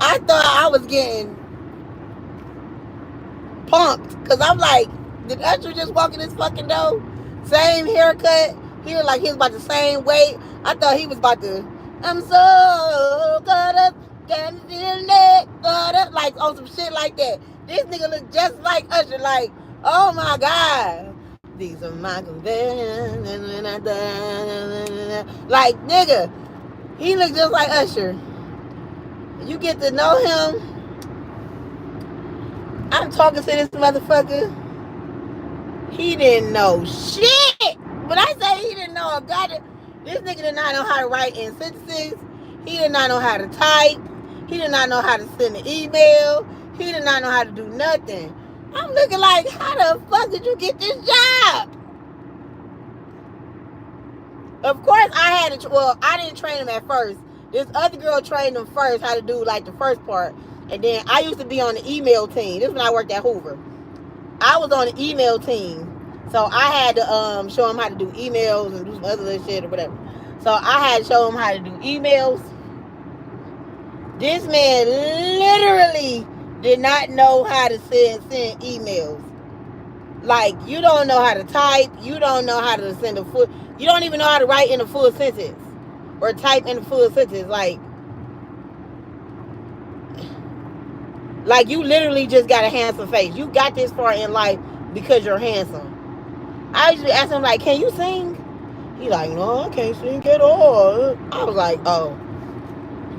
I thought I was getting pumped because I'm like, did Usher just walk in this fucking door? Same haircut. He was like he was about the same weight. I thought he was about to. I'm so caught up, can't feel it, caught up, like on some shit like that. This nigga look just like Usher. Like, oh my god, these are my confessions. Like, nigga, he look just like Usher. You get to know him. I'm talking to this motherfucker. He didn't know shit. But I say he didn't know a goddamn. This nigga did not know how to write in sentences. He did not know how to type. He did not know how to send an email. He did not know how to do nothing. I'm looking like, how the fuck did you get this job? Of course, I had to. Well, I didn't train him at first. This other girl trained him first how to do like the first part, and then I used to be on the email team. This is when I worked at Hoover. I was on the email team, so I had to show him how to do emails and do some other little shit or whatever. So I had to show him how to do emails. This man literally did not know how to send emails. Like, you don't know how to type. You don't know how to send a full. You don't even know how to write in a full sentence or type in a full sentence. Like you literally just got a handsome face. You got this far in life because you're handsome. I usually ask him like, "Can you sing?" He like, "No, I can't sing at all." I was like, "Oh,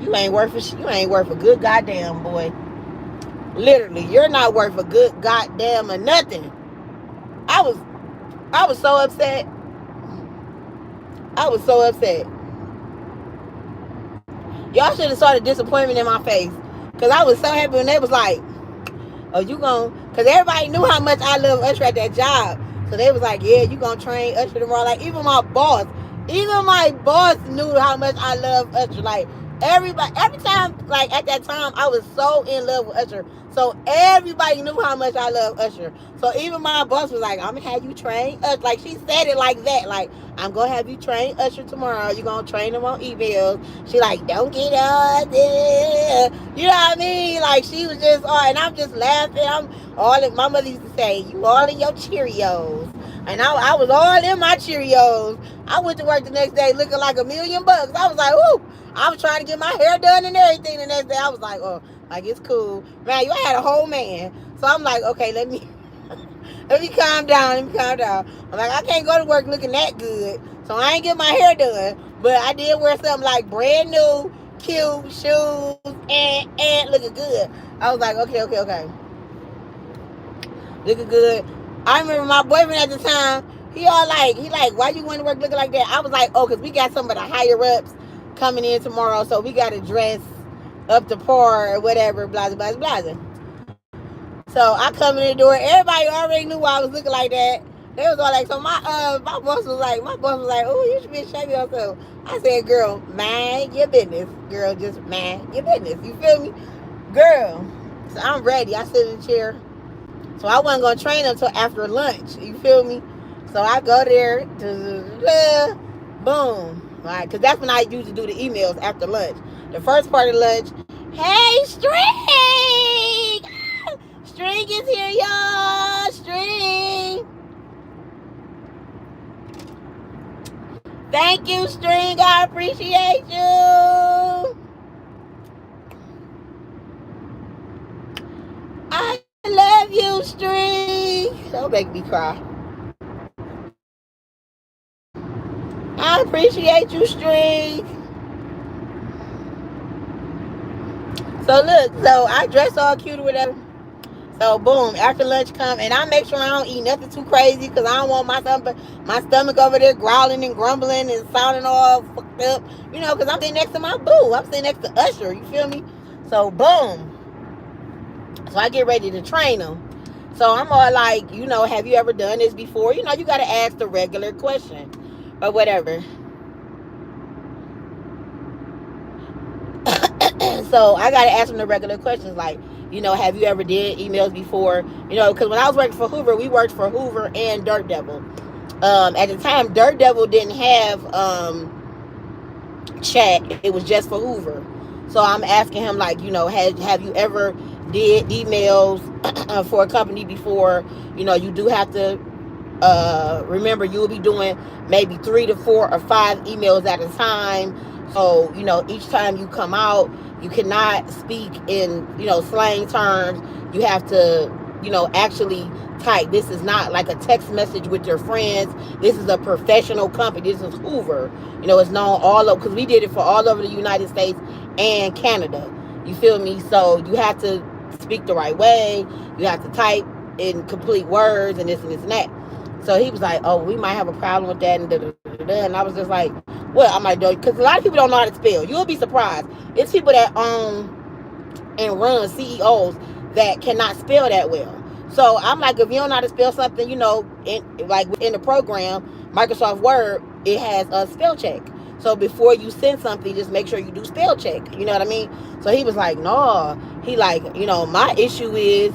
you ain't worth a good goddamn boy. Literally, you're not worth a good goddamn or nothing." I was so upset. I was so upset. Y'all should have saw the disappointment in my face. Cause I was so happy when they was like, "Oh, you gon'," cause everybody knew how much I love Usher at that job. So they was like, "Yeah, you gonna train Usher tomorrow." Like even my boss knew how much I love Usher. Like everybody, every time, like at that time, I was so in love with Usher. So everybody knew how much I love Usher. So even my boss was like, "I'm gonna have you train Usher." Like she said it like that. Like, "I'm gonna have you train Usher tomorrow. You gonna train him on emails." She like, "Don't get out there." You know what I mean? Like she was just, and I'm just laughing. I'm all in. My mother used to say, "You all in your Cheerios," and I was all in my Cheerios. I went to work the next day looking like $1,000,000. I was like, "Whoo!" I was trying to get my hair done and everything. The next day, I was like, "Oh, like it's cool, man." You had a whole man, so I'm like, "Okay, let me." Let me calm down. Let me calm down. I'm like, I can't go to work looking that good. So I ain't get my hair done. But I did wear something like brand new, cute shoes and looking good. I was like, okay. Looking good. I remember my boyfriend at the time, he like, "Why you want to work looking like that?" I was like, "Oh, because we got some of the higher ups coming in tomorrow. So we got to dress up to par or whatever, blah, blah, blah, blah." So I come in the door. Everybody already knew why I was looking like that. They was all like, so my boss was like, "Oh, you should be ashamed of yourself." I said, "Girl, mind your business. Girl, just mind your business." You feel me? Girl. So I'm ready. I sit in the chair. So I wasn't gonna train until after lunch. You feel me? So I go there, boom. Right, cause that's when I usually do the emails after lunch. The first part of lunch, "Hey, String! String is here, y'all. String. Thank you, String. I appreciate you. I love you, String." Don't make me cry. I appreciate you, String. So look, so I dress all cute or whatever. So boom, after lunch come, and I make sure I don't eat nothing too crazy because I don't want my stomach over there growling and grumbling and sounding all fucked up. You know, because I'm sitting next to my boo. I'm sitting next to Usher. You feel me? So boom. So I get ready to train them. So I'm all like, "Have you ever done this before?" You got to ask the regular question or whatever. So I got to ask them the regular questions like, have you ever did emails before? Because when I was working for Hoover, we worked for Hoover and Dirt Devil. At the time, Dirt Devil didn't have chat. It was just for Hoover. So I'm asking him, like, have you ever did emails for a company before? You do have to remember, you'll be doing maybe 3 to 4 or 5 emails at a time. So each time you come out, you cannot speak in slang terms. You have to actually type. This is not like a text message with your friends. This is a professional company. This is Hoover. It's known all over, because we did it for all over the United States and Canada. You feel me? So you have to speak the right way. You have to type in complete words and this and this and that. So he was like, "Oh, we might have a problem with that," and da da da da. And I was just like, "Well, I'm like, because a lot of people don't know how to spell. You'll be surprised. It's people that own and run, CEOs, that cannot spell that well. So I'm like, if you don't know how to spell something, like within the program, Microsoft Word, it has a spell check. So before you send something, just make sure you do spell check. You know what I mean?" So he was like, "No." He like, "My issue is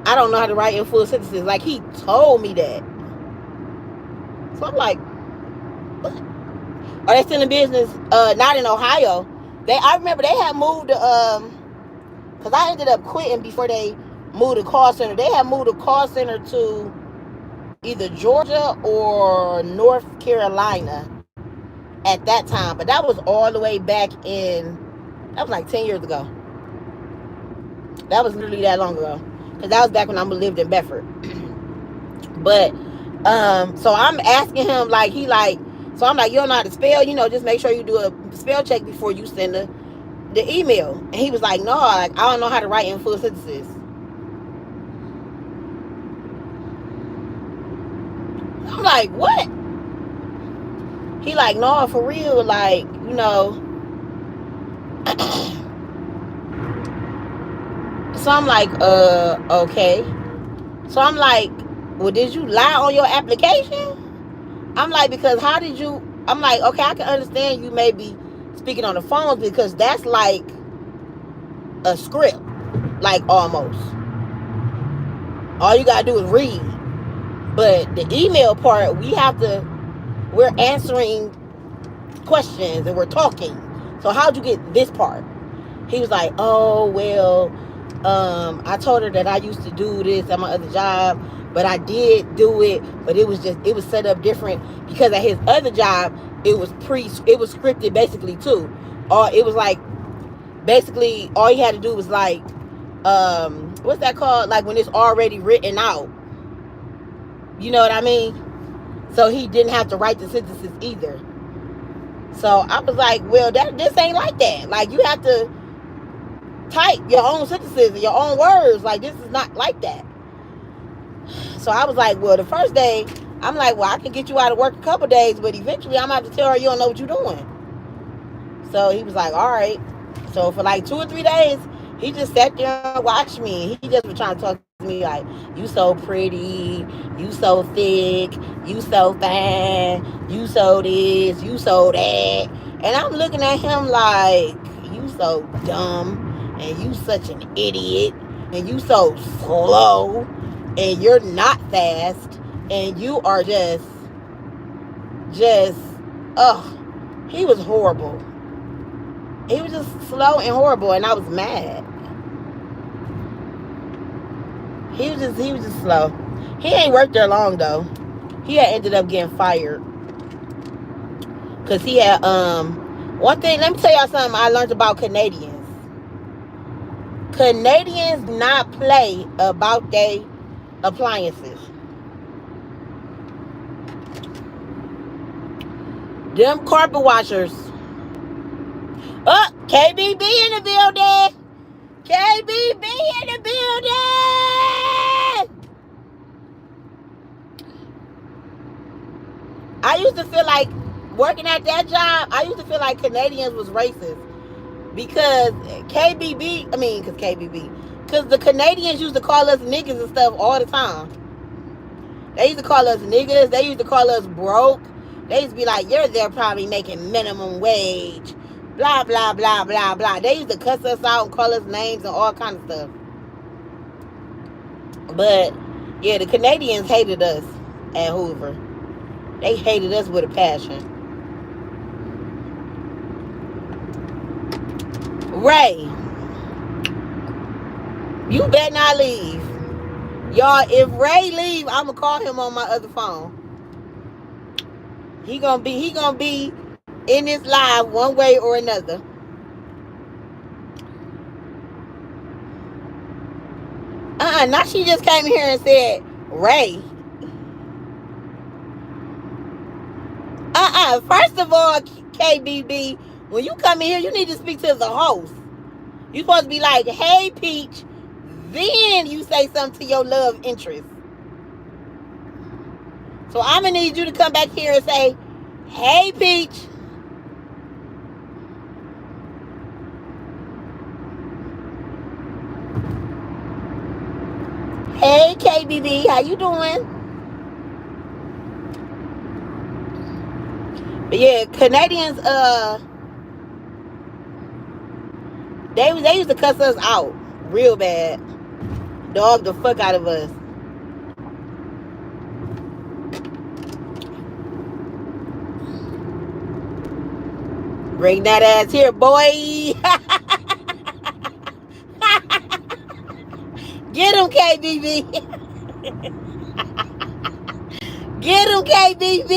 I don't know how to write in full sentences." Like, he told me that. So I'm like, what? Are they still in business? Not in Ohio. I remember they had moved to because I ended up quitting before they moved the call center. They had moved the call center to either Georgia or North Carolina at that time. But that was all the way back in, that was like 10 years ago. That was literally that long ago. Because that was back when I lived in Bedford. But so I'm asking him, like, so I'm like, "You don't know how to spell, just make sure you do a spell check before you send the email." And he was like, "No, like, I don't know how to write in full sentences." I'm like, "What?" He like, "No, for real, like, So I'm like, okay. So I'm like, "Well, did you lie on your application?" I'm like, "Because how did you?" I'm like, "Okay, I can understand you maybe speaking on the phone, because that's like a script, like, almost. All you gotta do is read. But the email part, we're answering questions and we're talking. So how'd you get this part?" He was like, "Oh, well, I told her that I used to do this at my other job, but I did do it, but it was set up different, because at his other job, it was scripted basically too. Or it was like, basically all he had to do was like, what's that called? Like when it's already written out. You know what I mean? So he didn't have to write the sentences either. So I was like, "Well, this ain't like that. Like, you have to type your own sentences and your own words. Like, this is not like that." So I was like, "Well, the first day, I'm like, well, I can get you out of work a couple days, but eventually I'm going to have to tell her you don't know what you're doing." So he was like, "All right." So for like 2 or 3 days, he just sat there and watched me. He just was trying to talk to me like, "You so pretty, you so thick, you so fine, you so this, you so that." And I'm looking at him like, "You so dumb, and you such an idiot, and you so slow, and you're not fast, and you are just, ugh." He was horrible. He was just slow and horrible, and I was mad. He was just slow. He ain't worked there long though. He had ended up getting fired because he had one thing. Let me tell y'all something I learned about Canadians. Canadians do not play about their appliances. Them carpet washers. Oh, KBB in the building. KBB in the building. I used to feel like, working at that job, I used to feel like Canadians was racist. Because because the Canadians used to call us niggas and stuff all the time. They used to call us niggas. They used to call us broke. They used to be like, "You're there probably making minimum wage. Blah, blah, blah, blah, blah." They used to cuss us out and call us names and all kinds of stuff. But yeah, the Canadians hated us at Hoover. They hated us with a passion. Ray, you better not leave. Y'all, if Ray leave, I'ma call him on my other phone. He gonna be in this live one way or another. Now she just came here and said, Ray. First of all, KBB, when you come in here, you need to speak to the host. You supposed to be like, hey, Peach. Then you say something to your love interest. So I'm going to need you to come back here and say, hey, Peach. Hey, KBB, how you doing? But yeah, Canadians, they used to cuss us out real bad. Dog the fuck out of us. Bring that ass here, boy. Get him, KBB. Get him, KBB.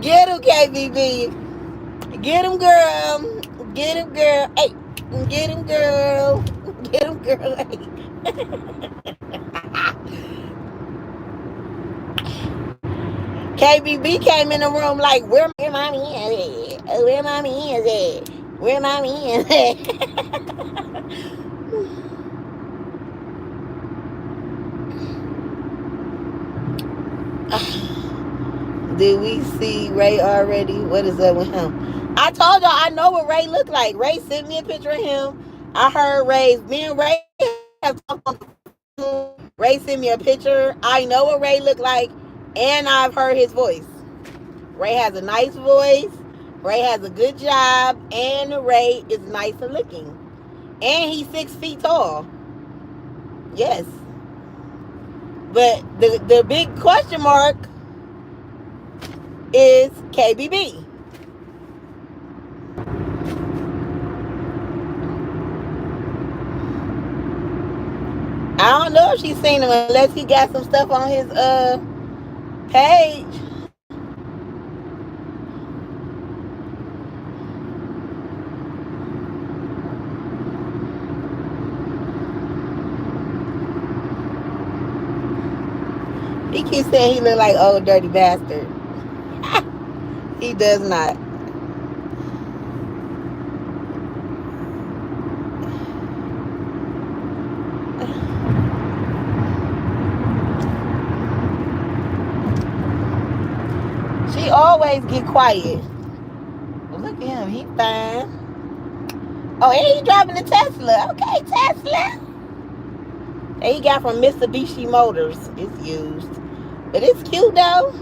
Get him, KBB. Get him, girl. Get him, girl. Hey, get him, girl. Get him, girl. Hey. KBB came in the room like, where mommy is at? Where mommy is at? Where mommy is at? Did we see Ray already? What is up with him? I told y'all I know what Ray looked like. Ray sent me a picture of him. I heard me and Ray have talked on the phone. Ray sent me a picture. I know what Ray looked like, and I've heard his voice. Ray has a nice voice. Ray has a good job, and Ray is nice and looking. And he's 6 feet tall. Yes. But the big question mark is KBB. I don't know if she's seen him unless he got some stuff on his page. He keeps saying he look like old dirty bastard. He does not. She always get quiet. Look at him, he fine. Oh, and he driving a Tesla. Okay, Tesla. And he got from Mitsubishi Motors. It's used. But it's cute though.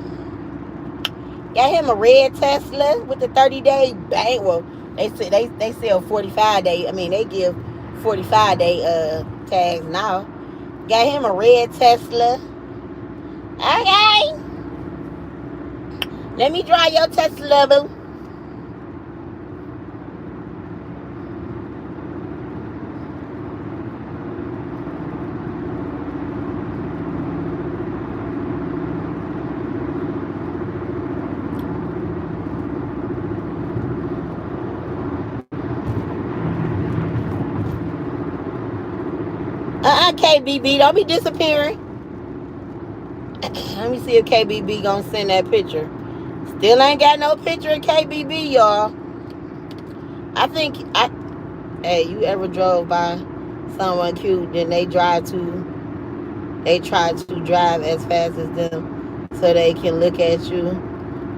Got him a red Tesla with the 30-day bank. Well, they sell 45-day. I mean, they give 45-day tags now. Got him a red Tesla. Okay. Let me drive your Tesla, boo. KBB, don't be disappearing. Let me see if KBB gonna send that picture. Still ain't got no picture of KBB, y'all. Hey, you ever drove by someone cute, then they try to drive as fast as them so they can look at you?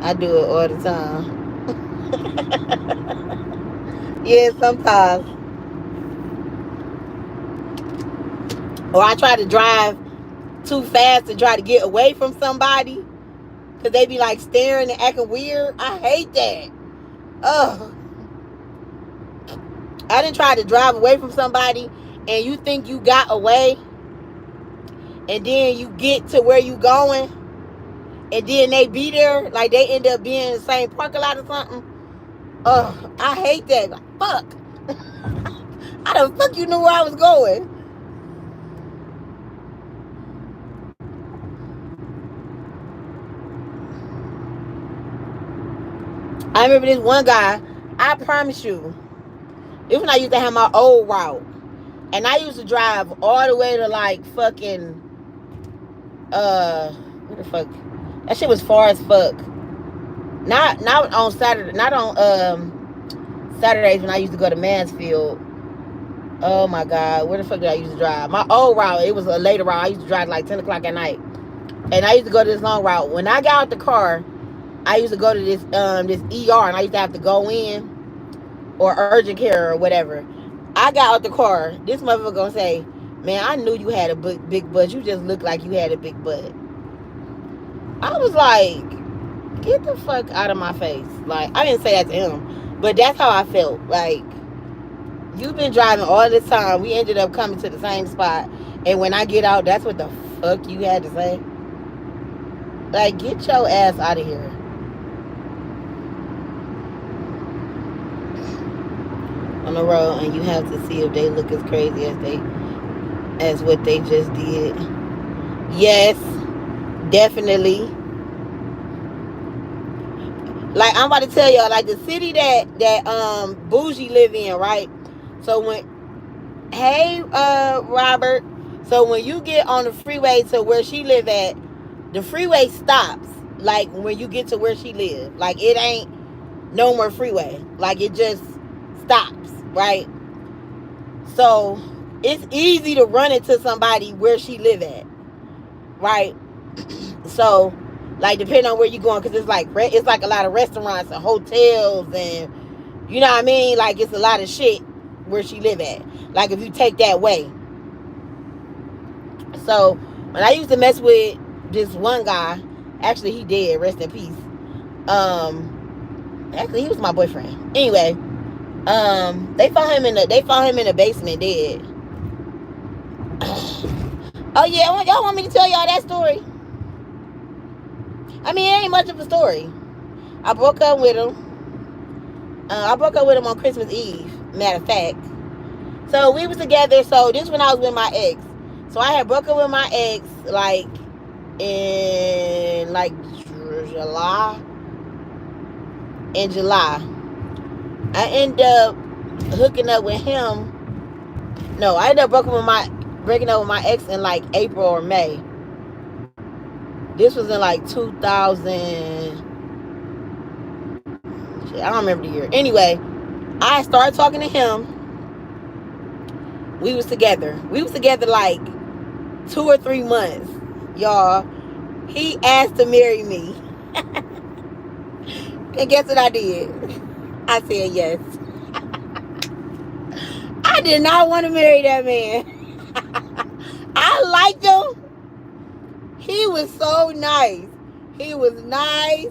I do it all the time. Yeah, sometimes. Or I try to drive too fast to try to get away from somebody because they be like staring and acting weird. I hate that. Ugh. I didn't try to drive away from somebody, and you think you got away, and then you get to where you going, and then they be there, like they end up being in the same parking lot or something. Ugh, I hate that. Like, fuck. I don't fuck you knew where I was going. I remember this one guy. I promise you, this when I used to have my old route, and I used to drive all the way to like fucking what the fuck? That shit was far as fuck. Not on Saturday, not on Saturdays when I used to go to Mansfield. Oh my god, where the fuck did I used to drive? My old route, it was a later route. I used to drive like 10 o'clock at night, and I used to go to this long route. When I got out the car, I used to go to this ER, and I used to have to go in or urgent care or whatever. I got out the car. This motherfucker gonna say, "Man, I knew you had a big butt. You just looked like you had a big butt." I was like, "Get the fuck out of my face!" Like I didn't say that to him, but that's how I felt. Like you've been driving all this time. We ended up coming to the same spot, and when I get out, that's what the fuck you had to say. Like, get your ass out of here. On the road, and you have to see if they look as crazy as what they just did. Yes, definitely. Like I'm about to tell y'all, like the city that Bougie live in, right? So when hey Robert, so when you get on the freeway to where she live at, the freeway stops. Like when you get to where she live, like it ain't no more freeway. Like it just stops, right? So it's easy to run into somebody where she live at, right? So like depending on where you're going, because it's like a lot of restaurants and hotels, and you know what I mean, like it's a lot of shit where she live at, like if you take that way. So when I used to mess with this one guy, actually he dead, rest in peace. Actually he was my boyfriend anyway. They found him in the basement dead. Oh yeah, y'all want me to tell y'all that story? I mean, it ain't much of a story. I broke up with him. I broke up with him on Christmas Eve, matter of fact. So we was together. So this when I was with my ex. So I had broke up with my ex like in like July. In July, I ended up hooking up with him. No, I ended up breaking up with my ex in like April or May. This was in like 2000. Shit, I don't remember the year. Anyway, I started talking to him. We was together. We was together like 2 or 3 months, y'all. He asked to marry me. And guess what I did? I said yes. I did not want to marry that man. I liked him. He was so nice. He was nice.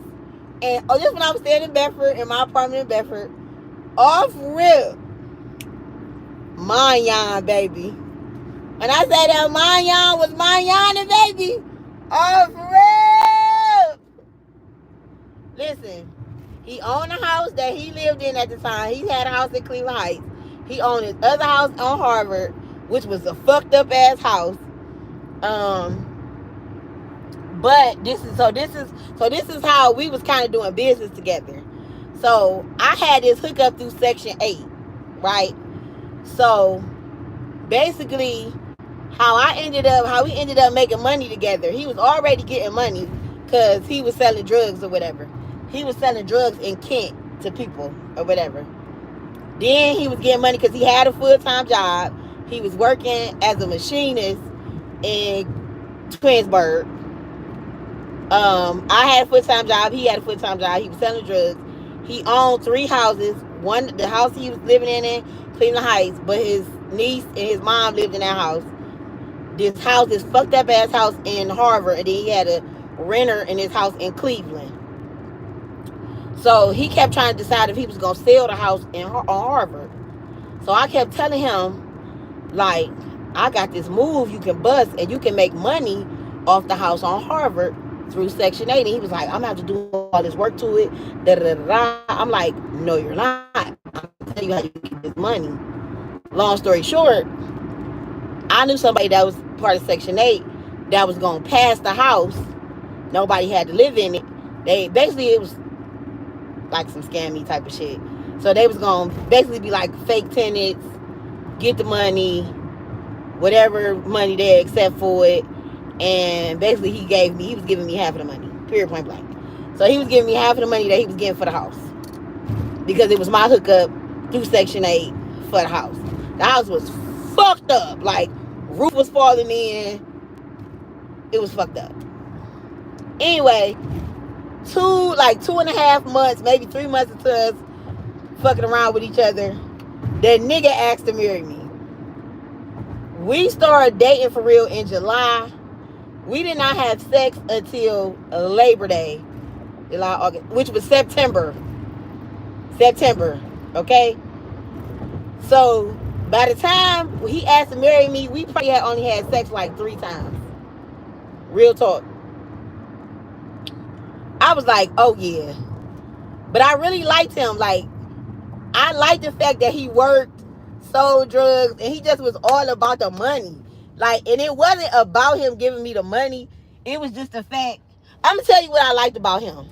And just when I was staying in Bedford, in my apartment in Bedford, off rip, Manyan, baby. And I said that Manyan was Manyan, baby. Off rip. Listen, he owned a house that he lived in at the time. He had a house in Cleveland Heights. He owned his other house on Harvard, which was a fucked up ass house. But this is how we was kind of doing business together. So I had this hookup through Section 8, right? So basically, how we ended up making money together. He was already getting money because he was selling drugs or whatever. He was selling drugs in Kent to people or whatever. Then he was getting money because he had a full-time job. He was working as a machinist in Twinsburg. I had a full-time job. He had a full-time job. He was selling drugs. He owned 3 houses. One, the house he was living in Cleveland Heights, but his niece and his mom lived in that house. This house, this fucked up ass house in Harvard, and then he had a renter in his house in Cleveland. So he kept trying to decide if he was gonna sell the house on Harvard. So I kept telling him, like, I got this move you can bust and you can make money off the house on Harvard through Section 8. And he was like, I'm gonna have to do all this work to it. Da da da da. I'm like, no, you're not. I'm gonna tell you how you can get this money. Long story short, I knew somebody that was part of Section 8 that was gonna pass the house. Nobody had to live in it. They basically, it was like some scammy type of shit. So they was gonna basically be like fake tenants, get the money, whatever money they accept for it, and basically he was giving me half of the money. Period, point blank. So he was giving me half of the money that he was getting for the house because it was my hookup through Section 8 for the house. The house was fucked up. Like, roof was falling in. It was fucked up. Anyway, 2.5 months, maybe 3 months into us fucking around with each other, that nigga asked to marry me. We started dating for real in July. We did not have sex until Labor Day, July, August, which was September. Okay? So by the time he asked to marry me, we probably had only had sex like 3 times. Real talk. I was like, oh yeah. But I really liked him. Like, I liked the fact that he worked, sold drugs, and he just was all about the money. Like, and it wasn't about him giving me the money. It was just the fact. I'm gonna tell you what I liked about him.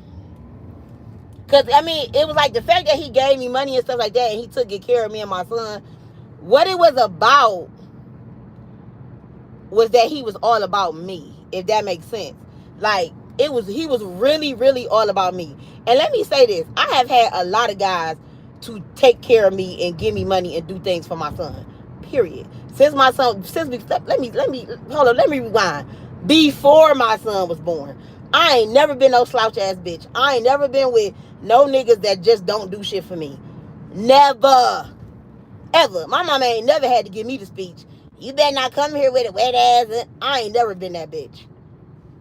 Cause I mean, it was like the fact that he gave me money and stuff like that, and he took good care of me and my son. What it was about was that he was all about me, if that makes sense. Like, he was really, really all about me. And let me say this, I have had a lot of guys to take care of me and give me money and do things for my son. Period. Let me rewind. Before my son was born, I ain't never been no slouch ass bitch. I ain't never been with no niggas that just don't do shit for me. Never. Ever. My mama ain't never had to give me the speech. You better not come here with a wet ass. I ain't never been that bitch.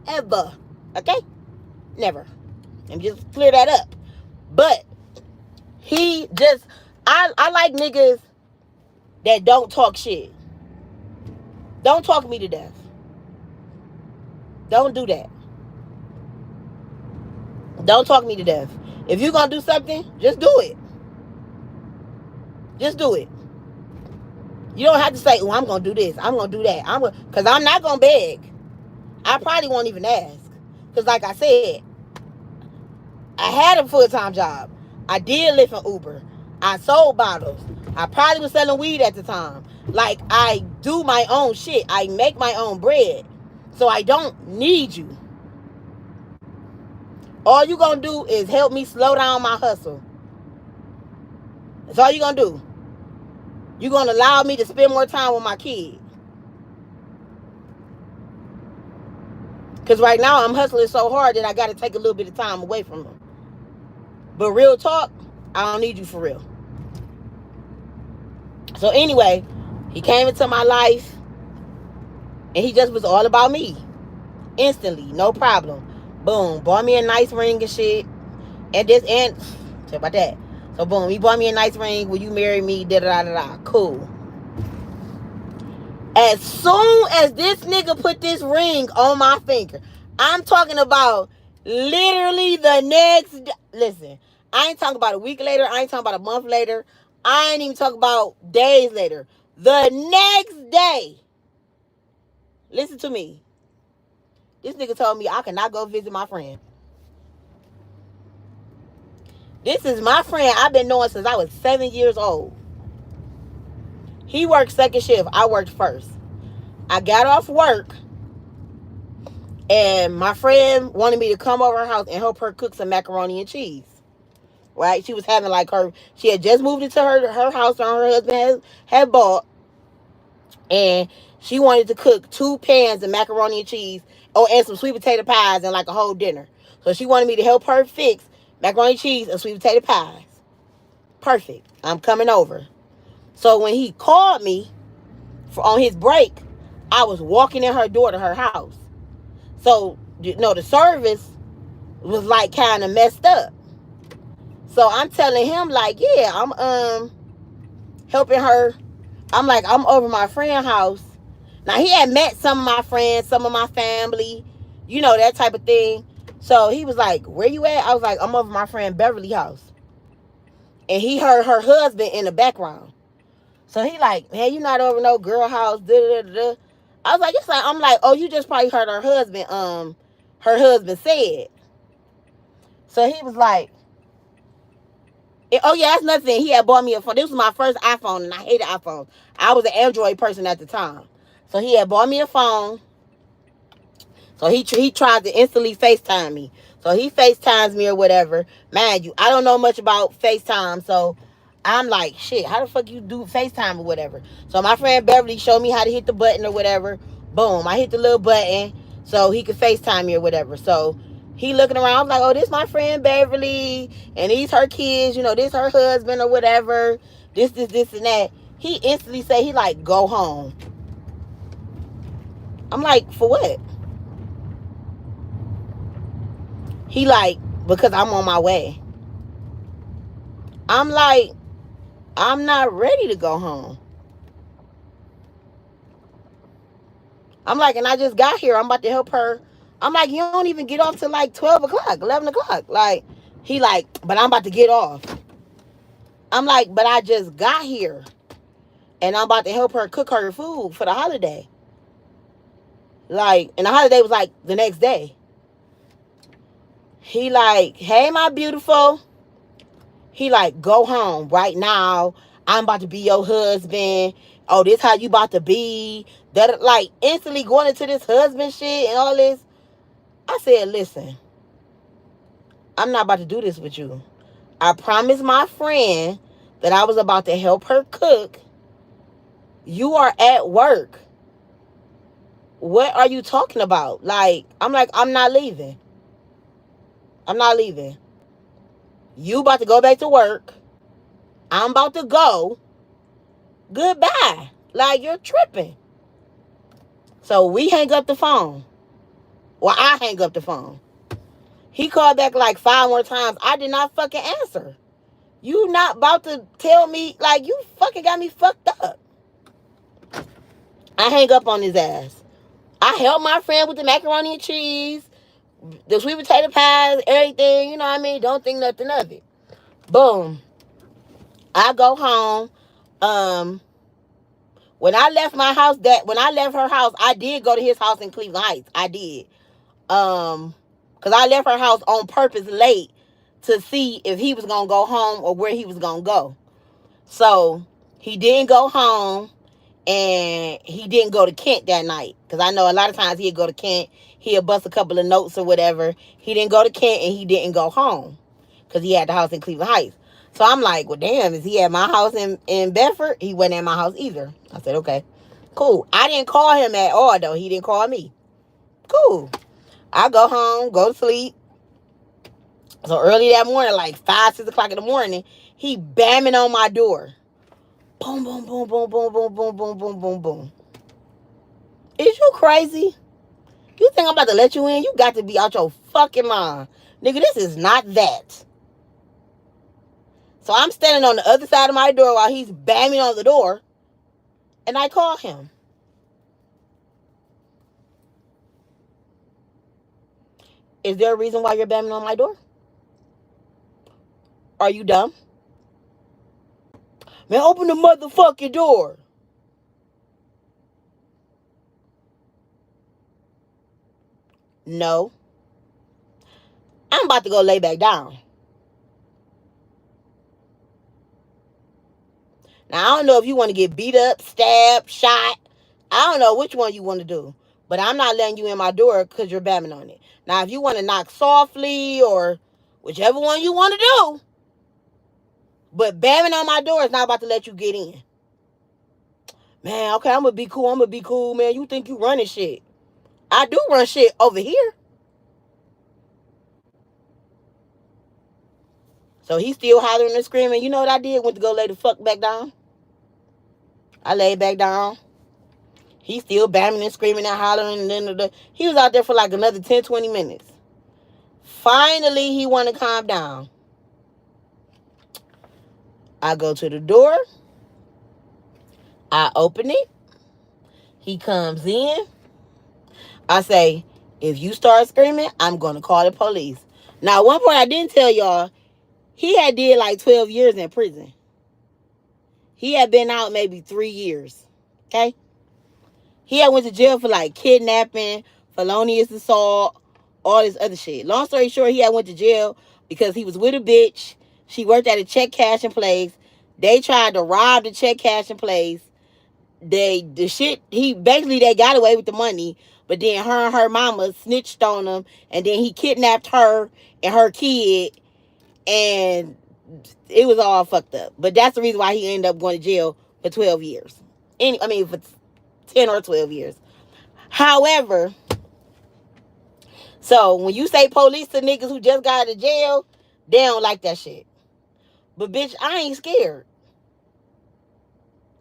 Ever. Okay? Never. Let me just clear that up. But I like niggas that don't talk shit. Don't talk me to death. Don't do that. Don't talk me to death. If you're gonna do something, just do it. Just do it. You don't have to say, oh, I'm gonna do this, I'm gonna do that. Cause I'm not gonna beg. I probably won't even ask. Cause like I said, I had a full-time job. I did live in Uber. I sold bottles. I probably was selling weed at the time. Like, I do my own shit. I make my own bread. So I don't need you. All you gonna do is help me slow down my hustle. That's all you gonna do. You gonna allow me to spend more time with my kid. Because right now I'm hustling so hard that I gotta take a little bit of time away from him. But real talk, I don't need you for real. So anyway, he came into my life and he just was all about me. Instantly, no problem. Boom, bought me a nice ring and shit. And talk about that. So boom, he bought me a nice ring. Will you marry me? Da da da da. Cool. As soon as this nigga put this ring on my finger, I'm talking about literally the next day. Listen, I ain't talking about a week later. I ain't talking about a month later. I ain't even talking about days later. The next day, listen to me. This nigga told me I cannot go visit my friend. This is my friend I've been knowing since I was 7 years old. He worked second shift. I worked first. I got off work and my friend wanted me to come over her house and help her cook some macaroni and cheese. Right? She was having she had just moved into her house and her husband had bought. And she wanted to cook 2 pans of macaroni and cheese. Oh, and some sweet potato pies and like a whole dinner. So she wanted me to help her fix macaroni and cheese and sweet potato pies. Perfect. I'm coming over. So when he called me on his break, I was walking in her door to her house. So, the service was like kind of messed up. So I'm telling him like, yeah, helping her. I'm like, I'm over my friend's house. Now, he had met some of my friends, some of my family, you know, that type of thing. So he was like, where you at? I was like, I'm over my friend Beverly house. And he heard her husband in the background. So he like, man, you not over no girl house. Da, da, da, da. I was like, it's like, I'm like, oh, you just probably heard her husband said. So he was like, oh yeah, that's nothing. He had bought me a phone. This was my first iPhone, and I hated iPhones. I was an Android person at the time. So he had bought me a phone. So he tried to instantly FaceTime me. So he FaceTimes me or whatever. Man, I don't know much about FaceTime, so I'm like, shit, how the fuck you do FaceTime or whatever? So my friend Beverly showed me how to hit the button or whatever. Boom, I hit the little button so he could FaceTime me or whatever. So he looking around, I'm like, oh, this my friend Beverly, and these her kids, you know, this her husband or whatever. This, and that. He instantly say, he like, go home. I'm like, for what? He like, because I'm on my way. I'm like, I'm not ready to go home. I'm like, and I just got here. I'm about to help her. I'm like, you don't even get off till like 12 o'clock, 11 o'clock. Like, he like, but I'm about to get off. I'm like, but I just got here. And I'm about to help her cook her food for the holiday. Like, and the holiday was like the next day. He like, hey, my beautiful. He like, go home right now. I'm about to be your husband. Oh, this how you about to be. That like instantly going into this husband shit and all this. I said, listen, I'm not about to do this with you. I promised my friend that I was about to help her cook. You are at work. What are you talking about? Like, I'm not leaving. I'm not leaving. You about to go back to work. I'm about to go. Goodbye. Like, you're tripping. So we hang up the phone. Well, I hang up the phone. He called back like 5 more times. I did not fucking answer. You not about to tell me, like, you fucking got me fucked up. I hang up on his ass. I helped my friend with the macaroni and cheese, the sweet potato pies, everything, you know what I mean? Don't think nothing of it. Boom. I go home. When I left when I left her house, I did go to his house in Cleveland Heights. I did. Because I left her house on purpose late to see if he was going to go home or where he was going to go. So he didn't go home, and he didn't go to Kent that night. Because I know a lot of times he'd go to Kent, he'd bust a couple of notes or whatever. He didn't go to Kent, and he didn't go home because he had the house in Cleveland Heights. So I'm like, well, damn, is he at my house in Bedford? He wasn't at my house either. I said, okay, cool. I didn't call him at all, though. He didn't call me. Cool. I go home, go to sleep. So early that morning, like 5, 6 o'clock in the morning, he bamming on my door. Boom, boom, boom, boom, boom, boom, boom, boom, boom, boom, boom. Is you crazy? You think I'm about to let you in? You got to be out your fucking mind. Nigga, this is not that. So I'm standing on the other side of my door while he's bamming on the door. And I call him. Is there a reason why you're bamming on my door? Are you dumb? Man, open the motherfucking door. No. I'm about to go lay back down. Now, I don't know if you want to get beat up, stabbed, shot. I don't know which one you want to do. But I'm not letting you in my door because you're bamming on it. Now, if you want to knock softly or whichever one you want to do, but bamming on my door is not about to let you get in. Man, okay, I'm going to be cool. I'm going to be cool, man. You think you running shit. I do run shit over here. So he's still hollering and screaming. You know what I did? Went to go lay the fuck back down. I laid back down. He's still bamming and screaming and hollering. And then he was out there for like another 10, 20 minutes. Finally, he want to calm down. I go to the door. I open it. He comes in. I say, if you start screaming, I'm going to call the police. Now, one point I didn't tell y'all, he had did like 12 years in prison. He had been out maybe 3 years. Okay? He had went to jail for like kidnapping, felonious assault, all this other shit. Long story short, he had went to jail because he was with a bitch. She worked at a check cashing place. They tried to rob the check cashing place. They got away with the money, but then her and her mama snitched on him, and then he kidnapped her and her kid, and it was all fucked up. But that's the reason why he ended up going to jail for 12 years. For 10 or 12 years. However, so when you say police to niggas who just got out of jail, they don't like that shit. But bitch, I ain't scared.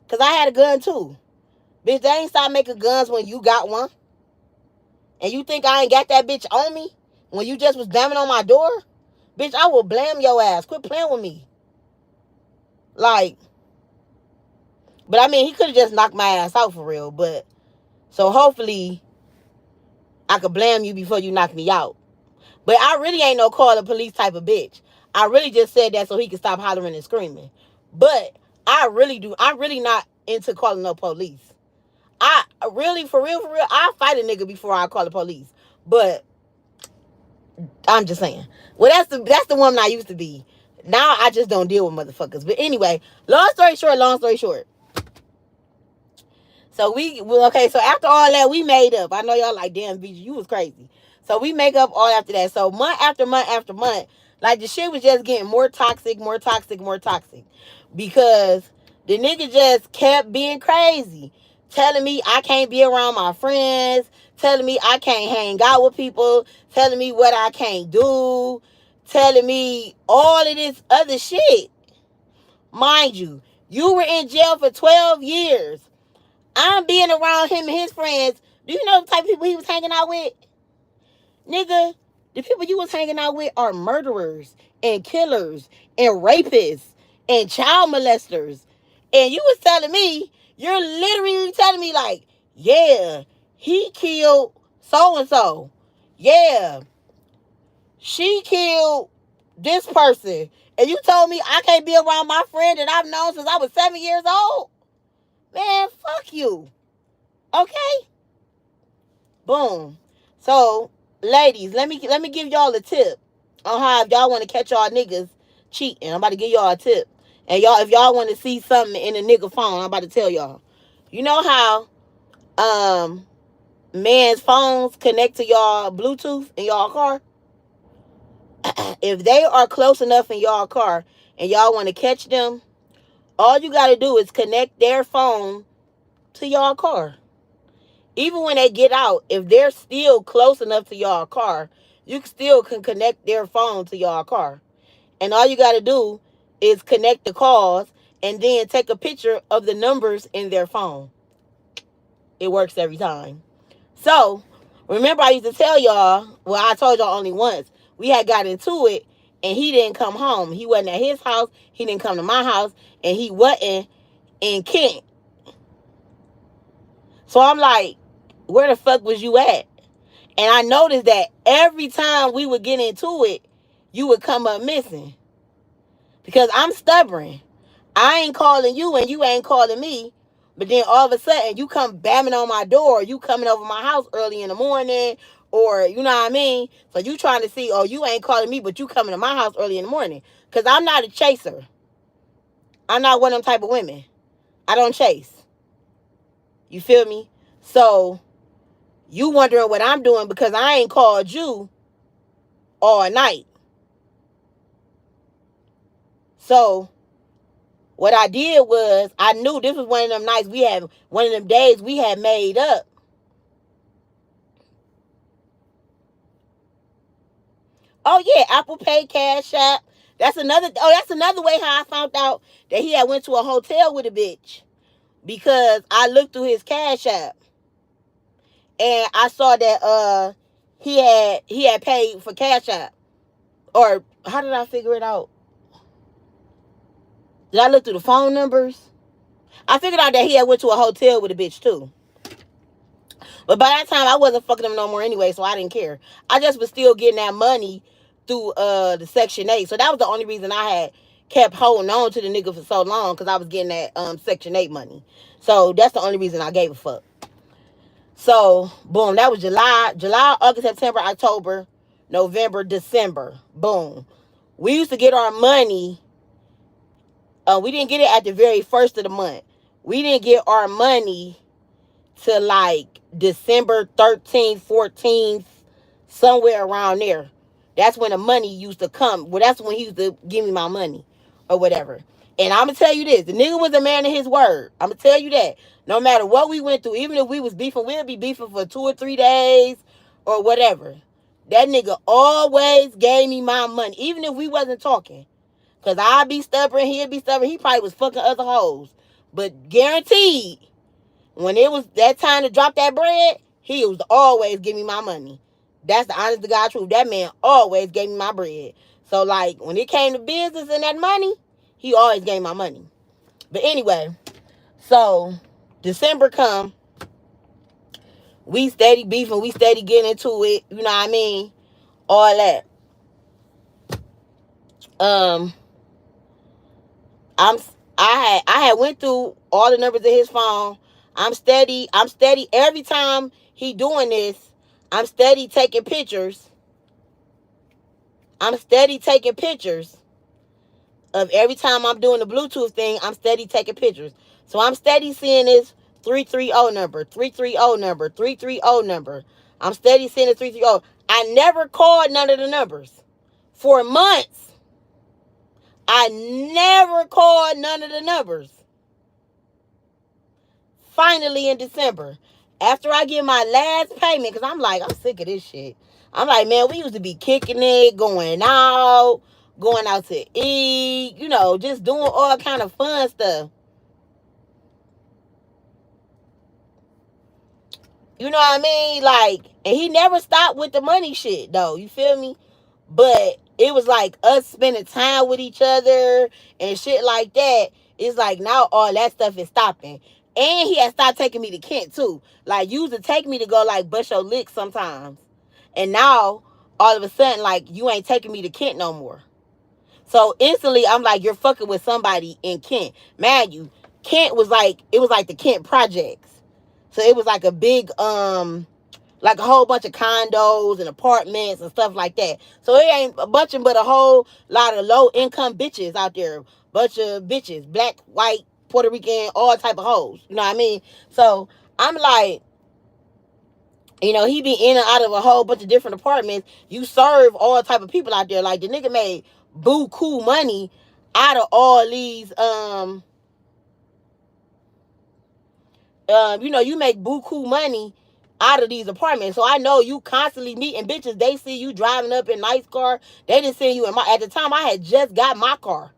Cause I had a gun too. Bitch, they ain't stop making guns when you got one. And you think I ain't got that bitch on me when you just was banging on my door? Bitch, I will blame your ass. Quit playing with me. Like, but I mean, he could have just knocked my ass out for real. But, so hopefully, I could blame you before you knock me out. But I really ain't no call the police type of bitch. I really just said that so he could stop hollering and screaming. But I really do. I'm really not into calling no police. I really, for real, I fight a nigga before I call the police. But I'm just saying. Well, that's the woman I used to be. Now I just don't deal with motherfuckers. But anyway, long story short. So so after all that, we made up. I know y'all like, damn, VG, you was crazy. So we make up all after that. So month after month, like the shit was just getting more toxic. Because the nigga just kept being crazy. Telling me I can't be around my friends. Telling me I can't hang out with people. Telling me what I can't do. Telling me all of this other shit. Mind you, you were in jail for 12 years. I'm being around him and his friends. Do you know the type of people he was hanging out with? Nigga, the people you was hanging out with are murderers and killers and rapists and child molesters. And you was telling me, you're literally telling me like, yeah, he killed so-and-so. Yeah, she killed this person. And you told me I can't be around my friend that I've known since I was 7 years old? Man, fuck you. Okay? Boom. So, ladies, let me give y'all a tip on how if y'all want to catch y'all niggas cheating. I'm about to give y'all a tip. And y'all, if y'all want to see something in a nigga phone, I'm about to tell y'all. You know how men's phones connect to y'all Bluetooth in y'all car? If they are close enough in y'all car and y'all want to catch them, all you got to do is connect their phone to y'all car. Even when they get out, if they're still close enough to y'all car, you still can connect their phone to y'all car. And all you got to do is connect the calls and then take a picture of the numbers in their phone. It works every time. So, remember I used to tell y'all, well, I told y'all only once, we had got into it and he didn't come home. He wasn't at his house. He didn't come to my house. And he wasn't in Kent. So I'm like, where the fuck was you at? And I noticed that every time we would get into it, you would come up missing. Because I'm stubborn. I ain't calling you and you ain't calling me. But then all of a sudden, you come bamming on my door. You coming over my house early in the morning. Or, you know what I mean? So you trying to see, oh, you ain't calling me, but you coming to my house early in the morning. Because I'm not a chaser. I'm not one of them type of women. I don't chase. You feel me? So, you wondering what I'm doing because I ain't called you all night. So, what I did was, I knew this was one of them nights one of them days we had made up. Oh yeah, Apple Pay, Cash App. That's another way how I found out that he had went to a hotel with a bitch. Because I looked through his Cash App. And I saw that he had paid for Cash App. Or how did I figure it out? Did I look through the phone numbers? I figured out that he had went to a hotel with a bitch too. But by that time, I wasn't fucking him no more anyway, so I didn't care. I just was still getting that money through the Section 8. So that was the only reason I had kept holding on to the nigga for so long, because I was getting that Section 8 money. So that's the only reason I gave a fuck. So, boom, that was July, August, September, October, November, December. Boom. We used to get our money. We didn't get it at the very first of the month. We didn't get our money to like December 13th, 14th, somewhere around there. That's when the money used to come. Well, that's when he used to give me my money or whatever. And I'm going to tell you this. The nigga was a man of his word. I'm going to tell you that. No matter what we went through, even if we was beefing, we'll be beefing for 2 or 3 days or whatever. That nigga always gave me my money, even if we wasn't talking. Because I'd be stubborn, he'd be stubborn. He probably was fucking other hoes. But guaranteed, when it was that time to drop that bread, he was always give me my money. That's the honest to God truth. That man always gave me my bread. So, like, when it came to business and that money, he always gave my money. But anyway, so December come, we steady beefing, we steady getting into it, you know what I mean? All that. Um, I'm I had went through all the numbers of his phone. I'm steady every time he doing this. I'm steady taking pictures. I'm steady taking pictures of every time I'm doing the Bluetooth thing. I'm steady taking pictures. So I'm steady seeing this 330 number, 330 number, 330 number. I'm steady seeing the 330. I never called none of the numbers for months. I never called none of the numbers. Finally in December, after I get my last payment, because I'm like, I'm sick of this shit. I'm like, man, we used to be kicking it, going out to eat, you know, just doing all kind of fun stuff. You know what I mean? Like, and he never stopped with the money shit, though. You feel me? But it was like us spending time with each other and shit like that. It's like now all that stuff is stopping. And he had stopped taking me to Kent too. Like, used to take me to go like bust your lick sometimes. And now all of a sudden, like, you ain't taking me to Kent no more. So instantly I'm like, you're fucking with somebody in Kent. Man, Kent was like, it was like the Kent projects. So it was like a big like a whole bunch of condos and apartments and stuff like that. So it ain't a bunch of, but a whole lot of low income bitches out there. Bunch of bitches, black, white, Puerto Rican, all type of hoes. You know what I mean? So I'm like, you know, he be in and out of a whole bunch of different apartments. You serve all type of people out there. Like, the nigga made boo cool money out of all these you know, you make buku money out of these apartments. So I know you constantly meeting bitches. They see you driving up in nice car. They didn't see you in my, at the time I had just got my car.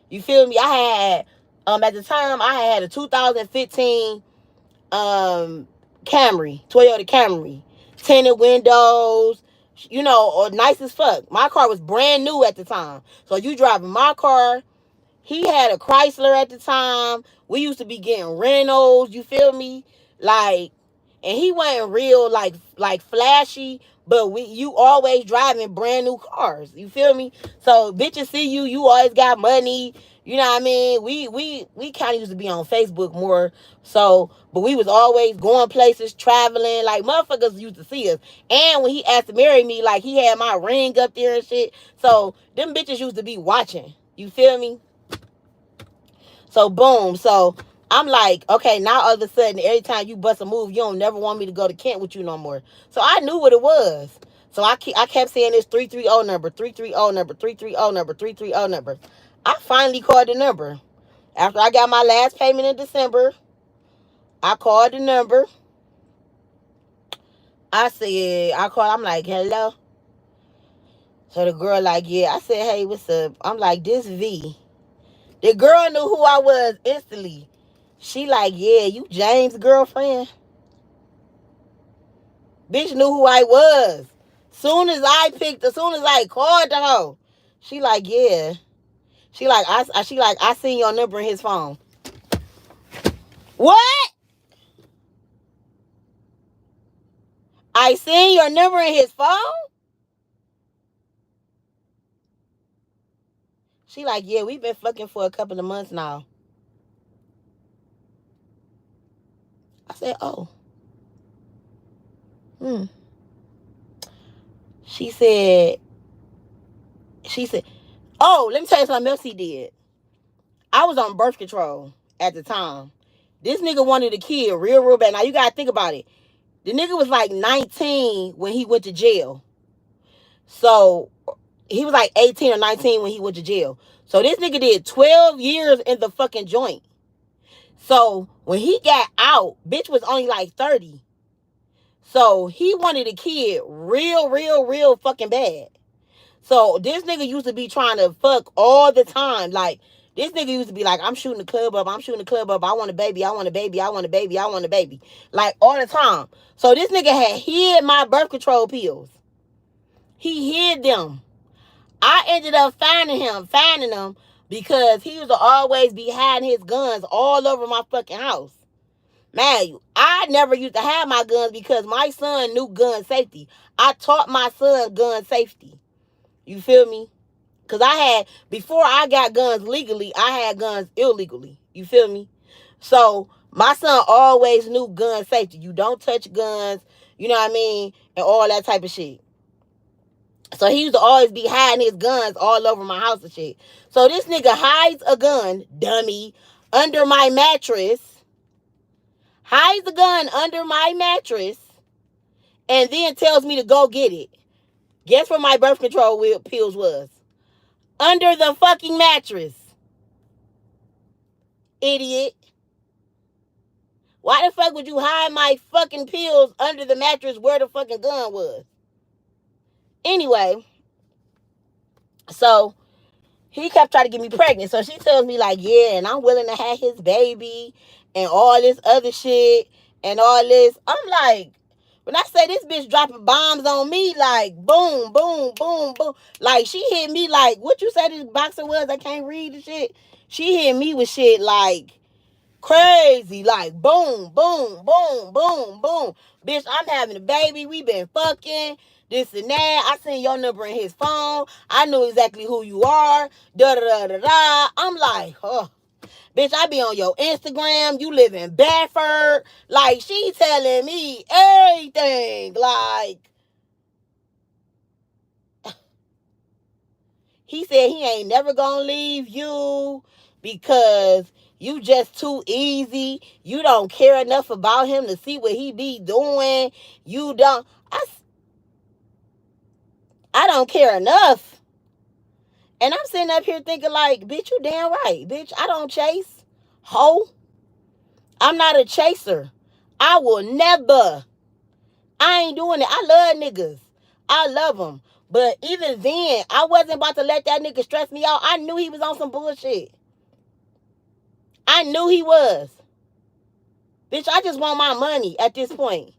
You feel me? I had at the time I had a 2015 Camry, Toyota Camry. Tinted windows, you know, or nice as fuck. My car was brand new at the time. So you driving my car. He had a Chrysler at the time. We used to be getting rentals, you feel me? Like, and he wasn't real like flashy, but you always driving brand new cars. You feel me? So bitches see you, you always got money. You know what I mean? We kind of used to be on Facebook more. So, but we was always going places, traveling. Like, motherfuckers used to see us. And when he asked to marry me, like, he had my ring up there and shit. So them bitches used to be watching. You feel me? So boom. So I'm like, okay, now all of a sudden, every time you bust a move, you don't never want me to go to Kent with you no more. So I knew what it was. So I kept saying this 330 number, 330 number, 330 number, 330 number. I finally called the number. After I got my last payment in December, I called the number. I'm like, hello. So the girl like, yeah. I said, hey, what's up? I'm like, this V. The girl knew who I was instantly. She like, yeah, you James' girlfriend? Bitch knew who I was. Soon as I called the hoe, she like, yeah. She like, I seen your number in his phone. What? I seen your number in his phone? She like, yeah, we've been fucking for a couple of months now. I said, oh. Hmm. She said, she said, oh, let me tell you something else he did. I was on birth control at the time. This nigga wanted a kid real bad. Now you gotta think about it. The nigga was like 19 when he went to jail. So he was like 18 or 19 when he went to jail. So this nigga did 12 years in the fucking joint. So when he got out, bitch was only like 30. So he wanted a kid real fucking bad. So this nigga used to be trying to fuck all the time. Like, this nigga used to be like, I'm shooting the club up. I'm shooting the club up. I want a baby. I want a baby. I want a baby. I want a baby. Like, all the time. So this nigga had hid my birth control pills. He hid them. I ended up finding him because he used to always be hiding his guns all over my fucking house. Man, I never used to have my guns because my son knew gun safety. I taught my son gun safety. You feel me? Because before I got guns legally, I had guns illegally. You feel me? So my son always knew gun safety. You don't touch guns, you know what I mean? And all that type of shit. So he used to always be hiding his guns all over my house and shit. So this nigga hides a gun, dummy, under my mattress, hides the gun under my mattress, and then tells me to go get it. Guess where my birth control pills was? Under the fucking mattress. Idiot. Why the fuck would you hide my fucking pills under the mattress where the fucking gun was? Anyway, so he kept trying to get me pregnant. So she tells me like, yeah, and I'm willing to have his baby and all this other shit and all this. I'm like, when I say this bitch dropping bombs on me, like boom, boom, boom, boom. Like she hit me like, what you say this boxer was? I can't read the shit. She hit me with shit like crazy, like boom, boom, boom, boom, boom. Bitch, I'm having a baby. We been fucking this and that. I seen your number in his phone. I knew exactly who you are. Da da da da da. I'm like, oh, bitch, I be on your Instagram. You live in Bedford. Like she telling me everything. Like he said he ain't never gonna leave you because you just too easy. You don't care enough about him to see what he be doing. You don't. I don't care enough. And I'm sitting up here thinking like, bitch, you damn right. Bitch, I don't chase. Ho. I'm not a chaser. I will never. I ain't doing it. I love niggas. I love them. But even then, I wasn't about to let that nigga stress me out. I knew he was on some bullshit. I knew he was. Bitch, I just want my money at this point.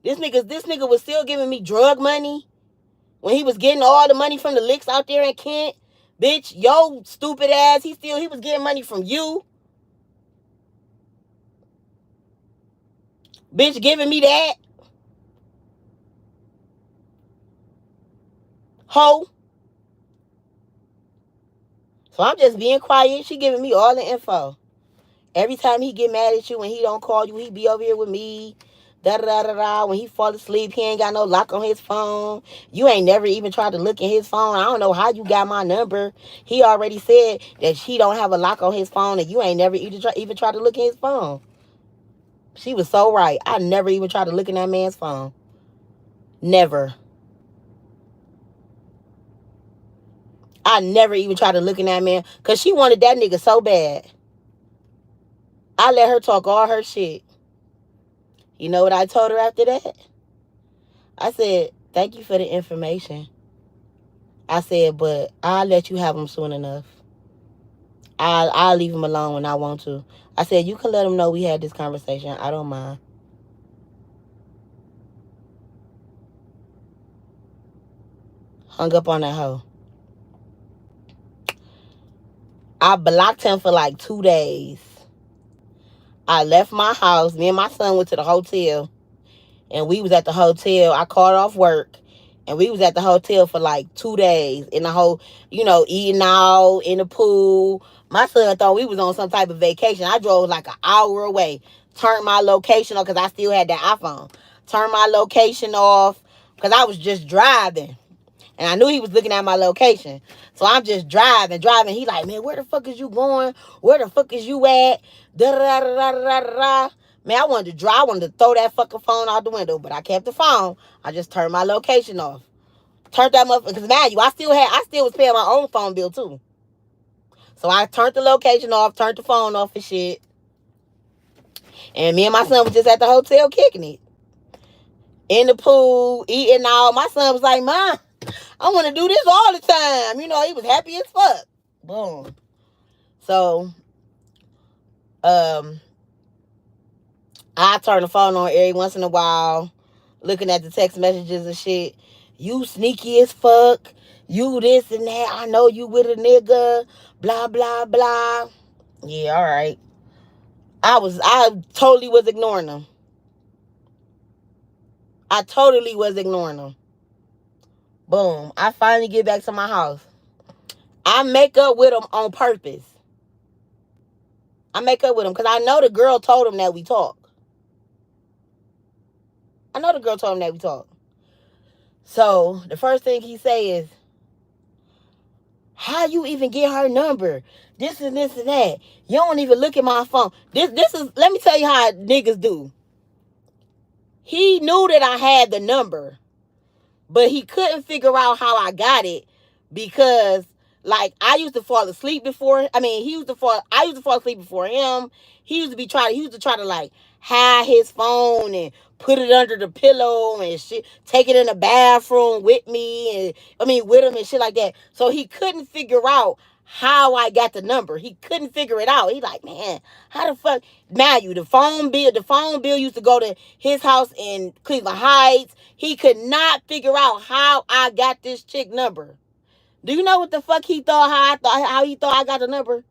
This nigga was still giving me drug money when he was getting all the money from the licks out there in Kent. Bitch, yo stupid ass, he was getting money from you. Bitch giving me that. Ho. So I'm just being quiet. She giving me all the info. Every time he get mad at you when he don't call you, he be over here with me. Da da da da da. When he fall asleep, he ain't got no lock on his phone. You ain't never even tried to look in his phone. I don't know how you got my number. He already said that he don't have a lock on his phone, and you ain't never even tried to look in his phone. She was so right. I never even tried to look in that man's phone. Never. I never even tried to look in that man because she wanted that nigga so bad. I let her talk all her shit. You know what I told her after that? I said, thank you for the information. I said, but I'll let you have him soon enough. I'll leave him alone when I want to. I said, you can let him know we had this conversation. I don't mind. Hung up on that hoe. I blocked him for like 2 days. I left my house. Me and my son went to the hotel, and we was at the hotel. I called off work, and we was at the hotel for like 2 days in the whole, eating out in the pool. My son thought we was on some type of vacation. I drove like an hour away, turned my location off because I still had that iPhone. Turned my location off because I was just driving. And I knew he was looking at my location. So I'm just driving. He like, man, where the fuck is you going? Where the fuck is you at? Da da da da da da da. Man, I wanted to drive. I wanted to throw that fucking phone out the window, but I kept the phone. I just turned my location off. Turned that motherfucker, because man, I still was paying my own phone bill too. So I turned the location off, turned the phone off and shit. And me and my son was just at the hotel kicking it. In the pool, eating out. My son was like, Mom, I want to do this all the time. He was happy as fuck. Boom. So, I turn the phone on every once in a while, looking at the text messages and shit. You sneaky as fuck. You this and that. I know you with a nigga. Blah, blah, blah. Yeah, all right. I totally was ignoring them. I totally was ignoring them. Boom. I finally get back to my house. I make up with him on purpose. I make up with him because I know the girl told him that we talk. So the first thing he say is, how you even get her number? This and this and that. You don't even look at my phone. This is, let me tell you how niggas do. He knew that I had the number, but he couldn't figure out how I got it because, like, I used to fall asleep before. I used to fall asleep before him. He used to try to like hide his phone and put it under the pillow and shit, take it in the bathroom with me with him and shit like that. So he couldn't figure out how I got the number. He couldn't figure it out. He like, man, how the fuck? Now the phone bill used to go to his house in Cleveland Heights. He could not figure out how I got this chick number. Do you know what the fuck he thought? How he thought I got the number?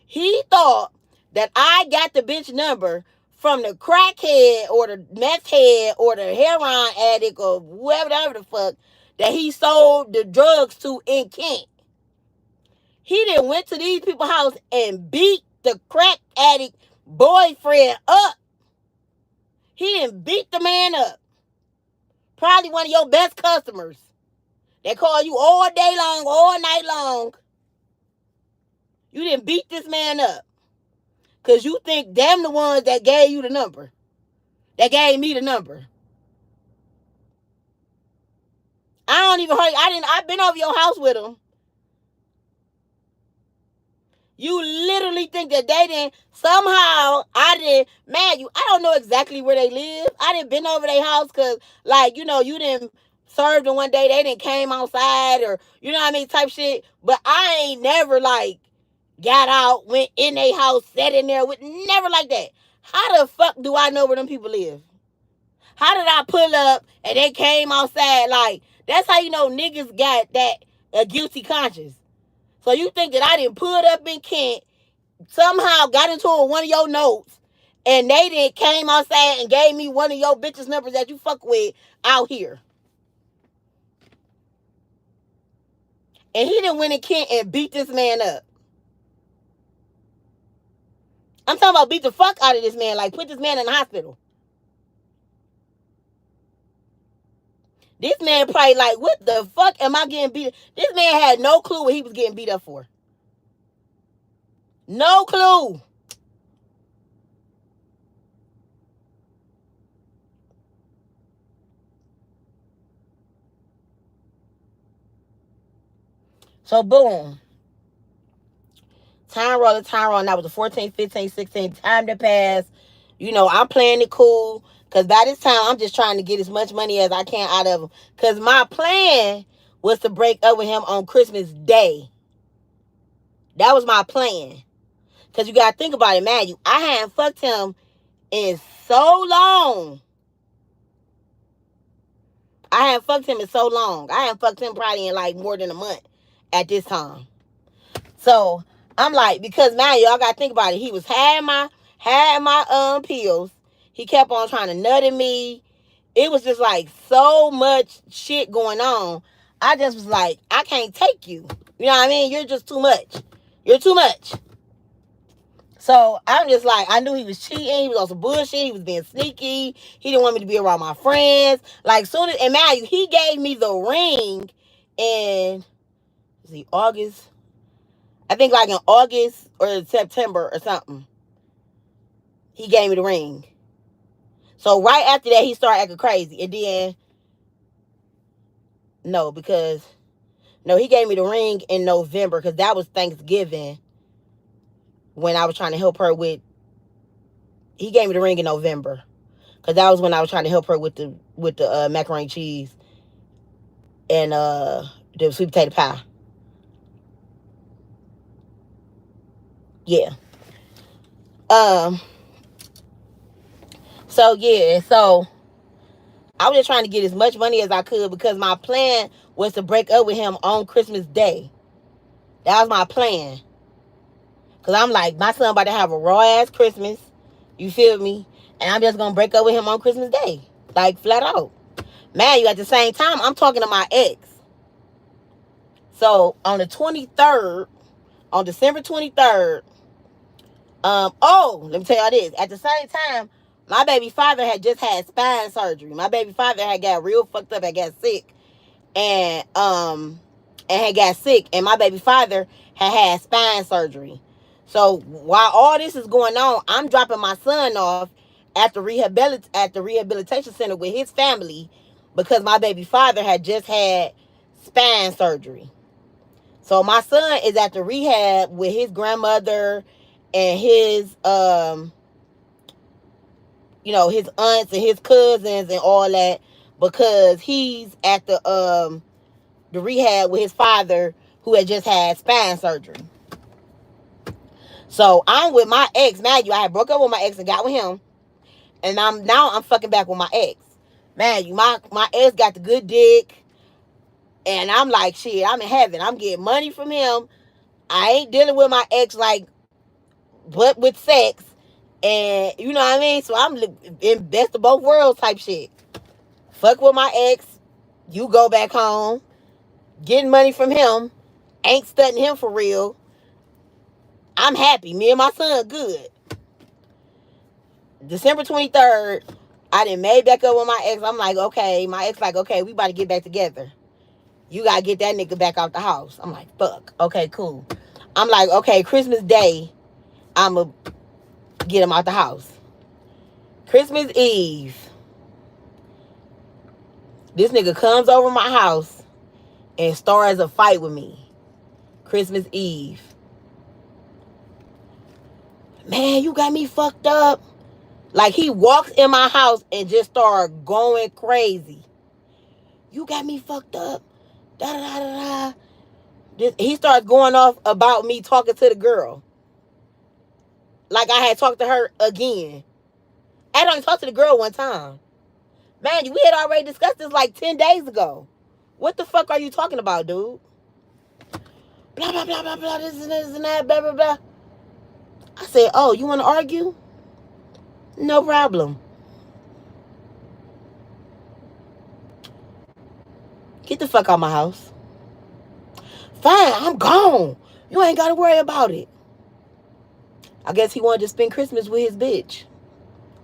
He thought that I got the bitch number from the crackhead or the meth head or the heroin addict or whatever the fuck that he sold the drugs to in Kent. He then went to these people's house and beat the crack addict boyfriend up. He didn't beat the man up. Probably one of your best customers. They call you all day long, all night long. You didn't beat this man up. Because you think them the ones that gave you the number. That gave me the number. I've been over your house with them. You literally think that they didn't, somehow, I don't know exactly where they live. I didn't been over their house because, like, you didn't serve them one day, they didn't came outside or, type shit. But I ain't never, like, got out, went in their house, sat in there, never like that. How the fuck do I know where them people live? How did I pull up and they came outside? Like, that's how you know niggas got that a guilty conscience. So you think that I didn't pull up in Kent, somehow got into one of your notes, and they didn't came outside and gave me one of your bitches numbers that you fuck with out here. And he done went in Kent and beat this man up. I'm talking about beat the fuck out of this man, like put this man in the hospital. This man probably like, what the fuck am I getting beat up? This man had no clue what he was getting beat up for. No clue. So boom. Time rolling. That was the 14th, 15th, 16th. Time to pass. I'm playing it cool. Because by this time, I'm just trying to get as much money as I can out of him. Because my plan was to break up with him on Christmas Day. That was my plan. Because you got to think about it, man. I hadn't fucked him in so long. I hadn't fucked him probably in like more than a month at this time. So I'm like, because man, y'all got to think about it. He was half had my pills. He kept on trying to nut at me. It was just like so much shit going on. I just was like, I can't take you. You know what I mean? You're just too much. You're too much. So I'm just like, I knew he was cheating. He was on some bullshit. He was being sneaky. He didn't want me to be around my friends. Like, soon as, and man, he gave me the ring in, August? I think like in August or September or something. He gave me the ring. So right after that, he started acting crazy. And then, no, because, no, he gave me the ring in November because that was Thanksgiving when I was trying to help her with, he gave me the ring in November. Because that was when I was trying to help her with the macaroni and cheese and the sweet potato pie. Yeah. Um. So yeah. So I was just trying to get as much money as I could because my plan was to break up with him on Christmas Day. That was my plan. Cause I'm like, my son about to have a raw ass Christmas. You feel me? And I'm just gonna break up with him on Christmas Day. Like flat out. Man, you at the same time, I'm talking to my ex. So on the 23rd, on December 23rd, let me tell y'all this. At the same time, my baby father had just had spine surgery. My baby father had got real fucked up, had got sick. And had got sick. And my baby father had spine surgery. So while all this is going on, I'm dropping my son off at the rehabilitation center with his family because my baby father had just had spine surgery. So my son is at the rehab with his grandmother and his his aunts and his cousins and all that because he's at the rehab with his father who had just had spine surgery. So I'm with my ex. Man, I had broke up with my ex and got with him. And I'm fucking back with my ex. Man, my ex got the good dick. And I'm like, shit, I'm in heaven. I'm getting money from him. I ain't dealing with my ex like but with sex. And you know what I mean? So I'm in best of both worlds type shit. Fuck with my ex. You go back home. Getting money from him. Ain't studying him for real. I'm happy. Me and my son good. December 23rd, I done made back up with my ex. I'm like, okay. My ex like, okay, we about to get back together. You got to get that nigga back out the house. I'm like, fuck. Okay, cool. I'm like, okay, Christmas Day, I'm going to get him out the house. Christmas Eve, this nigga comes over my house and starts a fight with me. Christmas Eve. Man, you got me fucked up. Like, he walks in my house and just started going crazy. You got me fucked up. Da da da da da. He starts going off about me talking to the girl. Like I had talked to her again. I had only talked to the girl one time. Man, we had already discussed this like 10 days ago. What the fuck are you talking about, dude? Blah, blah, blah, blah, blah, this and that, blah, blah, blah. I said, oh, you want to argue? No problem. Get the fuck out of my house. Fine, I'm gone. You ain't got to worry about it. I guess he wanted to spend Christmas with his bitch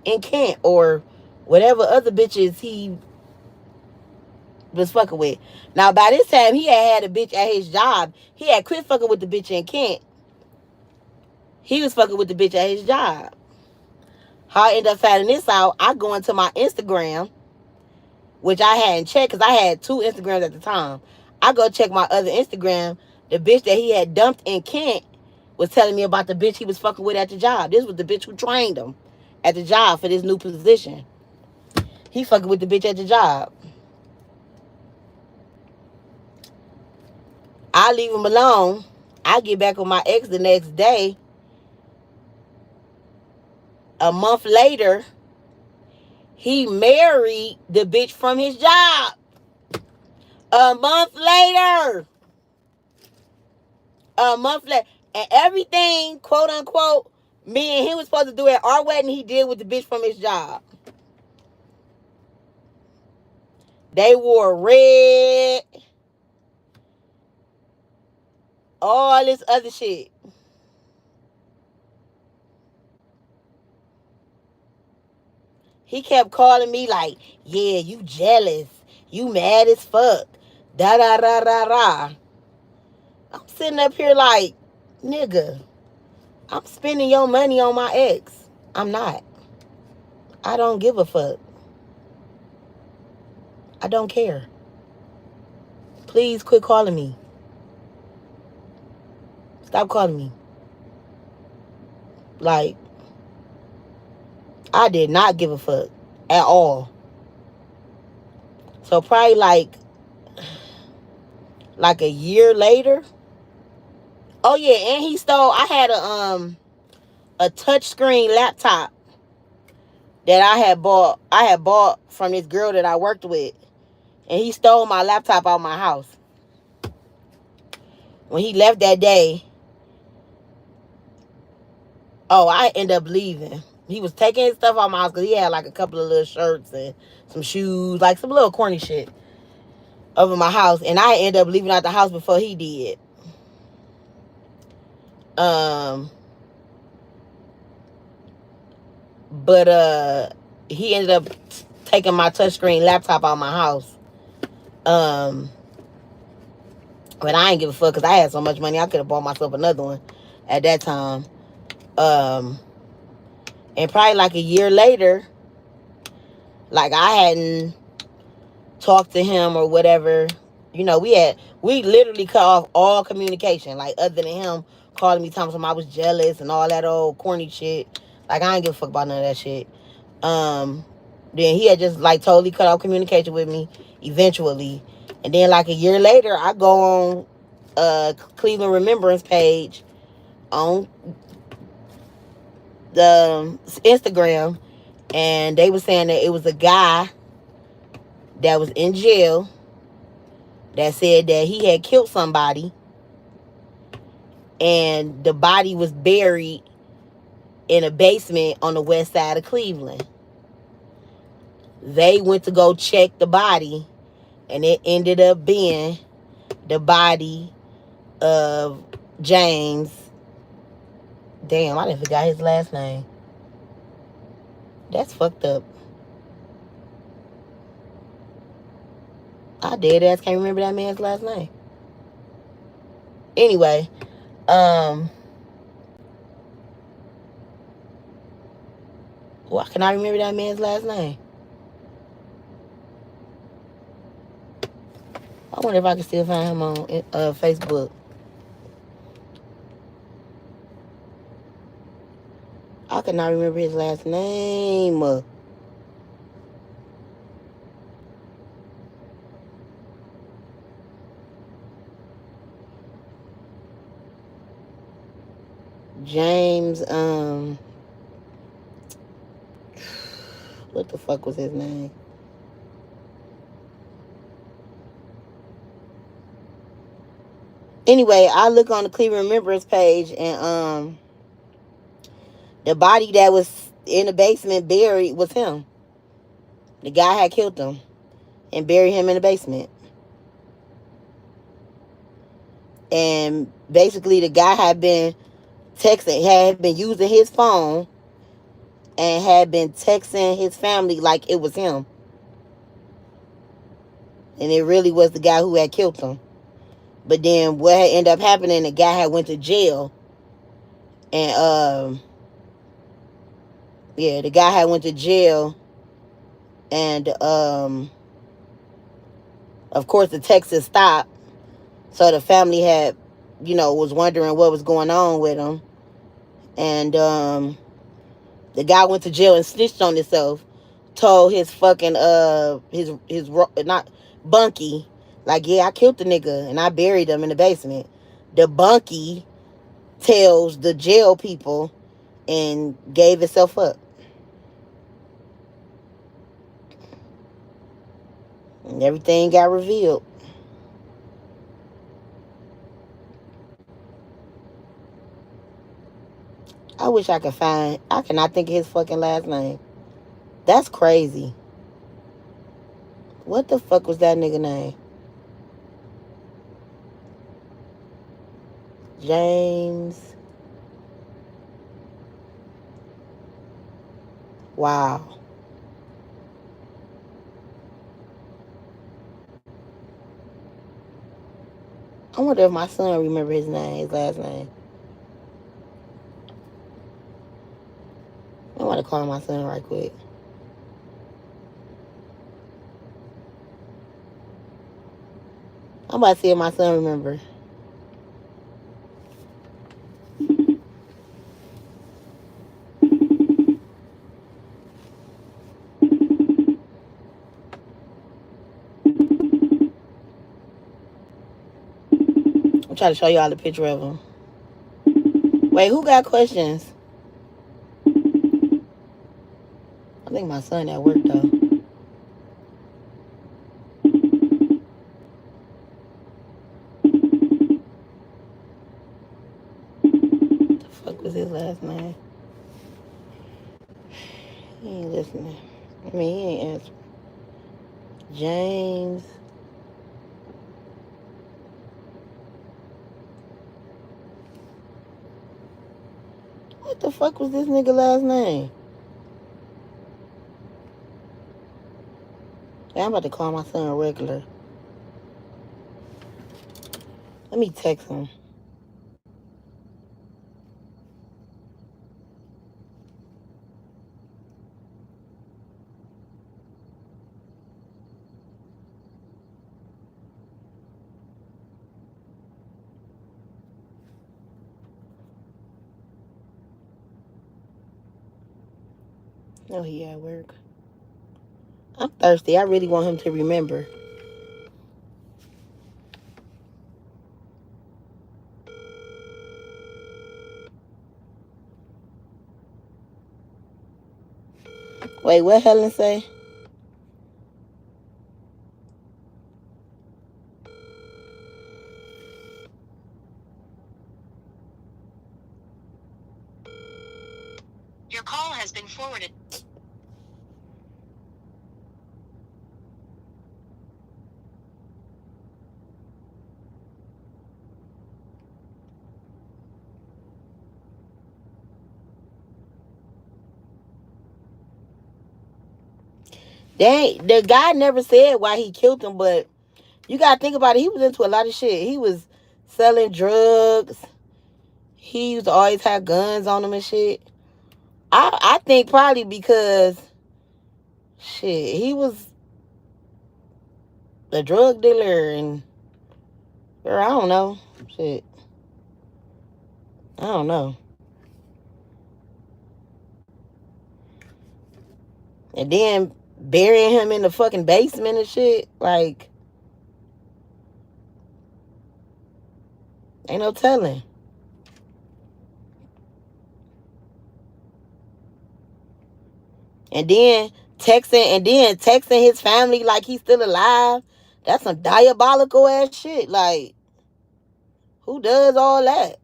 in Kent or whatever other bitches he was fucking with. Now, by this time, he had a bitch at his job. He had quit fucking with the bitch in Kent. He was fucking with the bitch at his job. How I end up finding this out, I go into my Instagram, which I hadn't checked because I had 2 Instagrams at the time. I go check my other Instagram. The bitch that he had dumped in Kent was telling me about the bitch he was fucking with at the job. This was the bitch who trained him at the job for this new position. He fucking with the bitch at the job. I leave him alone. I get back with my ex the next day. A month later, he married the bitch from his job. A month later. A month later. And everything, quote unquote, Me and him was supposed to do at our wedding. He did with the bitch from his job. They wore red, all this other shit. He kept calling me like, yeah, you jealous. You mad as fuck. Da da da da da. I'm sitting up here like, nigga, I'm spending your money on my ex. I'm not. I don't give a fuck. I don't care. Please quit calling me. Stop calling me. Like, I did not give a fuck at all. So probably like a year later. Oh yeah, and he stole. I had a touchscreen laptop that I had bought from this girl that I worked with, and he stole my laptop out of my house. When he left that day, oh, I ended up leaving. He was taking his stuff out of my house because he had like a couple of little shirts and some shoes, like some little corny shit over my house, and I ended up leaving out the house before he did. Um, but he ended up taking my touchscreen laptop out of my house. Um, but I ain't give a fuck because I had so much money I could have bought myself another one at that time. Um, and probably like a year later, like I hadn't talked to him or whatever. You know, we literally cut off all communication. Like other than him calling me, telling me I was jealous and all that old corny shit. Like I ain't give a fuck about none of that shit. Um, then he had just like totally cut off communication with me eventually. And then like a year later, I go on Cleveland Remembrance page on the Instagram, and they were saying that it was a guy that was in jail that said that he had killed somebody, and the body was buried in a basement on the west side of Cleveland. They went to go check the body, and it ended up being the body of James. Damn, I didn't forgot his last name. That's fucked up. I dead ass can't remember that man's last name. Anyway, why can I remember that man's last name? I wonder if I can still find him on Facebook. I cannot remember his last name. James, what the fuck was his name? Anyway, I look on the Cleveland Remembrance page, and the body that was in the basement buried was him. The guy had killed him and buried him in the basement. And basically, the guy had been had been using his phone and had been texting his family like it was him. And it really was the guy who had killed him. But then what had ended up happening, the guy had went to jail. And, yeah, the guy had went to jail. And, of course, the Texas stopped. So the family had, was wondering what was going on with him. And, the guy went to jail and snitched on himself. Told his fucking, his not, bunkie, like, yeah, I killed the nigga and I buried him in the basement. The bunkie tells the jail people and gave itself up. And everything got revealed. I wish I could find. I cannot think of his fucking last name. That's crazy. What the fuck was that nigga name? James. Wow. I wonder if my son remember his name, his last name. I want to call my son right quick. I'm about to see if my son remember. I'm trying to show y'all the picture of him. Wait, who got questions? I think my son at work though. What the fuck was his last name? He ain't listening. I mean, he ain't answering. James. What the fuck was this nigga last name? Hey, I'm about to call my son regular. Let me text him. No, he at work. I'm thirsty. I really want him to remember. Wait, what Helen say? Your call has been forwarded. Dang, the guy never said why he killed him, but you gotta think about it. He was into a lot of shit. He was selling drugs. He used to always have guns on him and shit. I think probably because shit, he was a drug dealer and or I don't know. Shit. I don't know. And then burying him in the fucking basement and shit. Like, ain't no telling. And then texting his family like he's still alive. That's some diabolical ass shit. Like, who does all that?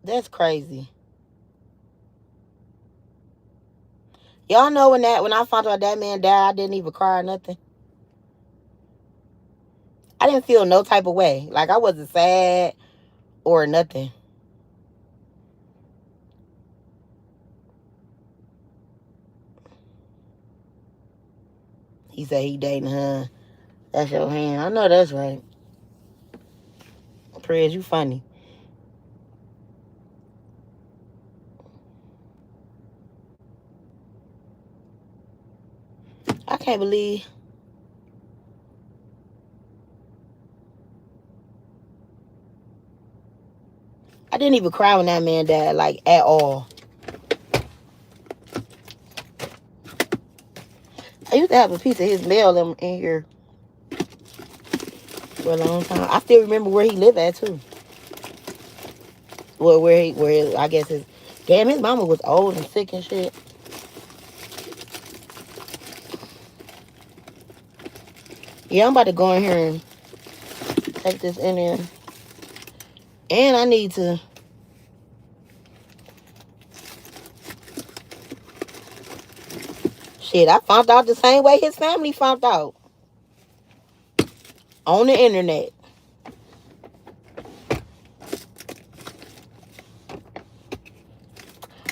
That's crazy. Y'all know when I found out that man died, I didn't even cry or nothing. I didn't feel no type of way. Like I wasn't sad or nothing. He said he dating her. That's your hand. I know that's right. Prayers, you funny. I can't believe I didn't even cry when that man died, like at all. I used to have a piece of his mail in here for a long time. I still remember where he lived at too. Well, I guess his mama was old and sick and shit. Yeah, I'm about to go in here and take this in there. And I need to. Shit, I found out the same way his family found out. On the internet.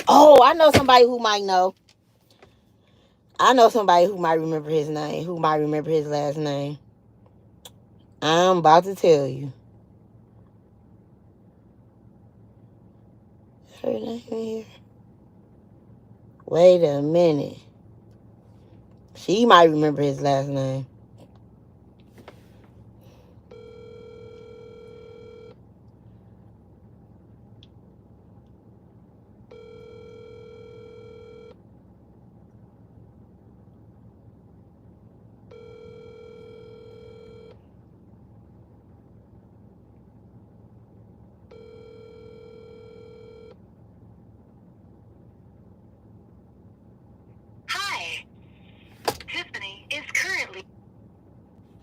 Oh, I know somebody who might know. I know somebody who might remember his name, who might remember his last name. I'm about to tell you. Her name here. Wait a minute. She might remember his last name. Hi. Tiffany is currently.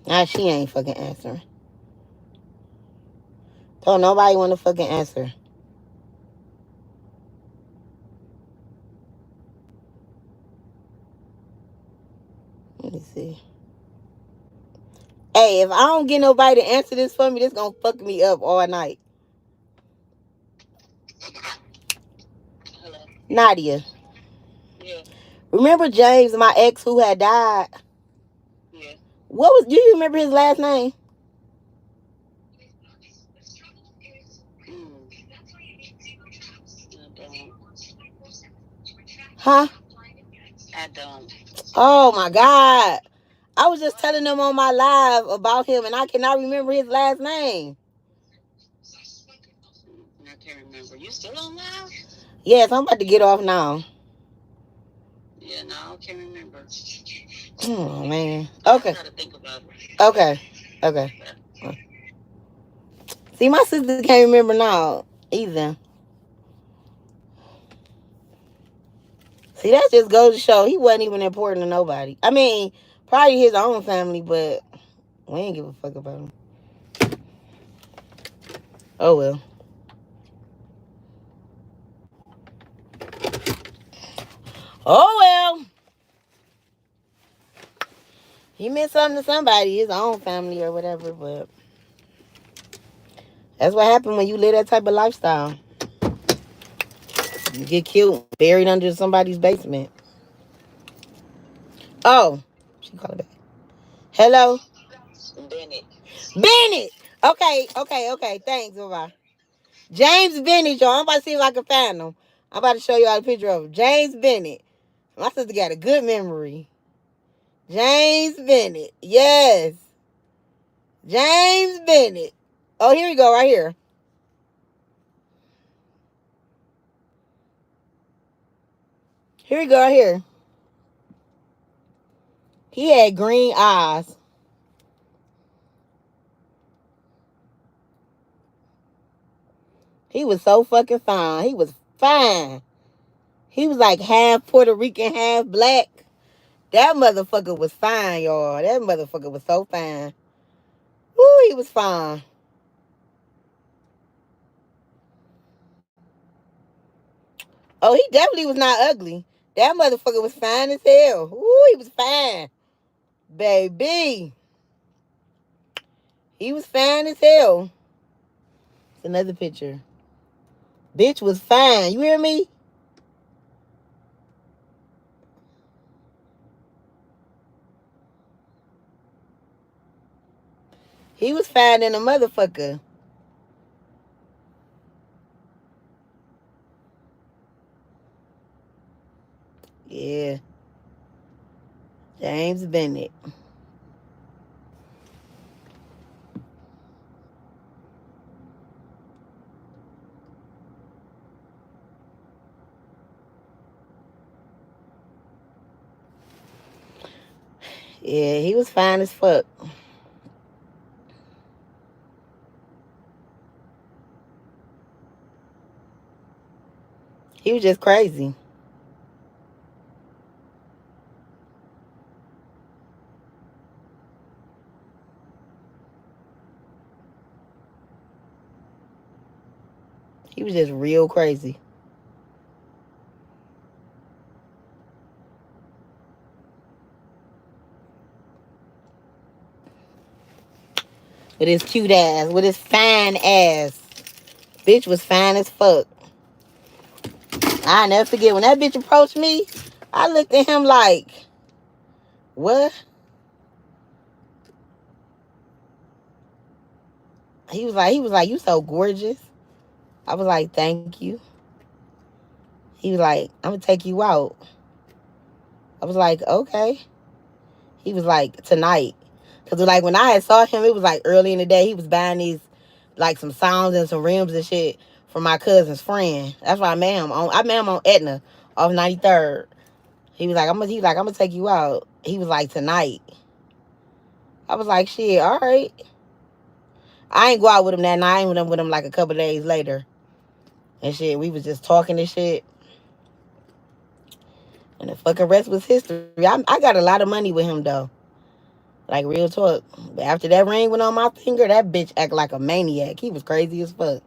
Nah, she ain't fucking answering. Don't nobody want to fucking answer. Let me see. Hey, if I don't get nobody to answer this for me, this gonna fuck me up all night. Hello. Nadia. Yeah. Remember James, my ex who had died? Yeah. What was? Do you remember his last name? Mm. I don't. Huh? I don't. Oh my God. I was just telling them on my live about him and I cannot remember his last name. I can't remember. You still on live? Yes, I'm about to get off now. Yeah, no, I can't remember. Oh man. I Okay. gotta think about it. Okay. Okay. See, my sister can't remember now either. See, that just goes to show he wasn't even important to nobody. I mean, probably his own family, but we ain't give a fuck about him. Oh well. Oh well. He meant something to somebody, his own family or whatever, but that's what happened when you live that type of lifestyle. You get killed, buried under somebody's basement. Oh, she called back. Hello? Bennett. Bennett! Okay. Thanks, bye-bye. James Bennett, y'all. I'm about to see if I can find him. I'm about to show y'all a picture of him. James Bennett. My sister got a good memory. James Bennett. Yes. James Bennett. Oh, here we go, right here. Here we go, right here. He had green eyes. He was so fucking fine. He was fine. He was like half Puerto Rican, half black. That motherfucker was fine, y'all. That motherfucker was so fine. Ooh, he was fine. Oh, he definitely was not ugly. That motherfucker was fine as hell. Ooh, he was fine. Baby. He was fine as hell. It's another picture. Bitch was fine. You hear me? He was fine than a motherfucker. Yeah. James Bennett. Yeah, he was fine as fuck. He was just crazy. He was just real crazy. With his cute ass, with his fine ass. Bitch was fine as fuck. I never forget when that bitch approached me. I looked at him like, what? He was like, you so gorgeous. I was like, thank you. He was like, I'm gonna take you out. I was like, okay. He was like, tonight. Cause like when I had saw him, it was like early in the day. He was buying these like some sounds and some rims and shit from my cousin's friend. That's why I met him on Etna off 93rd. He was like, I'm gonna take you out. He was like, tonight. I was like, shit, all right. I ain't go out with him that night. I went with him like a couple days later. And shit, we was just talking and shit. And the fucking rest was history. I got a lot of money with him though. Like real talk. But after that ring went on my finger, that bitch act like a maniac. He was crazy as fuck.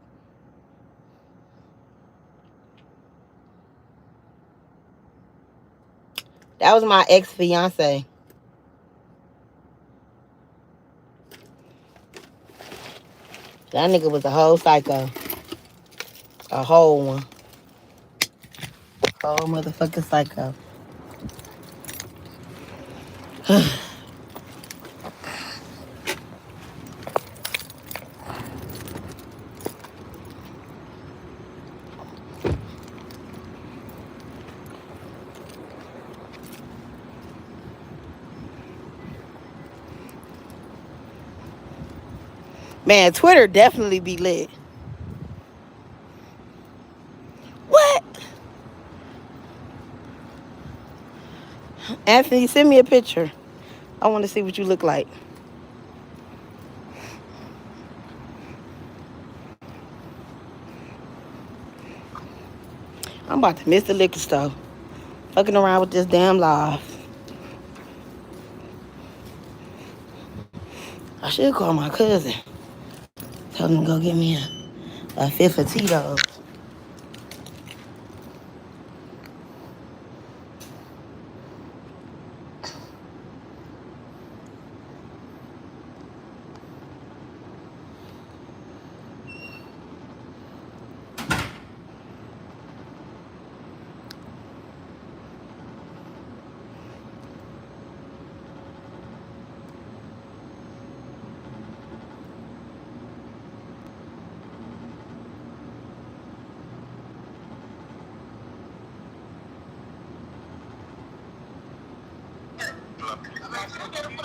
That was my ex fiance. That nigga was a whole psycho. A whole one. Whole motherfucking psycho. Man, Twitter definitely be lit. What? Anthony, send me a picture. I want to see what you look like. I'm about to miss the liquor store. Fucking around with this damn live. I should call my cousin. Tell him to go get me a fifth of Tito's.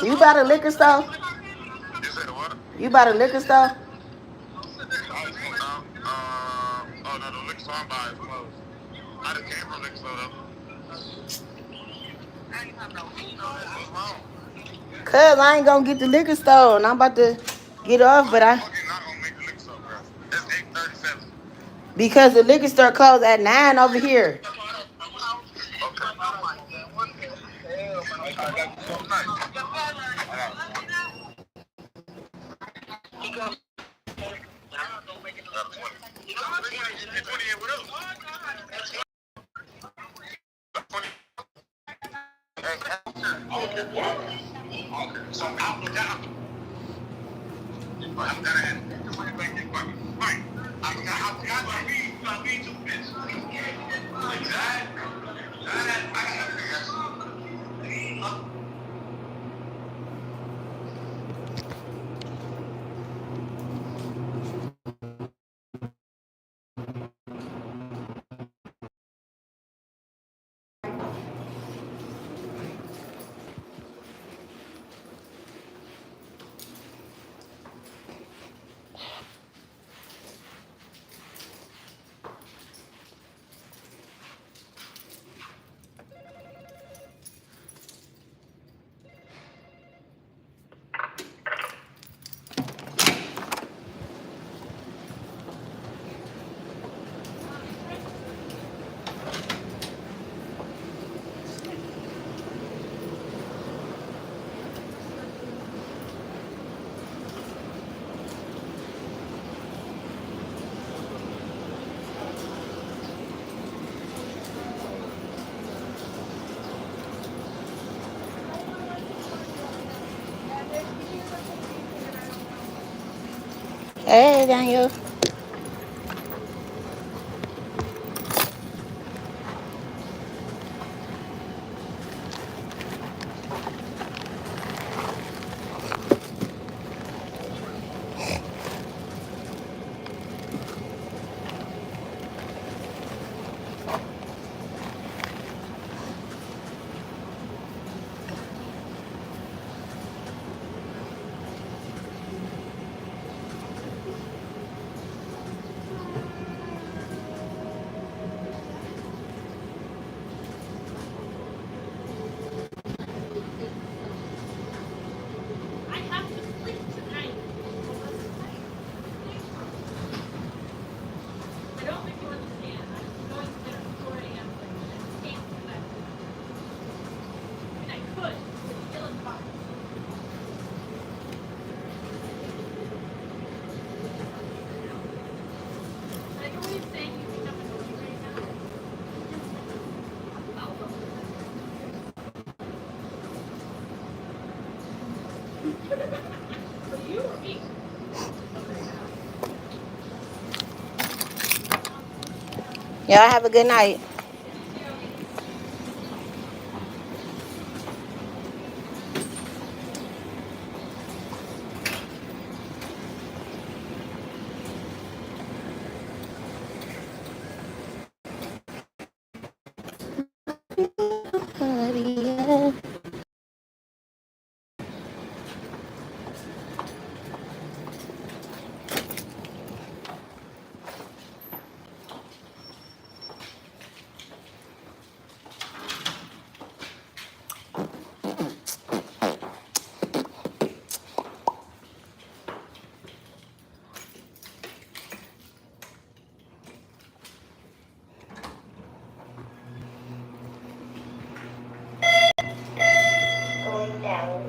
You by the liquor store? You said what? You by the liquor store? Oh no, the liquor store I'm by is closed. I just came from the liquor store though. What's wrong? Cause I ain't gonna get the liquor store and I'm about to get off, but How I the fuck you not gonna make the liquor store, bro? It's 8:37. because the liquor store closed at 9 over here. Okay. I got you something nice. I got 20. 20 in with us. 20. Okay. So out the down. I'm gonna have to make it quick. Right. I got my weed. My weed too, bitch. Exactly. Hey, Daniel. Y'all have a good night. Going down.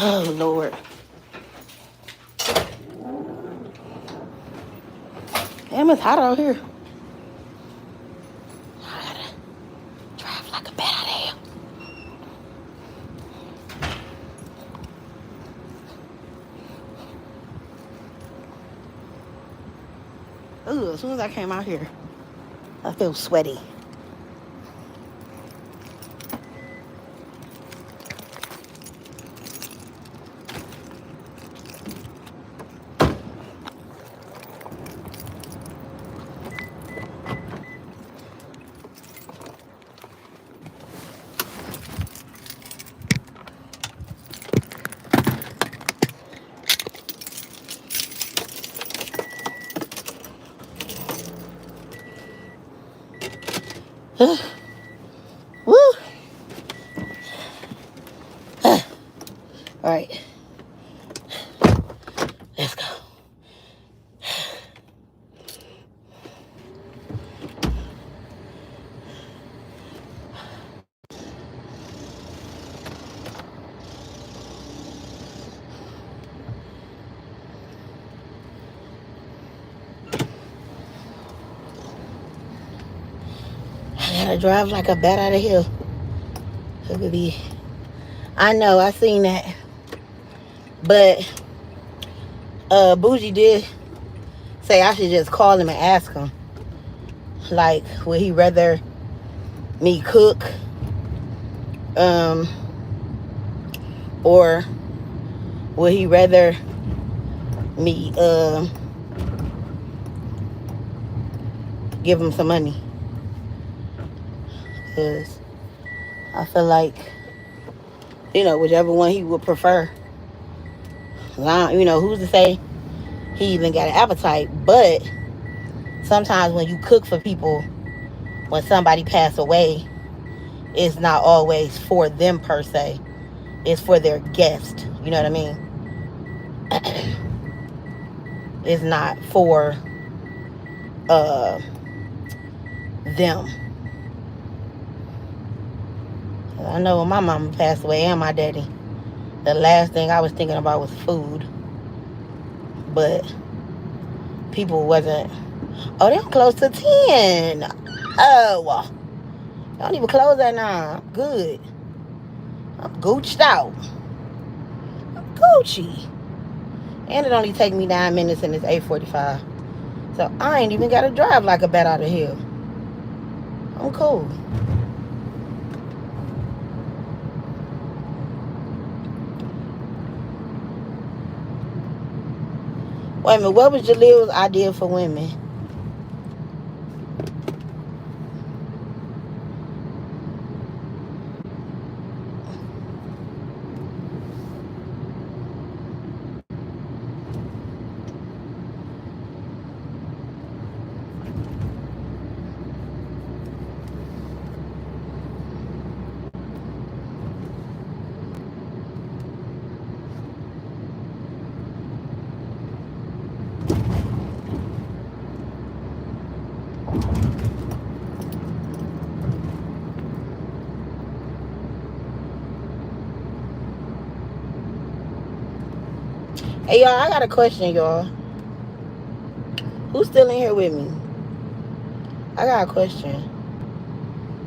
Oh, Lord. Damn, it's hot out here. I gotta drive like a bat out of hell. Ooh, as soon as I came out here, I feel sweaty. Woo! All right, let's go. I gotta drive like a bat out of hell. It could be. I know, I seen that, but Bougie did say I should just call him and ask him, like, would he rather me cook, or would he rather me give him some money? Because I feel like, whichever one he would prefer. Who's to say he even got an appetite? But sometimes when you cook for people, when somebody pass away, it's not always for them per se. It's for their guest. You know what I mean? It's not for them. I know when my mama passed away and my daddy, the last thing I was thinking about was food. But people wasn't. Oh, they're close to 10. Oh, well, don't even close at 9. I'm good. I'm Gucci'd out. I'm Gucci. And it only take me 9 minutes and it's 8:45. So I ain't even got to drive like a bat out of here. I'm cool. Wait a minute, what was Jalil's idea for women? Hey, y'all, I got a question, y'all. Who's still in here with me? I got a question.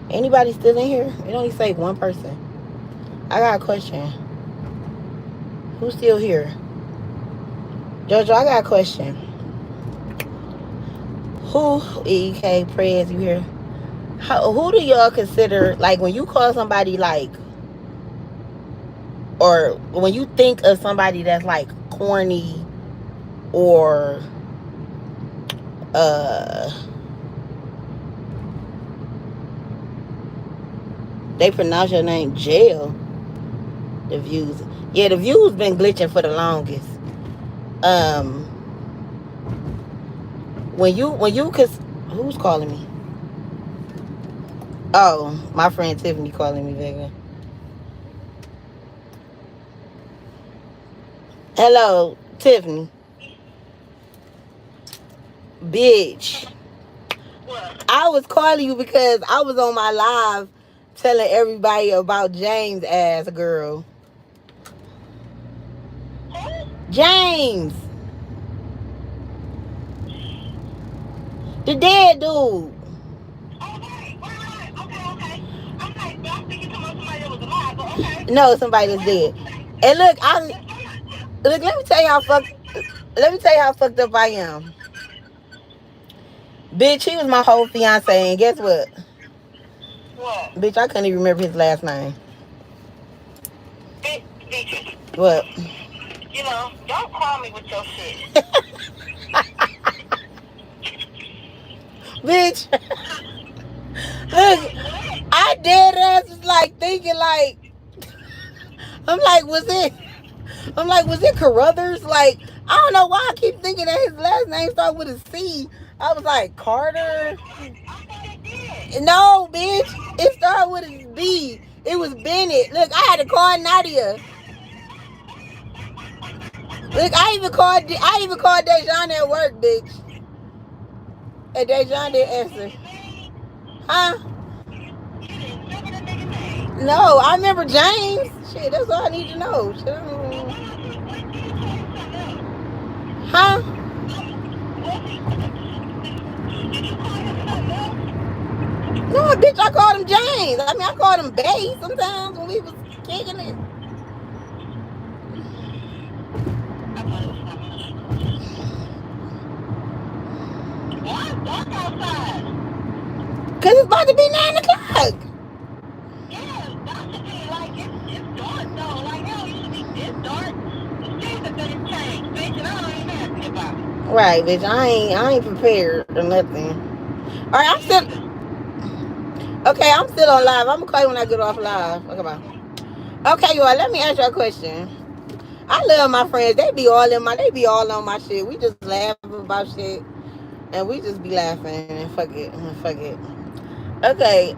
Anybody still in here? It only say one person. I got a question. Who's still here? Jojo, I got a question. Who, EK, Prez, you here? Who do y'all consider, like, when you call somebody, like, or when you think of somebody that's, like, corny or, they pronounce your name Jail, the views. Yeah, the views been glitching for the longest. Cause who's calling me? Oh, my friend Tiffany calling me, Vega. Hello, Tiffany. Bitch. What? I was calling you because I was on my live telling everybody about James ass girl. Who? James. The dead dude. Oh, right. Okay. I'm like, I'm thinking to somebody that was alive, but okay. No, somebody that's dead. And look, let me tell you how fucked up I am. Bitch, he was my whole fiance, and guess what? What? Bitch, I couldn't even remember his last name. Beaches. What? Don't call me with your shit. Bitch, look, I dead ass was like thinking like, I'm like, was it Carruthers? Like, I don't know why I keep thinking that his last name started with a C. I was like, Carter. No, bitch, it started with a B. It was Bennett. Look, I had to call Nadia. Look, I even called Dejan at work, bitch. And Dejan didn't answer. Huh? No, I remember James. Shit, that's all I need to know. Shit, I don't know. Huh? No, bitch, I called him James. I mean, I called him Bay sometimes when we was kicking it. Why it's dark outside? Because it's about to be 9 o'clock. Yeah, that should be like, it's dark though. Like, hell, you should be this dark. The season didn't change, bitch, and I don't even happy about it. Right, bitch. I ain't prepared or nothing. All right, I'm still. Okay, I'm still on live. I'm gonna call you when I get off live. Okay, bye. Okay, y'all. Let me ask you a question. I love my friends. They be all on my shit. We just laugh about shit, and we just be laughing and fuck it. Okay,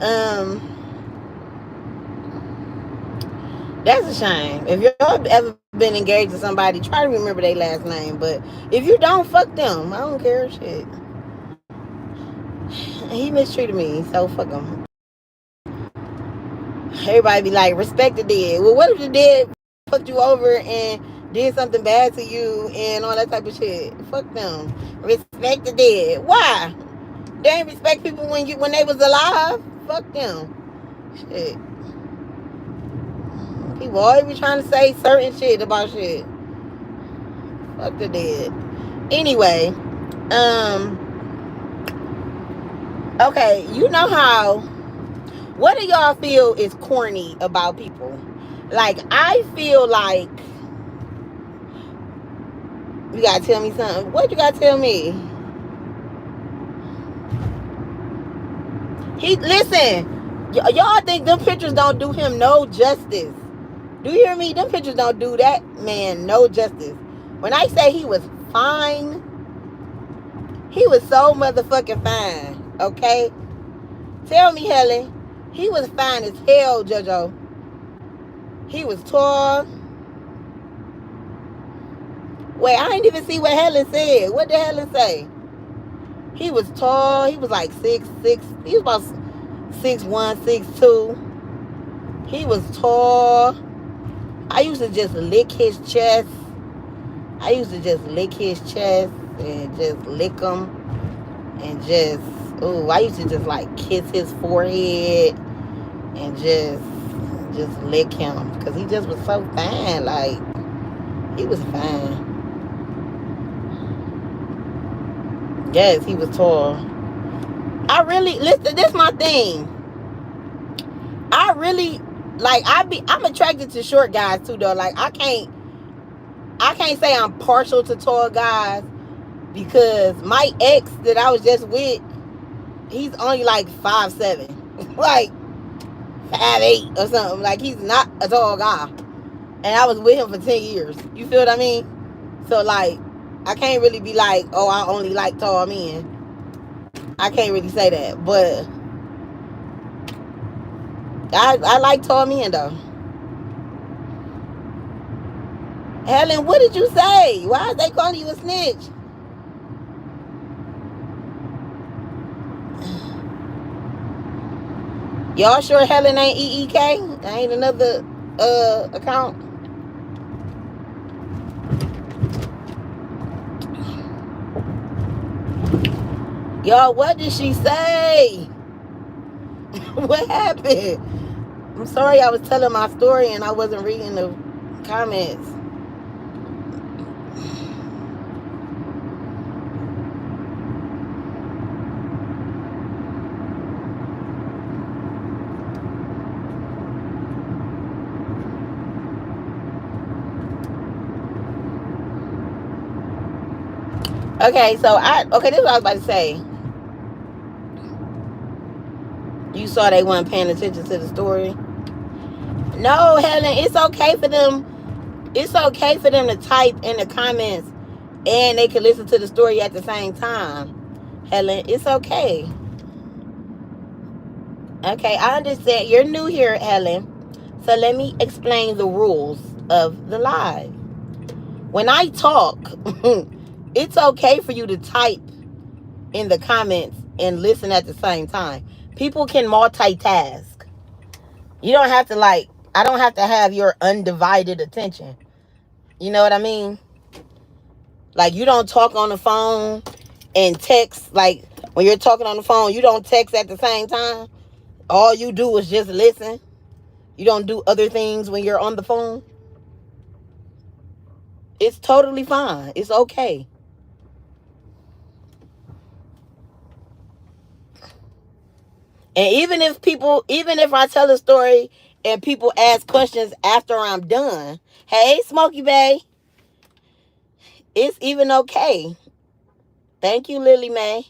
that's a shame. If y'all ever been engaged to somebody, try to remember their last name. But if you don't, fuck them. I don't care. Shit. He mistreated me, so fuck him. Everybody be like, respect the dead. Well, what if the dead fucked you over and did something bad to you and all that type of shit? Fuck them. Respect the dead. Why? They ain't respect people when they was alive. Fuck them. Shit. People always be trying to say certain shit about shit. Fuck the dead. Anyway, okay, you know how, what do y'all feel is corny about people? Like, I feel like, you gotta tell me something. What you gotta tell me? Listen, y'all think them pictures don't do him no justice. Do you hear me? Them pictures don't do that man no justice. When I say he was fine, he was so motherfucking fine. Okay? Tell me, Helen. He was fine as hell, JoJo. He was tall. Wait, I didn't even see what Helen said. What did Helen say? He was tall. He was like 6'6". He was about 6'1", 6'2". He was tall. I used to just lick his chest. I used to just lick his chest and just lick him and just, ooh, I used to just like kiss his forehead and just lick him because he just was so fine. Like, he was fine. Yes, he was tall. I really, listen, this is my thing. I really, like, I'm attracted to short guys too though. Like, I can't say I'm partial to tall guys because my ex that I was just with, he's only like 5'7", like 5'8" or something. Like, he's not a tall guy, and I was with him for 10 years. You feel what I mean? So like, I can't really be like, oh, I only like tall men. I can't really say that, but I like tall men though. Helen, what did you say? Why is they calling you a snitch? Y'all sure Helen ain't EEK? Ain't another account? Y'all, what did she say? What happened? I'm sorry, I was telling my story and I wasn't reading the comments. Okay, so this is what I was about to say. You saw they weren't paying attention to the story. No, Helen, it's okay for them. It's okay for them to type in the comments and they can listen to the story at the same time. Helen, it's okay. Okay, I understand. You're new here, Helen. So let me explain the rules of the live. When I talk, it's okay for you to type in the comments and listen at the same time. People can multitask. You don't have to I don't have to have your undivided attention. You know what I mean? Like, you don't talk on the phone and text. Like, when you're talking on the phone, you don't text at the same time. All you do is just listen. You don't do other things when you're on the phone. It's totally fine. It's okay. And even if I tell a story and people ask questions after I'm done, hey, Smokey Bay, it's even okay. Thank you, Lily Mae.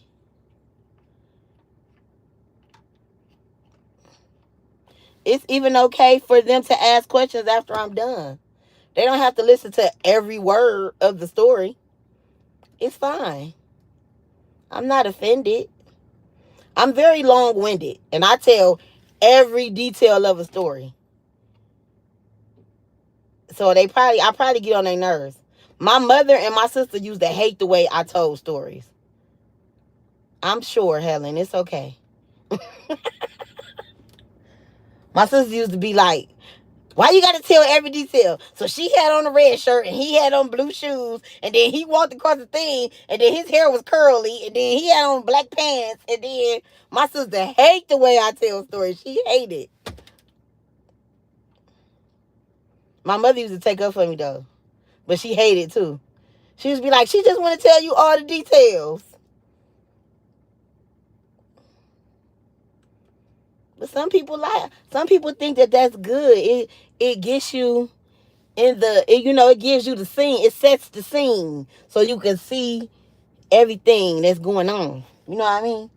It's even okay for them to ask questions after I'm done. They don't have to listen to every word of the story. It's fine. I'm not offended. I'm very long-winded, and I tell every detail of a story. So I probably get on their nerves. My mother and my sister used to hate the way I told stories. I'm sure, Helen. It's okay. My sister used to be like, why you gotta tell every detail? So she had on a red shirt and he had on blue shoes, and then he walked across the thing, and then his hair was curly, and then he had on black pants, and then my sister hate the way I tell stories. She hate it. My mother used to take up for me though, but she hated it too. She used to be like, she just want to tell you all the details. But some people like, some people think that that's good. It gets you in the, it gives you the scene. It sets the scene so you can see everything that's going on. You know what I mean?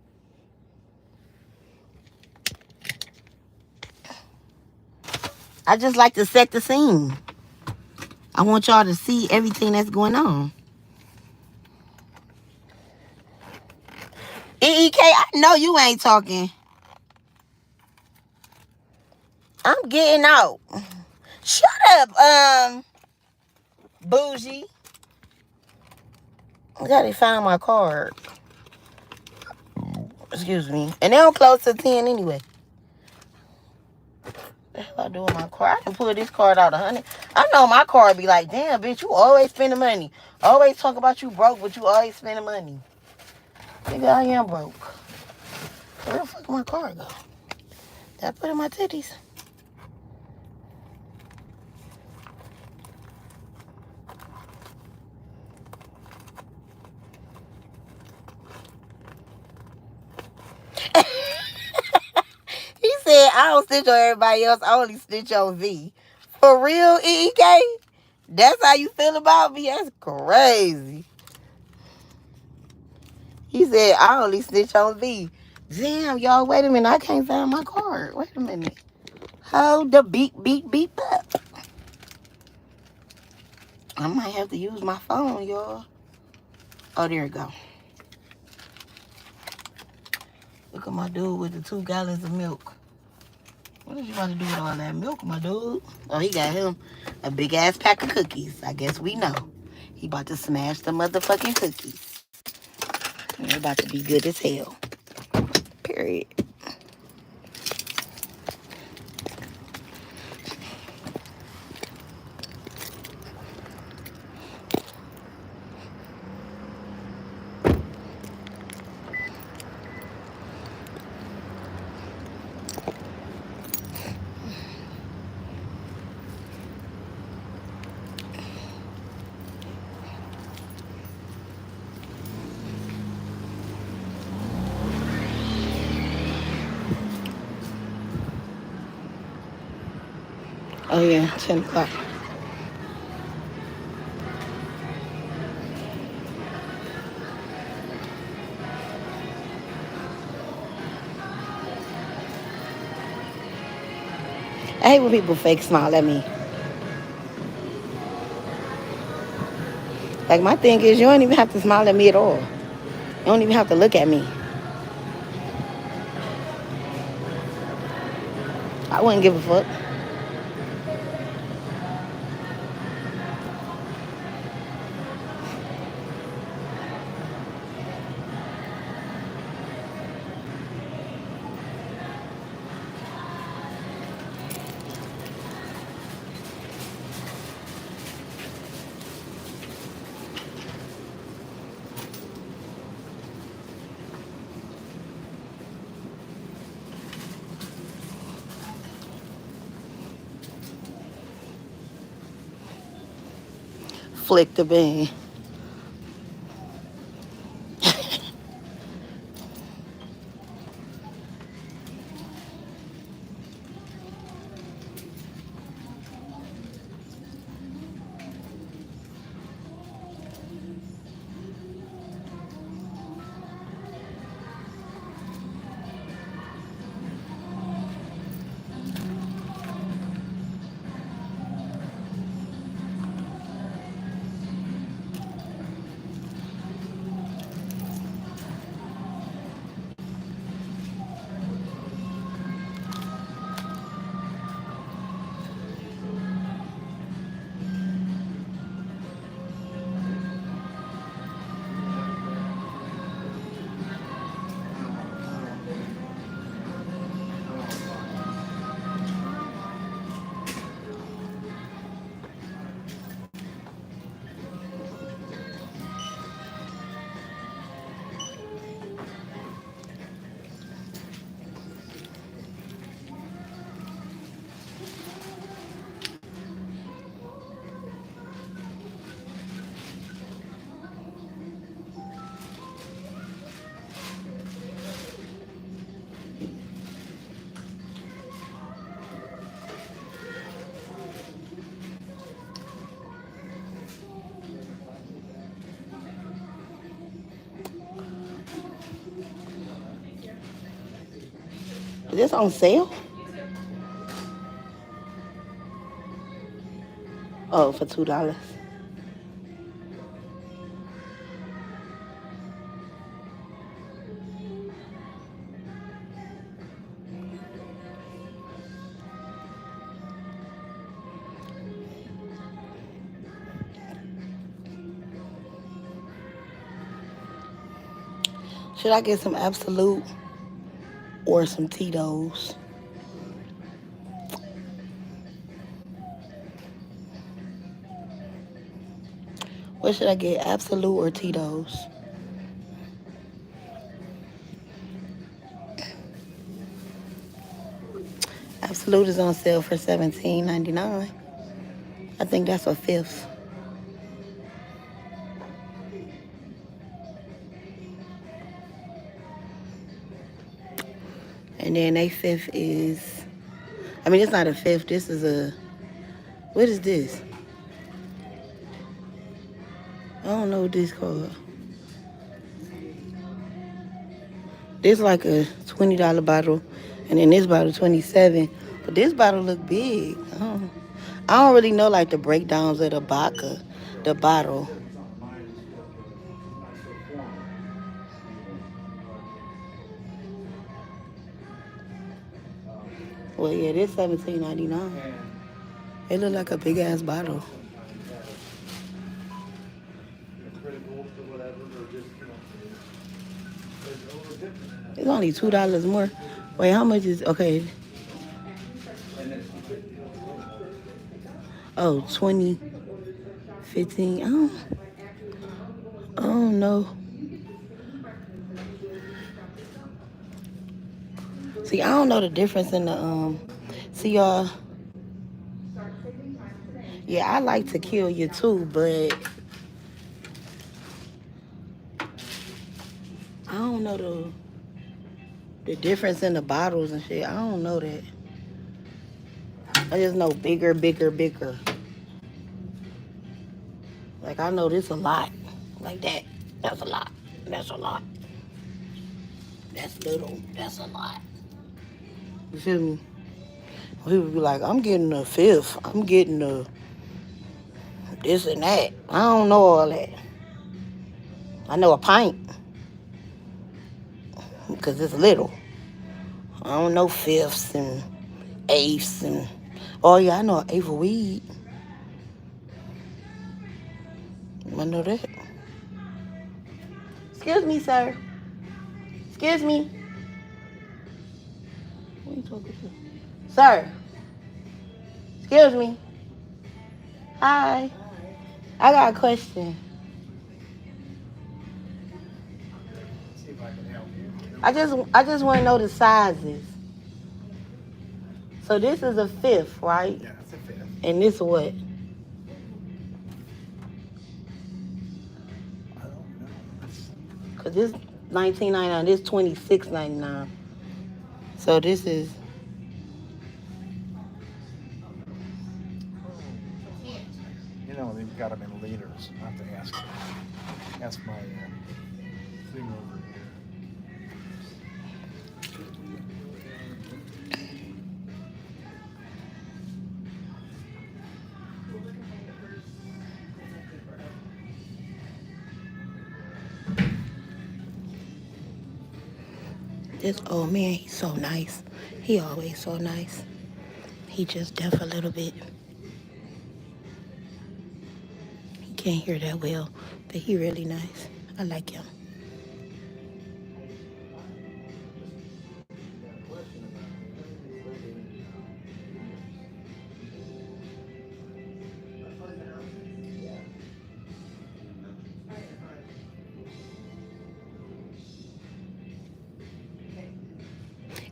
I just like to set the scene. I want y'all to see everything that's going on. EEK, I know you ain't talking. I'm getting out. Shut up, bougie. I gotta find my card. Excuse me. And they don't close till 10 anyway. What the hell I do with my card? I can pull this card out 100. I know my card be like, damn, bitch, you always spending money. Always talk about you broke, but you always spending money. Maybe I am broke. Where the fuck my card go? Did I put it in my titties? He said, I don't snitch on everybody else. I only snitch on V. For real, EK? That's how you feel about me? That's crazy. He said, I only snitch on V. Damn, y'all, wait a minute. I can't find my card. Wait a minute. Hold the beep up. I might have to use my phone, y'all. Oh, there it go. Look at my dude with the 2 gallons of milk. What is you about to do with all that milk, my dude? Oh, he got him a big ass pack of cookies. I guess we know. He about to smash the motherfucking cookies. They're about to be good as hell. Period. Oh, yeah, 10 o'clock. I hate when people fake smile at me. Like, my thing is, you don't even have to smile at me at all. You don't even have to look at me. I wouldn't give a fuck. Flick the bean. Is this on sale? Oh, for $2. Should I get some Absolute or some Tito's? What should I get, Absolute or Tito's? Absolute is on sale for $17.99. I think that's a fifth. And then a fifth is, I mean, it's not a fifth. This is a, what is this? I don't know what this called. This like a $20 bottle, and then this bottle $27. But this bottle look big. I don't really know like the breakdowns of the vodka, the bottle. Well, yeah, this $17.99. It look like a big ass bottle. It's only $2 more. Wait, how much is okay? Oh, 20, 15. I don't know. See, I don't know the difference in the see y'all. Yeah, I like to kill you too, but I don't know the difference in the bottles and shit. I don't know that. I just know bigger, bigger, bigger. Like I know this a lot. Like that. That's a lot. That's a lot. That's little. That's a lot. You feel me? People be like, I'm getting a fifth. I'm getting a this and that. I don't know all that. I know a pint. Because it's little. I don't know fifths and eighths and... Oh, yeah, I know an eighth of weed. I know that. Excuse me, sir. Excuse me. What are you talking to? Sir. Excuse me. Hi. I got a question. See if I can help you. I just want to know the sizes. So this is a fifth, right? Yeah, it's a fifth. And this what? I don't know. Cause this $19.99, this $26.99. So this is. You know, they've got them in liters. I have to ask my thing over here. This old man, he's so nice. He always so nice. He just deaf a little bit. He can't hear that well, but he really nice. I like him.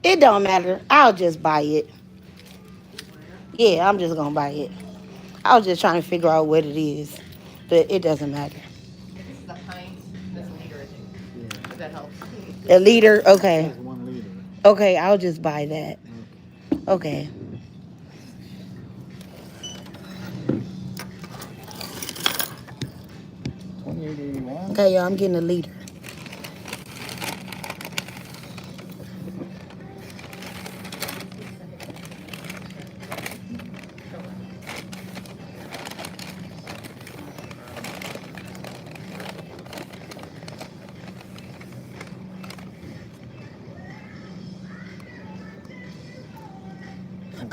It don't matter. I'll just buy it. Yeah, I'm just gonna buy it. I was just trying to figure out what it is, but it doesn't matter. This is a pint. This is a liter, I think. Yeah. If that helps. A liter, okay. It's 1 liter. Okay, I'll just buy that. Okay. $28.81. Okay, y'all, I'm getting a liter.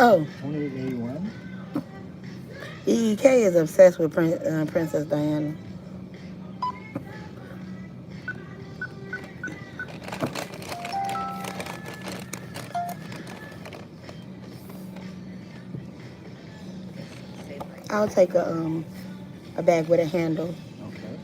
Oh, 2881. EEK is obsessed with Princess Diana. I'll take a bag with a handle. Okay.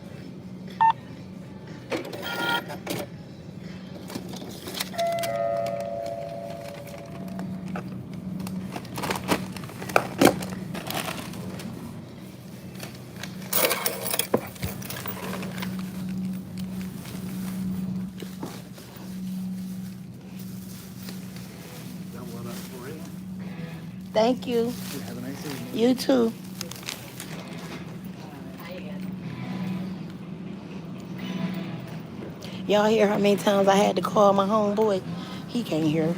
That one up for you. Thank you. You have a nice evening. You too. Y'all hear how many times I had to call my homeboy? He can't hear.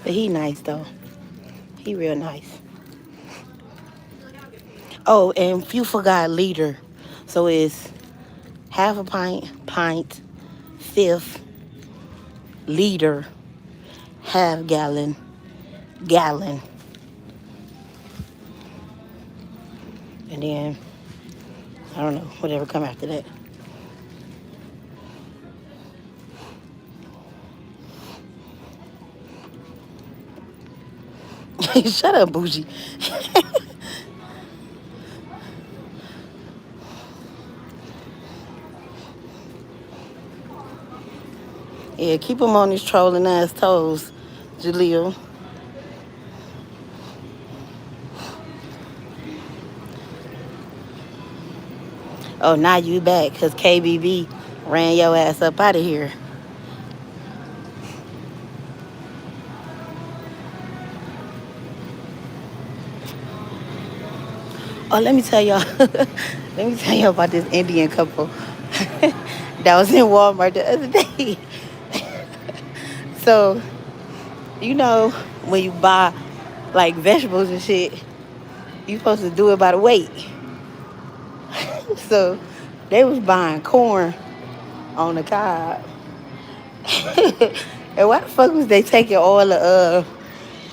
But he nice though. He real nice. Oh, and you forgot liter. So it's half a pint, fifth, liter, half gallon, gallon. And then, I don't know, whatever come after that. Shut up, bougie. Yeah, keep him on his trolling ass toes, Jaleel. Oh, now you back because KBB ran your ass up out of here. Oh, let me tell y'all. Let me tell y'all about this Indian couple that was in Walmart the other day. So, you know, when you buy like vegetables and shit, you supposed to do it by the weight. So, they was buying corn on the cob. And why the fuck was they taking all the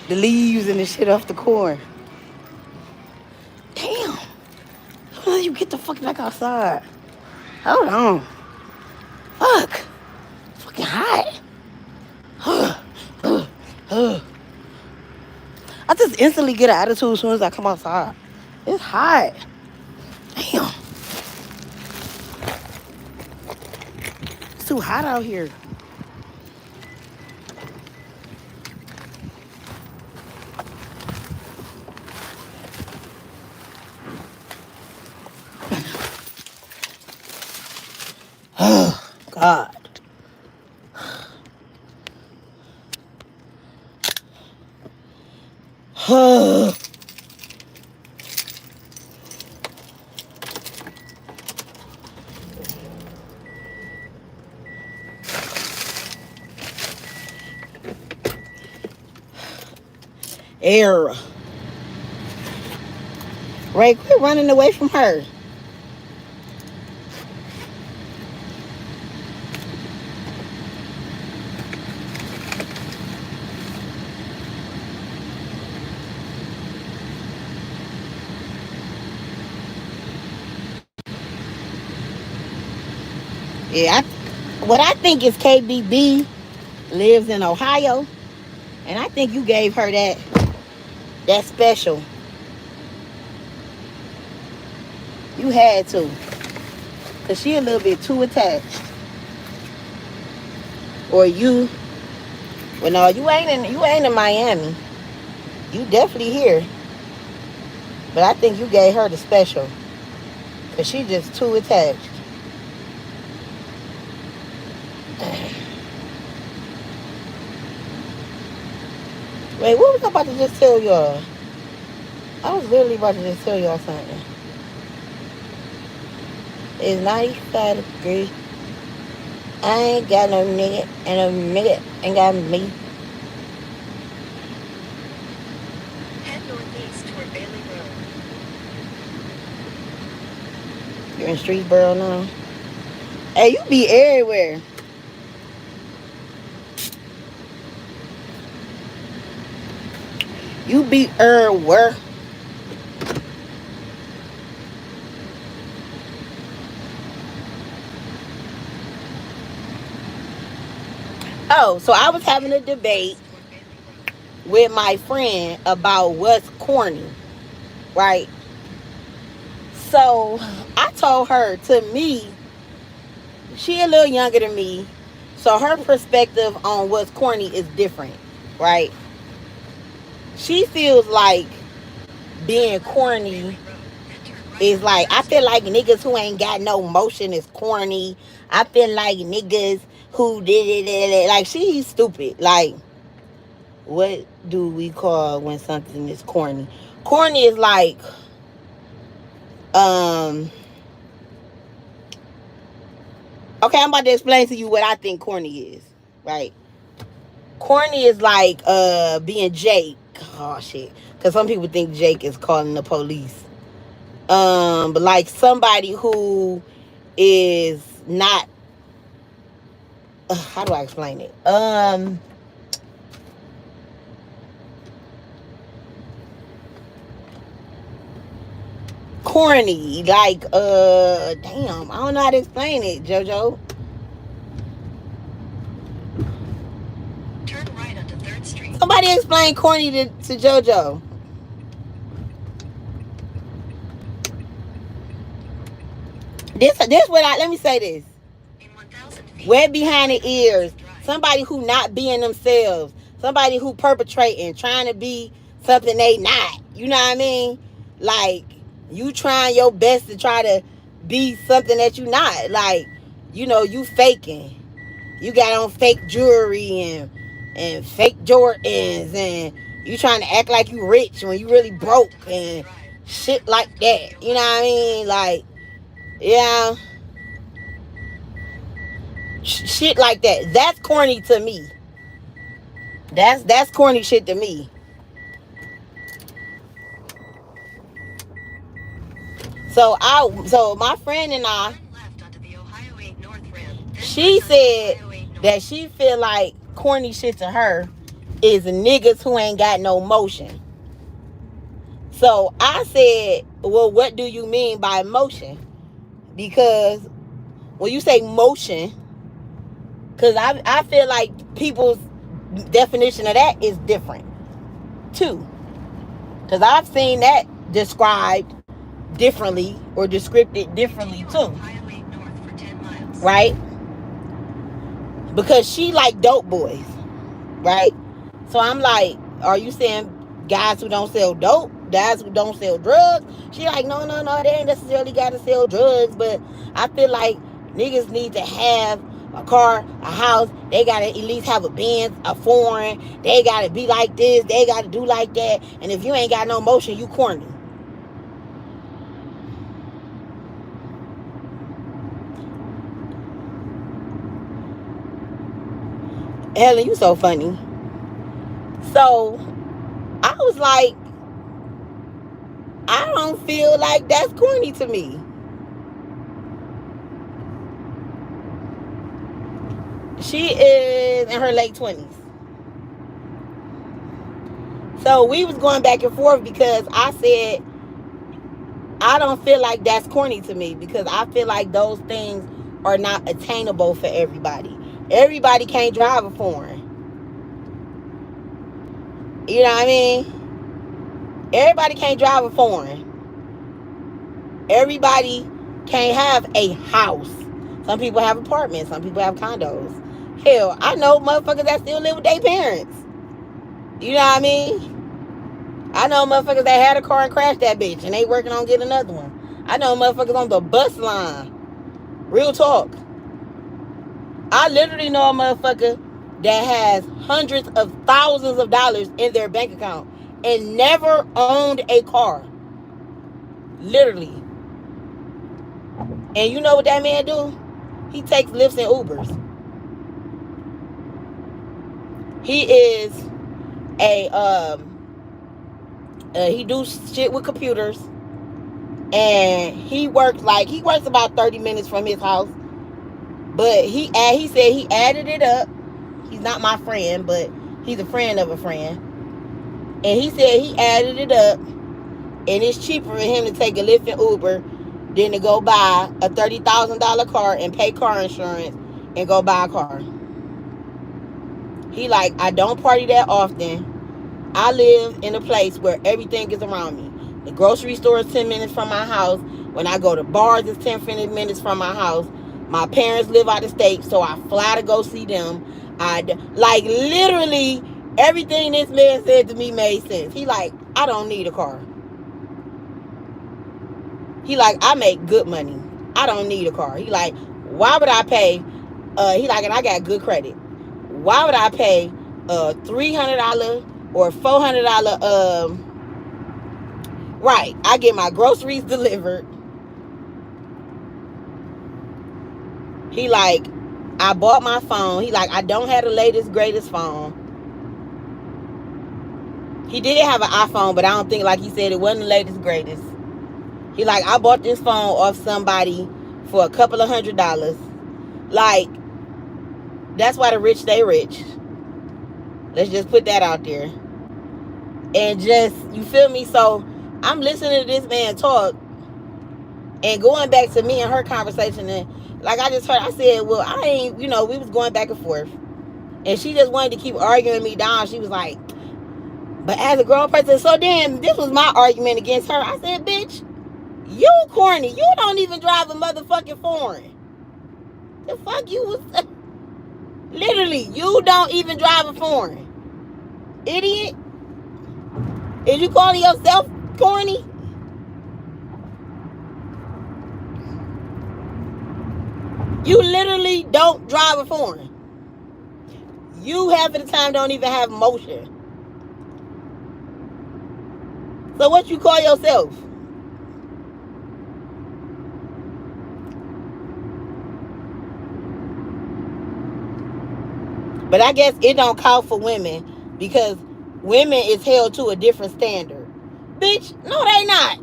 leaves and the shit off the corn? Damn. How you get the fuck back outside? Hold on. Fuck. Fucking hot. I just instantly get an attitude as soon as I come outside. It's hot. Damn. It's too hot out here. Oh, God. Air. Ray, quit running away from her. Yeah, what I think is KBB lives in Ohio, and I think you gave her that special. You had to, cause she a little bit too attached. Or you, well, no, you ain't in Miami. You definitely here, but I think you gave her the special, cause she just too attached. Wait, what was I about to just tell y'all? I was literally about to just tell y'all something. It's 95 degrees. I ain't got no nigga, and a nigga ain't got me. Head northeast toward Bailey Road. You're in Streetsboro now? Hey, you be everywhere. You be everywhere. Oh, so I was having a debate with my friend about what's corny, right? So I told her, to me, she a little younger than me, so her perspective on what's corny is different, right? She feels like being corny is like, I feel like niggas who ain't got no motion is corny. I feel like niggas who did it, like she's stupid. Like, what do we call when something is corny? Corny is like, um, okay, I'm about to explain to you what I think corny is, right? Corny is like being Jake. Oh shit. Cause some people think Jake is calling the police. But like somebody who is not how do I explain it? Corny. Like damn, I don't know how to explain it, Jojo. Turn right onto 3rd Street. Somebody explain corny to Jojo. This what I let me say this. In 1,000 feet. Wet behind the ears. Somebody who not being themselves. Somebody who perpetrating, trying to be something they not. You know what I mean? Like, you trying your best to try to be something that you not. Like, you know, you faking. You got on fake jewelry and fake Jordans, and you trying to act like you rich when you really broke and shit like that. You know what I mean? Like, yeah, shit like that. That's corny to me. That's corny shit to me. So my friend and I, Turn left onto the Ohio 8 North Ramp. she said that she feel like corny shit to her is niggas who ain't got no motion. So I said, well, what do you mean by motion? Because when you say motion, because I feel like people's definition of that is different too. Because I've seen that described differently or described differently too. Right? Because she like dope boys. Right? So I'm like, are you saying guys who don't sell dope? Guys who don't sell drugs? She like, no, they ain't necessarily got to sell drugs, but I feel like niggas need to have a car, a house. They got to at least have a Benz, a foreign. They got to be like this. They got to do like that. And if you ain't got no motion, you corny. Helen, you so funny. So I was like, I don't feel like that's corny to me. She is in her late 20s. So we was going back and forth because I said, I don't feel like that's corny to me because I feel like those things are not attainable for everybody. Everybody can't drive a foreign. You know what I mean? Everybody can't drive a foreign. Everybody can't have a house. Some people have apartments. Some people have condos. Hell, I know motherfuckers that still live with their parents. You know what I mean? I know motherfuckers that had a car and crashed that bitch and they working on getting another one. I know motherfuckers on the bus line. Real talk. I literally know a motherfucker that has hundreds of thousands of dollars in their bank account and never owned a car. Literally. And you know what that man do? He takes Lyfts and Ubers. He is he do shit with computers, and he works about 30 minutes from his house, But he said he added it up. He's not my friend, but he's a friend of a friend. And he said he added it up, and it's cheaper for him to take a Lyft and Uber than to go buy a $30,000 car and pay car insurance and go buy a car. He like, I don't party that often. I live in a place where everything is around me. The grocery store is 10 minutes from my house. When I go to bars, it's 10 minutes from my house. My parents live out of state, so I fly to go see them. Like, literally, everything this man said to me made sense. He like, I don't need a car. He like, I make good money. I don't need a car. He like, why would I pay? He like, and I got good credit. Why would I pay $300 or $400? Right, I get my groceries delivered. He like, I bought my phone. He like, I don't have the latest, greatest phone. He did have an iPhone, but I don't think, like he said, it wasn't the latest, greatest. He like, I bought this phone off somebody for a couple of $100s. Like, that's why the rich stay rich. Let's just put that out there. And just, you feel me? So I'm listening to this man talk and going back to me and her conversation. And like I just heard, I said, well, I ain't, we was going back and forth. And she just wanted to keep arguing me down. She was like, but as a grown person, so then this was my argument against her. I said, bitch, you corny. You don't even drive a motherfucking foreign. The fuck you was... Literally, you don't even drive a foreign. Idiot. Is you calling yourself corny? You literally don't drive a foreign. You half of the time don't even have motion. So what you call yourself? But I guess it don't count for women because women is held to a different standard. Bitch, no they not.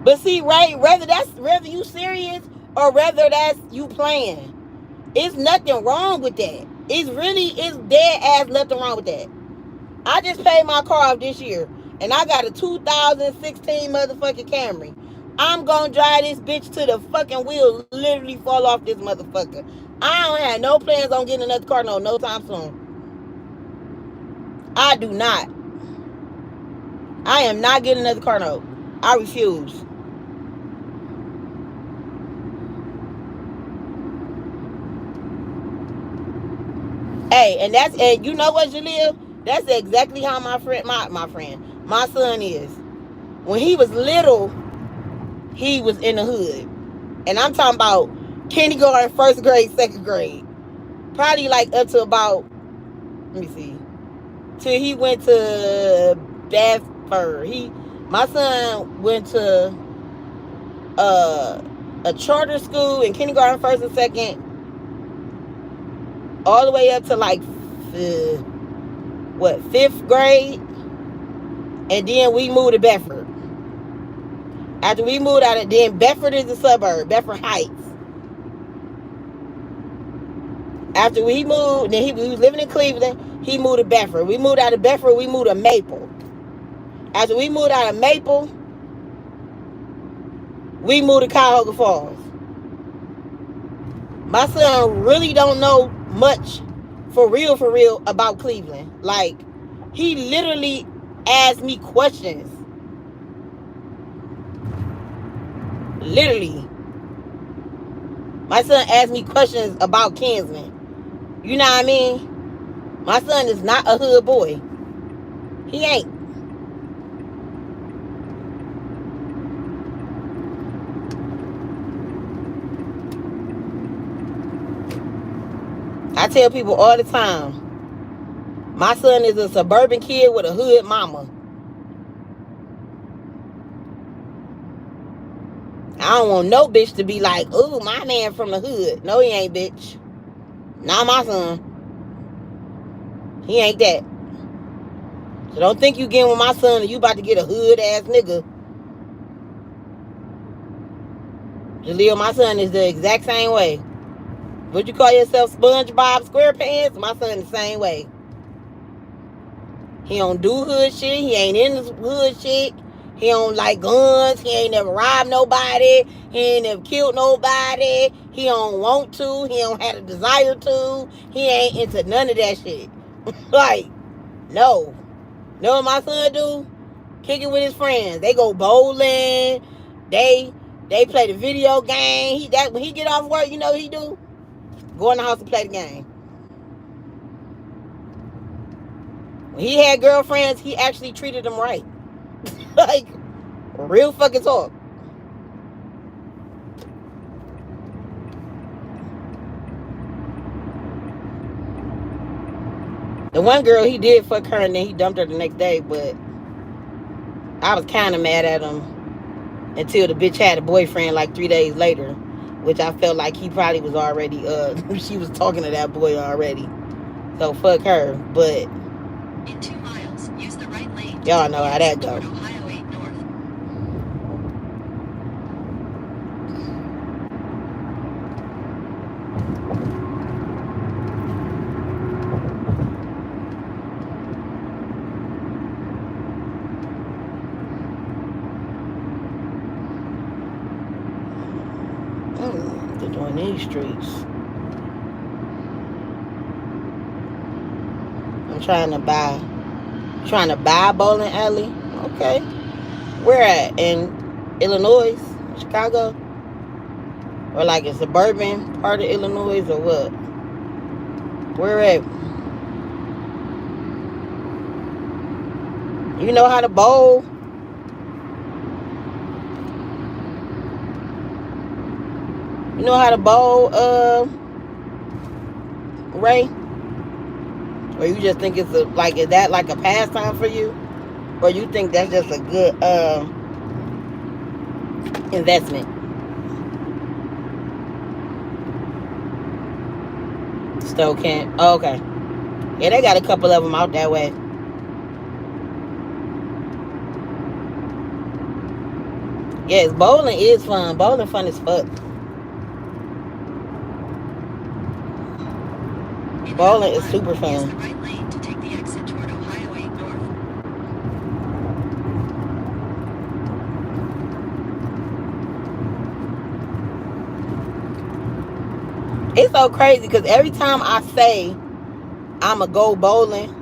But see, right, whether you serious or whether that's you playing, it's nothing wrong with that. It's dead ass nothing wrong with that. I just paid my car off this year, and I got a 2016 motherfucking Camry. I'm gonna drive this bitch to the fucking wheels literally fall off this motherfucker. I don't have no plans on getting another car no time soon. I do not. I am not getting another car no. I refuse. Hey, and you know what, Jaleel? That's exactly how my son is. When he was little, he was in the hood. And I'm talking about kindergarten, first grade, second grade. Probably like up to about, let me see, till he went to Bedford. My son went to a charter school in kindergarten, first and second, all the way up to like fifth grade, and then we moved to Bedford. After we moved out of, then Bedford is a suburb, Bedford Heights. After we moved, then he was living in Cleveland. He moved to Bedford. We moved out of Bedford. We moved to Maple. After we moved out of Maple, we moved to Cuyahoga Falls. My son really don't know much for real about Cleveland. Like, he literally asked me questions. Literally. My son asked me questions about Kinsman. You know what I mean? My son is not a hood boy. He ain't. I tell people all the time, my son is a suburban kid with a hood mama. I don't want no bitch to be like, ooh, my man from the hood. No, he ain't, bitch. Not my son. He ain't that. So don't think you getting with my son and you about to get a hood ass nigga. Jaleel, my son is the exact same way. Would you call yourself SpongeBob SquarePants? My son the same way. He don't do hood shit. He ain't in the hood shit. He don't like guns. He ain't never robbed nobody. He ain't never killed nobody. He don't want to. He don't have a desire to. He ain't into none of that shit. Like, no. Know what my son do? Kicking with his friends. They go bowling. They play the video game. When he get off work, you know what he do? Go in the house and play the game. When he had girlfriends, he actually treated them right. Like, real fucking talk. The one girl, he did fuck her and then he dumped her the next day, but I was kind of mad at him until the bitch had a boyfriend like 3 days later, which I felt like he probably was already, she was talking to that boy already. So fuck her, but in 2 miles, use the right lane. Y'all know how that go. Ohio 8 North. They're doing these streets. I'm trying to buy a bowling alley. Okay. Where at? In Illinois? Chicago? Or like a suburban part of Illinois or what? Where at? You know how to bowl? You know how to bowl, Ray? Or you just think it's is that like a pastime for you? Or you think that's just a good investment? Still can't. Oh, okay. Yeah, they got a couple of them out that way. Yes, bowling is fun. Bowling fun as fuck. Bowling is super fun. Use the right lane to take the exit toward Ohio 8 North. It's so crazy because every time I say I'ma go bowling,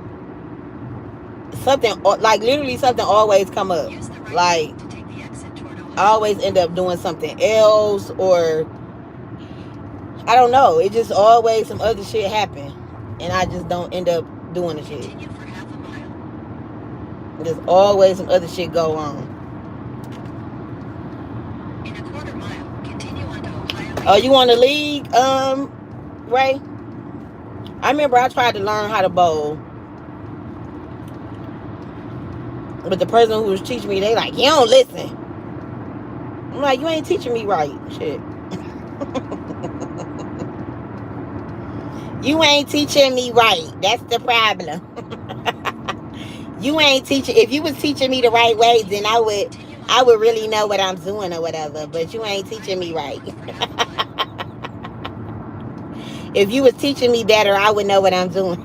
something like literally something always come up. Like I always end up doing something else, or I don't know. It just always some other shit happen, and I just don't end up doing the shit. Continue for half a mile. There's always some other shit go on. In a quarter mile, continue onto Ohio. Oh, you want to league, Ray? I remember I tried to learn how to bowl, but the person who was teaching me, they like, you don't listen. I'm like, you ain't teaching me right. Shit. You ain't teaching me right. That's the problem. You ain't teaching. If you was teaching me the right way, then I would really know what I'm doing or whatever. But you ain't teaching me right. If you was teaching me better, I would know what I'm doing.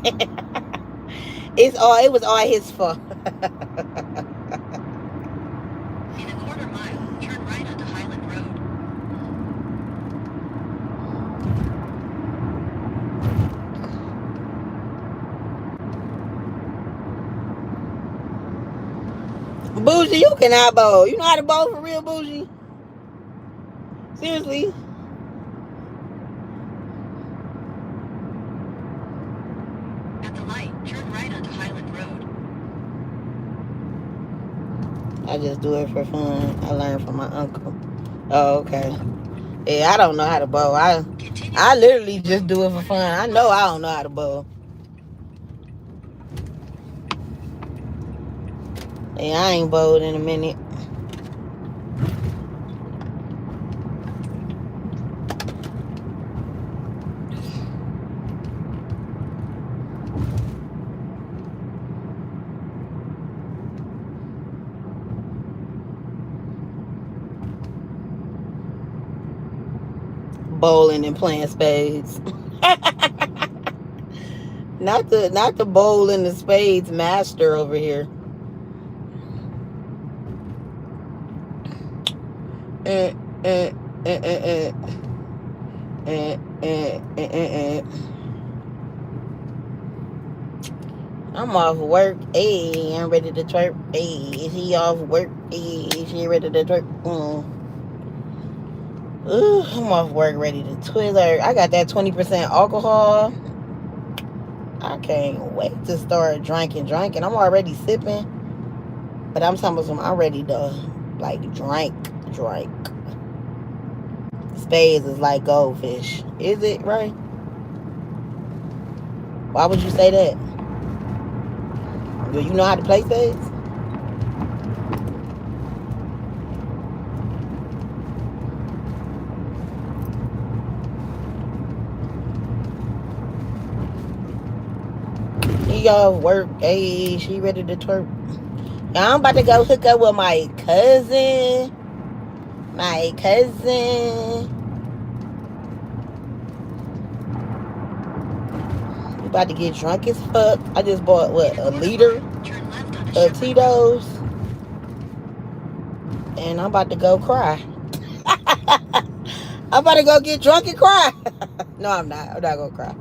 It was all his fault. In a quarter mile, turn right onto Highland Road. Bougie, you cannot bowl. You know how to bowl for real, Bougie? Seriously? At the light, turn right onto Highland Road. I just do it for fun. I learned from my uncle. Oh, okay. Yeah, I don't know how to bowl. I literally just do it for fun. I know I don't know how to bowl. Yeah, I ain't bowled in a minute. bowling and playing spades. Not the bowling and spades master over here. Eh, eh, eh, eh, eh, eh, eh, eh. I'm off work. Hey, I'm ready to twerk. Hey, is he off work? Hey, is she ready to twerk? Ooh, I'm off work ready to Twizzler. I got that 20% alcohol. I can't wait to start drinking. I'm already sipping. But I'm talking about some, I'm ready to, like, drink. Spades is like goldfish. Is it, right? Why would you say that? Do you know how to play spades? He off work. Hey, she ready to twerk. Now I'm about to go hook up with my cousin. We about to get drunk as fuck. I just bought, what, a liter of Tito's. And I'm about to go cry. I'm about to go get drunk and cry. No, I'm not. I'm not gonna cry.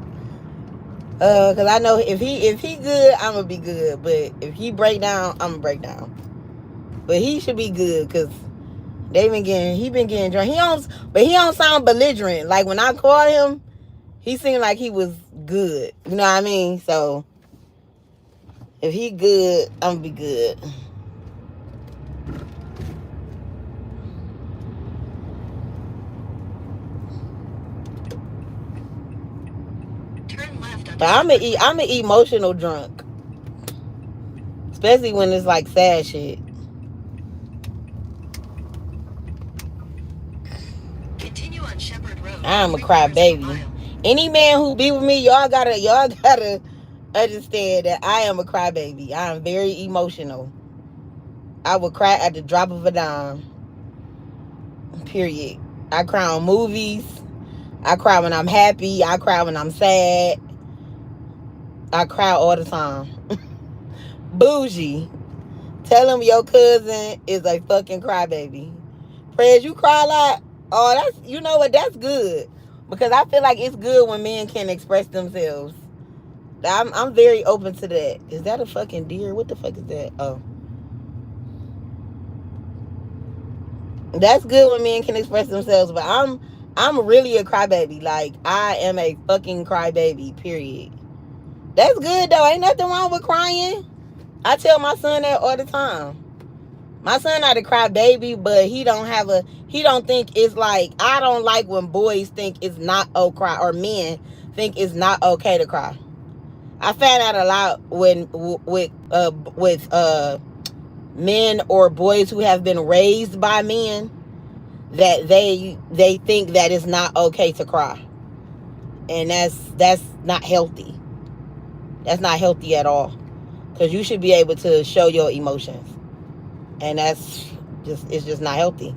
Cause I know if he good, I'm gonna be good. But if he break down, I'm gonna break down. But he should be good, cause he been getting drunk. He don't sound belligerent. Like when I called him, he seemed like he was good. You know what I mean? So if he good, I'm gonna be good. But I'm an emotional drunk. Especially when it's like sad shit. Continue on Shepherd Road. I'm a cry baby. Any man who be with me, y'all gotta understand that I am a crybaby. I am very emotional. I will cry at the drop of a dime. Period. I cry on movies. I cry when I'm happy. I cry when I'm sad. I cry all the time. Bougie. Tell him your cousin is a fucking crybaby. Prez, you cry a lot? Oh, you know what? That's good. Because I feel like it's good when men can express themselves. I'm very open to that. Is that a fucking deer? What the fuck is that? Oh. That's good when men can express themselves, but I'm really a crybaby. Like, I am a fucking crybaby, period. That's good though. Ain't nothing wrong with crying. I tell my son that all the time. My son not a crybaby, but he don't think it's like, I don't like when boys think it's not okay, or men think it's not okay to cry. I found out a lot with men or boys who have been raised by men, that they think that it's not okay to cry, and that's not healthy. That's not healthy at all, because you should be able to show your emotions, and it's just not healthy.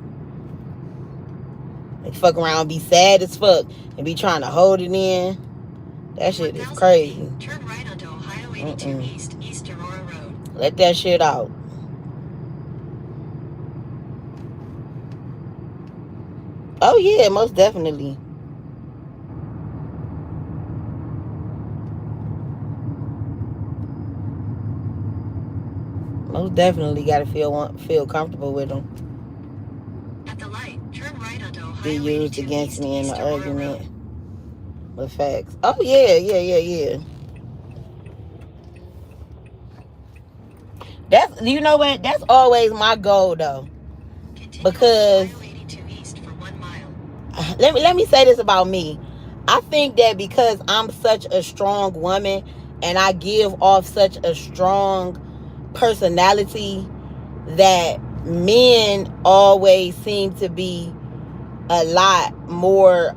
Like, fuck around, be sad as fuck, and be trying to hold it in. That shit is crazy. Turn right onto Ohio 82 East Aurora Road. Let that shit out. Oh yeah, most definitely. Most definitely got to feel comfortable with them. At the light, turn right onto Ohio Be used against me in East the Aurora argument. Road. With facts. Oh yeah. That's, you know what? That's always my goal though. Continue Because on Ohio 82 East for 1 mile. let me say this about me. I think that because I'm such a strong woman and I give off such a strong personality, that men always seem to be a lot more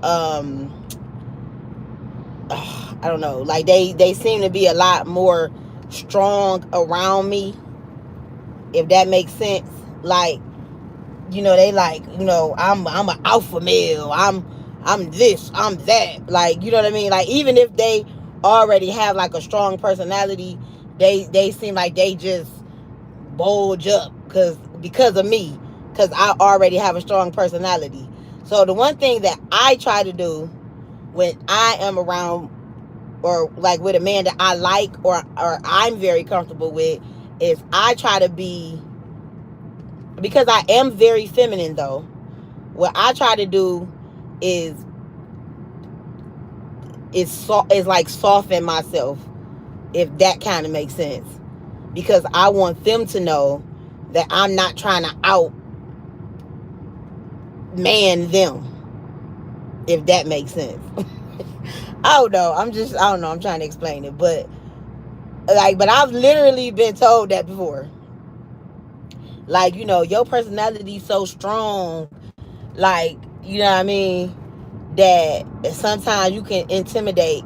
I don't know, like they seem to be a lot more strong around me, if that makes sense. Like, they like, I'm an alpha male. I'm this, I'm that. Like, you know what I mean? Like, even if they already have like a strong personality, they seem like they just bulge up because of me, because I already have a strong personality. So the one thing that I try to do when I am around, or like with a man that I like, or I'm very comfortable with, is I try to be, because I am very feminine though, what I try to do is is like soften myself, if that kind of makes sense, because I want them to know that I'm not trying to out man them, if that makes sense. I don't know. I don't know. I'm trying to explain it, but like, but I've literally been told that before. Like, your personality so strong, like, you know what I mean, that sometimes you can intimidate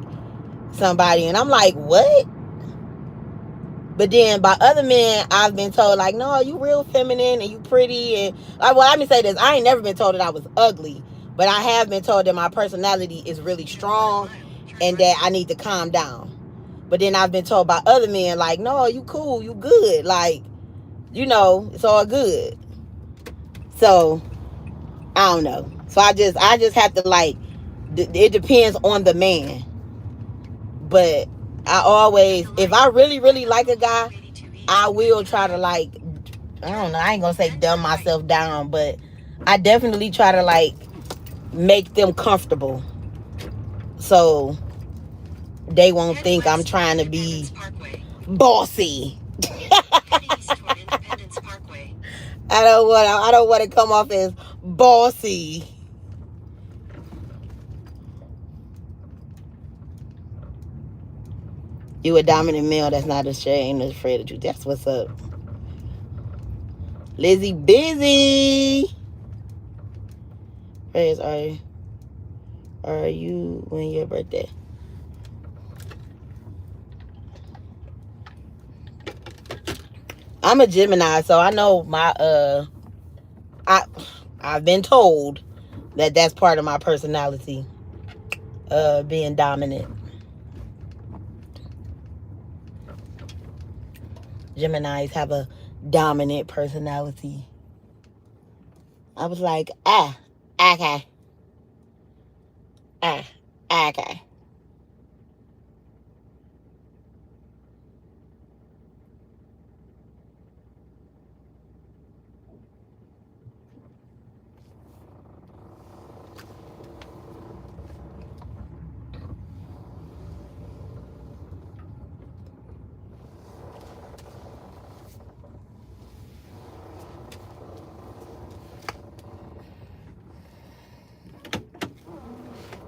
somebody, and I'm like, what? But then by other men, I've been told, like, no, you real feminine and you pretty. And like, well, let me say this: I ain't never been told that I was ugly, but I have been told that my personality is really strong and that I need to calm down. But then I've been told by other men, like, no, you cool, you good, like, it's all good. So I don't know. So I just have to, like, it depends on the man. But I always, if I really, really like a guy, I will try to, like, I don't know, I ain't gonna say dumb myself down, but I definitely try to, like, make them comfortable, so they won't think I'm trying to be bossy. I don't want to come off as bossy. You a dominant male that's not ashamed, afraid of truth. That's what's up. Lizzie busy. Prayers are you when your birthday? I'm a Gemini, so I know I I've been told that that's part of my personality, being dominant. Geminis have a dominant personality. I was like, okay, ah, okay.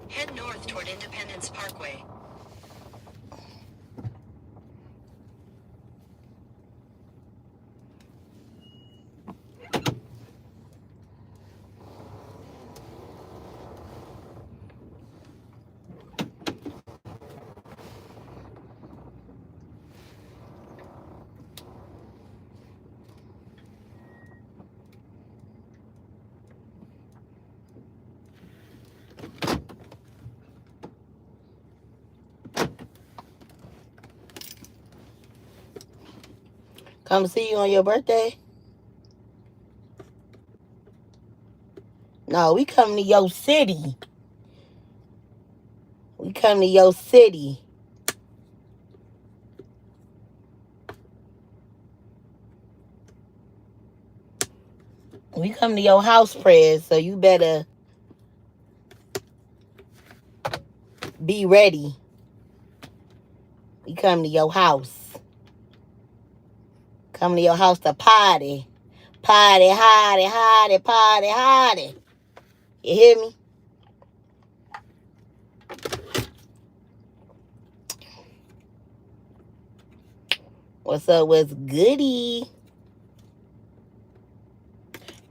Head north toward Independence Parkway. Come see you on your birthday? No, we come to your city. We come to your city. We come to your house, prayers, so you better be ready. We come to your house. Come to your house to party. Party, hardy, hardy, party, hardy. You hear me? What's up? What's goody?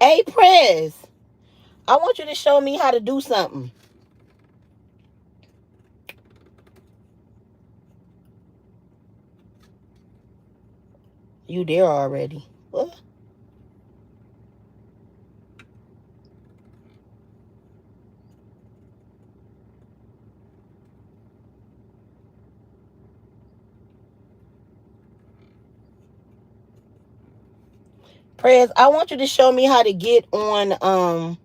Hey, Press, I want you to show me how to do something. You there already? What? Prez, I want you to show me how to get on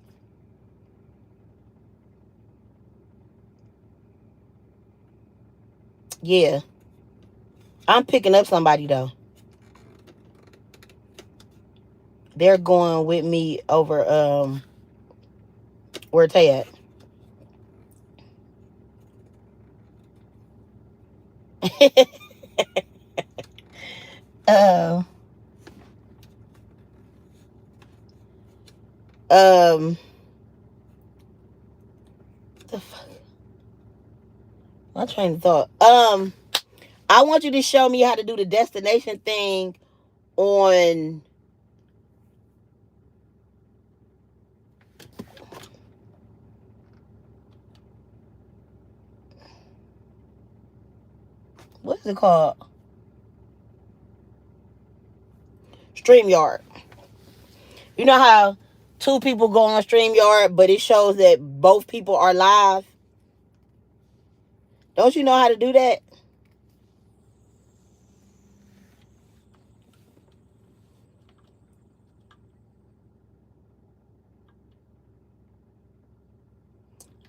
yeah. I'm picking up somebody though. They're going with me over where Tay at? uh, um the fuck? My train of thought. I want you to show me how to do the destination thing on what is it called? StreamYard. You know how two people go on StreamYard, but it shows that both people are live? Don't you know how to do that?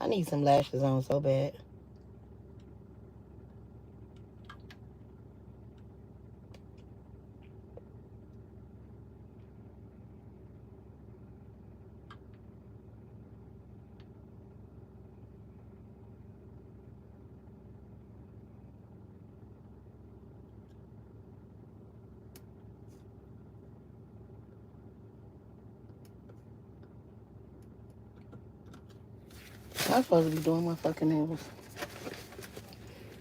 I need some lashes on so bad. I'm supposed to be doing my fucking nails.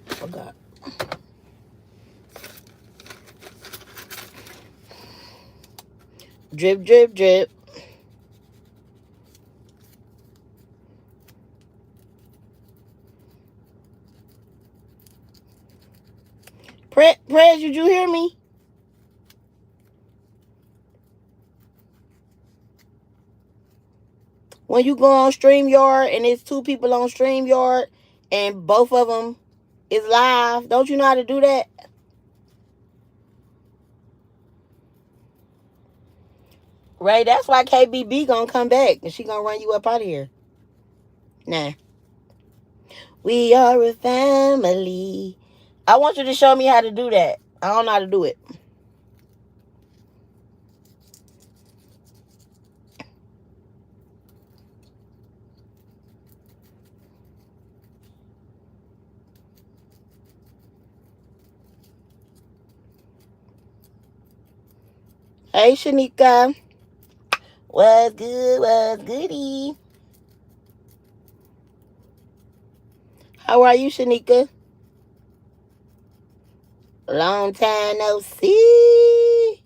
Forgot. Drip, drip, drip. Prez, did you hear me? When you go on StreamYard and it's two people on StreamYard and both of them is live, don't you know how to do that? Right, that's why KBB gonna come back and she gonna run you up out of here. Nah. We are a family. I want you to show me how to do that. I don't know how to do it. Hey, Shanika. What's good? What's goody? How are you, Shanika? Long time no see.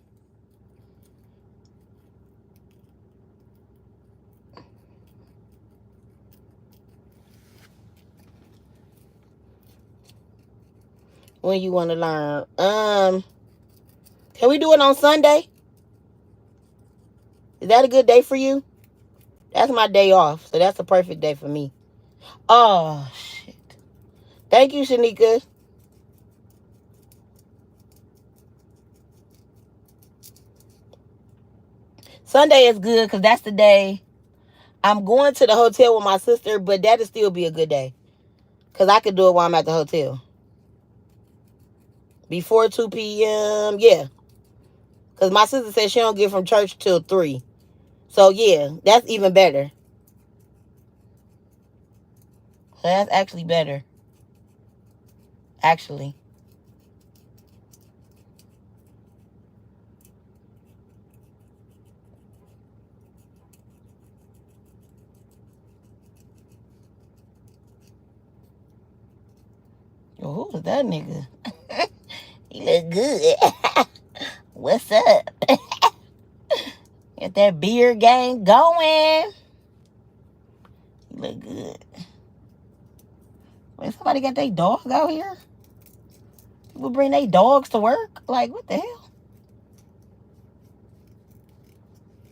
When you want to learn? Can we do it on Sunday? Is that a good day for you? That's my day off, so that's a perfect day for me. Oh, shit. Thank you, Shanika. Sunday is good because that's the day I'm going to the hotel with my sister, but that'll still be a good day because I could do it while I'm at the hotel. Before 2 p.m., yeah. Because my sister said she don't get from church till 3. So, yeah, that's even better. So that's actually better. Actually. Oh, who was that nigga? He look good. What's up? Get that beard gang going. He look good. Wait, somebody got their dog out here? People bring their dogs to work? Like, what the hell?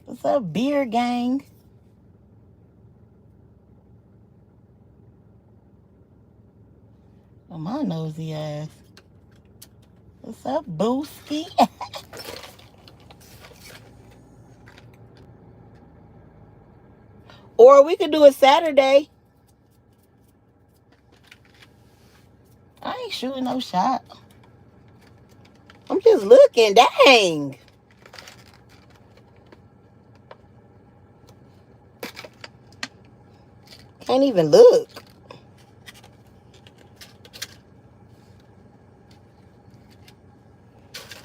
What's up, beard gang? Oh, my nosy ass. What's up, Booski? Or we could do it Saturday. I ain't shooting no shot. I'm just looking. Dang. Can't even look.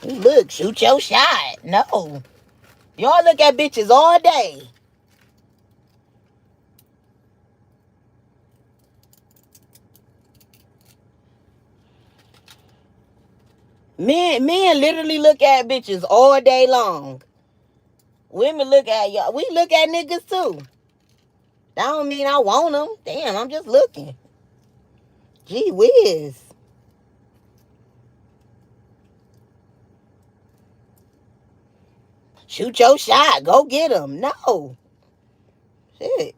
Look, shoot your shot. No. Y'all look at bitches all day. Men literally look at bitches all day long. Women look at y'all. We look at niggas too. That don't mean I want them. Damn, I'm just looking. Gee whiz. Shoot your shot. Go get them. No. Shit.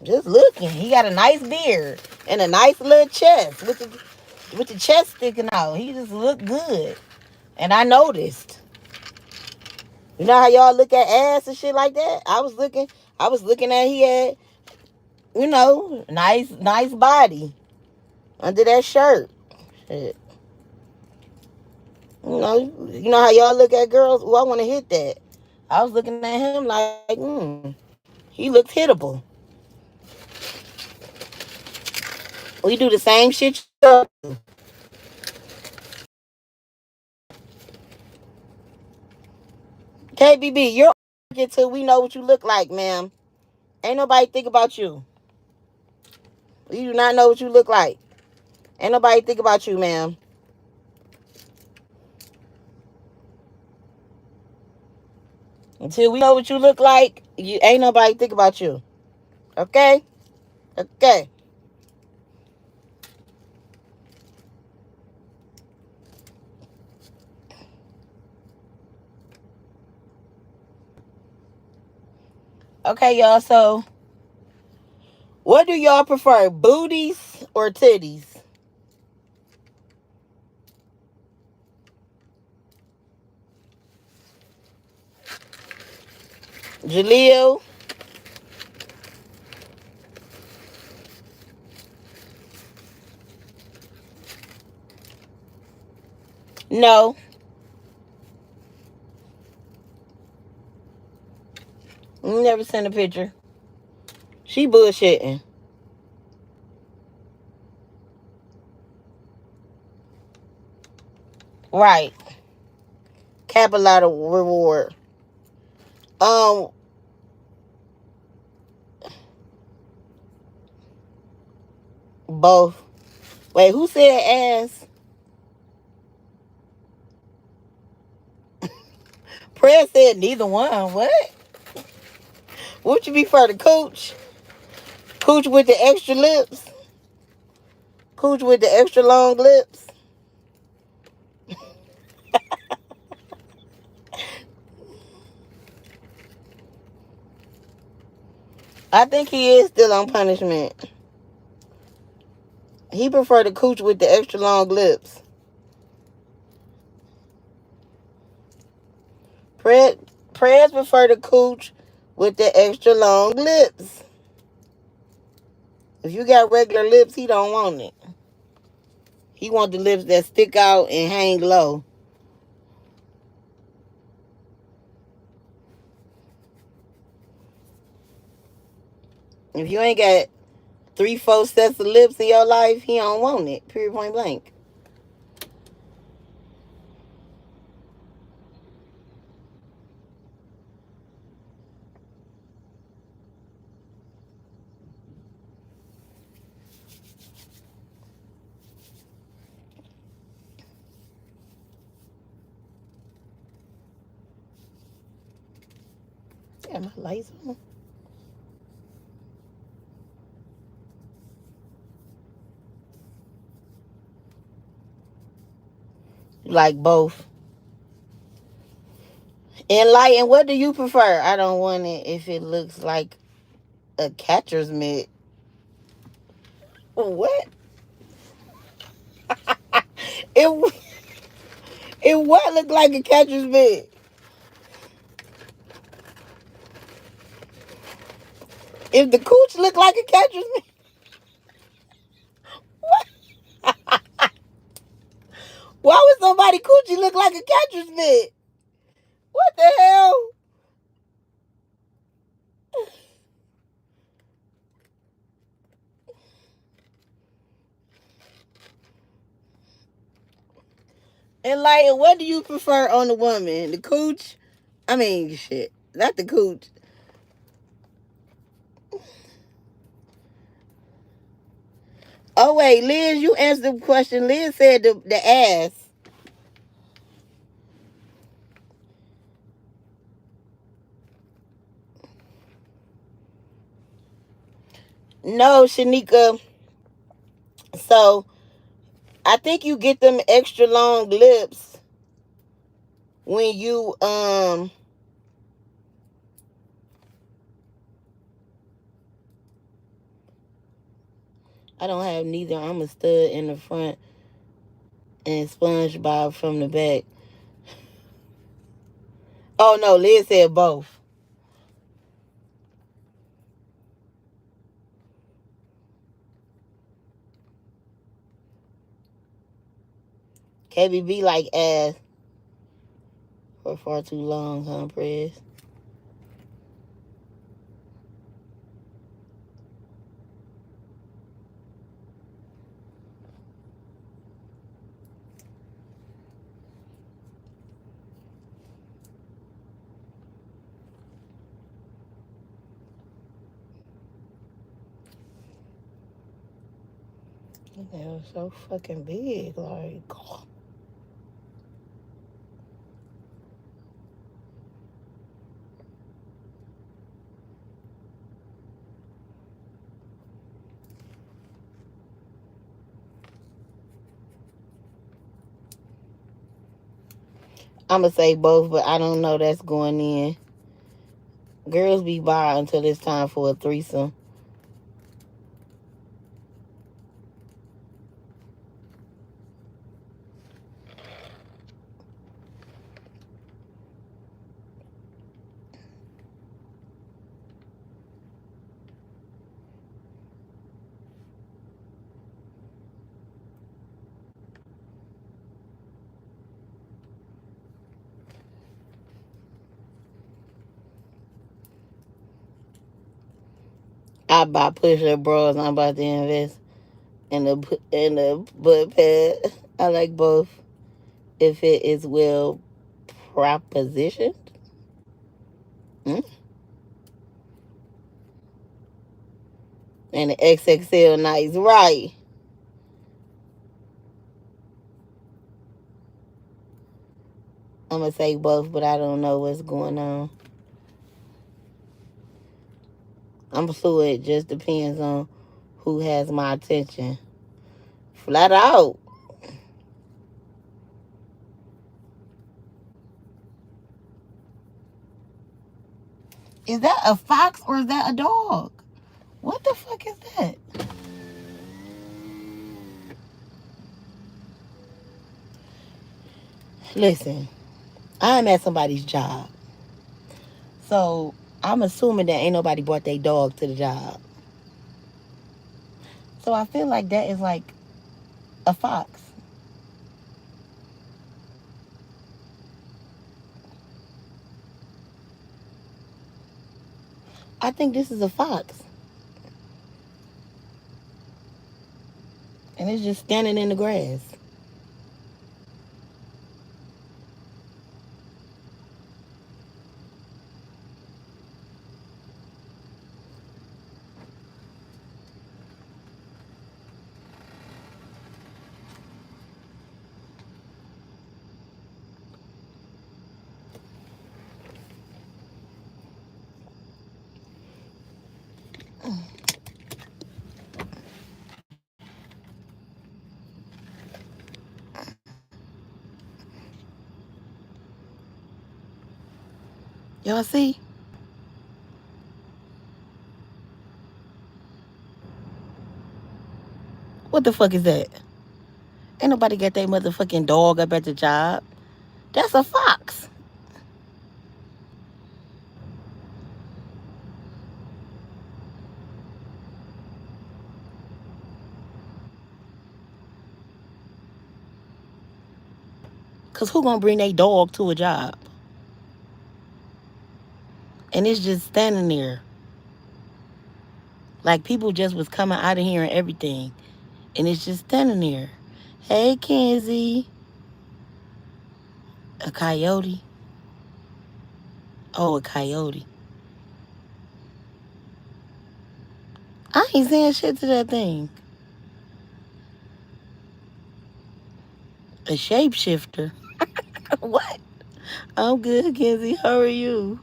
Just looking. He got a nice beard and a nice little chest with the chest sticking out. He just looked good. And I noticed. You know how y'all look at ass and shit like that? I was looking at he had, nice body under that shirt. Shit. You know how y'all look at girls? Oh, I want to hit that. I was looking at him like, he looks hittable. We do the same shit. KBB, you're till we know what you look like, ma'am. Ain't nobody think about you. We do not know what you look like. Ain't nobody think about you, ma'am. Until we know what you look like, ain't nobody think about you. Okay? Okay. Okay, y'all. So, what do y'all prefer, booties or titties? Jaleel? No. Never sent a picture. She bullshitting. Right. Cap a lot of reward. Um, both. Wait, who said ass? Press said neither one. What? What you be for the cooch? Cooch with the extra lips? Cooch with the extra long lips? I think he is still on punishment. He prefer the cooch with the extra long lips. Prez prefer the cooch with the extra long lips. If you got regular lips, he don't want it. He want the lips that stick out and hang low. If you ain't got 3-4 sets of lips in your life, he don't want it. Period, point blank. Yeah, my lights on. Like both. Enlighten, what do you prefer? I don't want it if it looks like a catcher's mitt. What? It what look like a catcher's mitt? If the cooch look like a catcher's mitt, why would somebody coochie look like a catcher's mitt? What the hell? And like, what do you prefer on the woman? The cooch? I mean, shit, not the cooch. Oh wait, Liz, you answered the question. Liz said the ass. No, Shanika. So I think you get them extra long lips when you I don't have neither. I'm a stud in the front and SpongeBob from the back. Oh no, Liz said both. KBB like ass for far too long, huh, Press? That was so fucking big, like. I'ma say both, but I don't know that's going in. Girls be by until it's time for a threesome. I buy push-up bras. I'm about to invest in the butt pad. I like both if it is well propositioned. Mm? And the XXL nice, right? I'm gonna say both, but I don't know what's going on. I'm fluid. Just depends on who has my attention. Flat out. Is that a fox or is that a dog? What the fuck is that? Listen, I'm at somebody's job. So I'm assuming that ain't nobody brought their dog to the job. So I feel like that is like a fox. I think this is a fox. And it's just standing in the grass. Y'all see? What the fuck is that? Ain't nobody got their motherfucking dog up at the job. That's a fox. Cause who gonna bring their dog to a job? And it's just standing there. Like people just was coming out of here and everything. And it's just standing there. Hey Kenzie. A coyote. Oh, a coyote. I ain't saying shit to that thing. A shapeshifter. What? I'm good, Kenzie. How are you?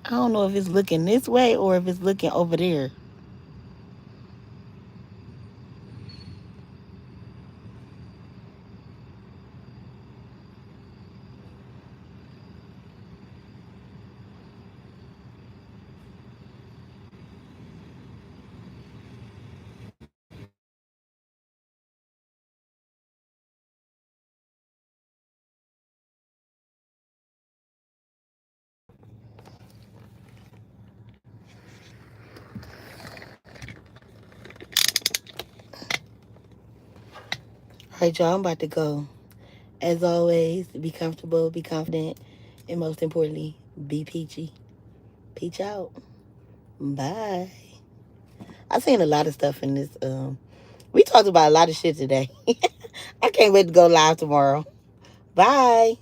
I don't know if it's looking this way or if it's looking over there. All right, y'all, I'm about to go. As always, be comfortable, be confident, and most importantly, be peachy. Peach out. Bye. I seen a lot of stuff in this. We talked about a lot of shit today. I can't wait to go live tomorrow. Bye.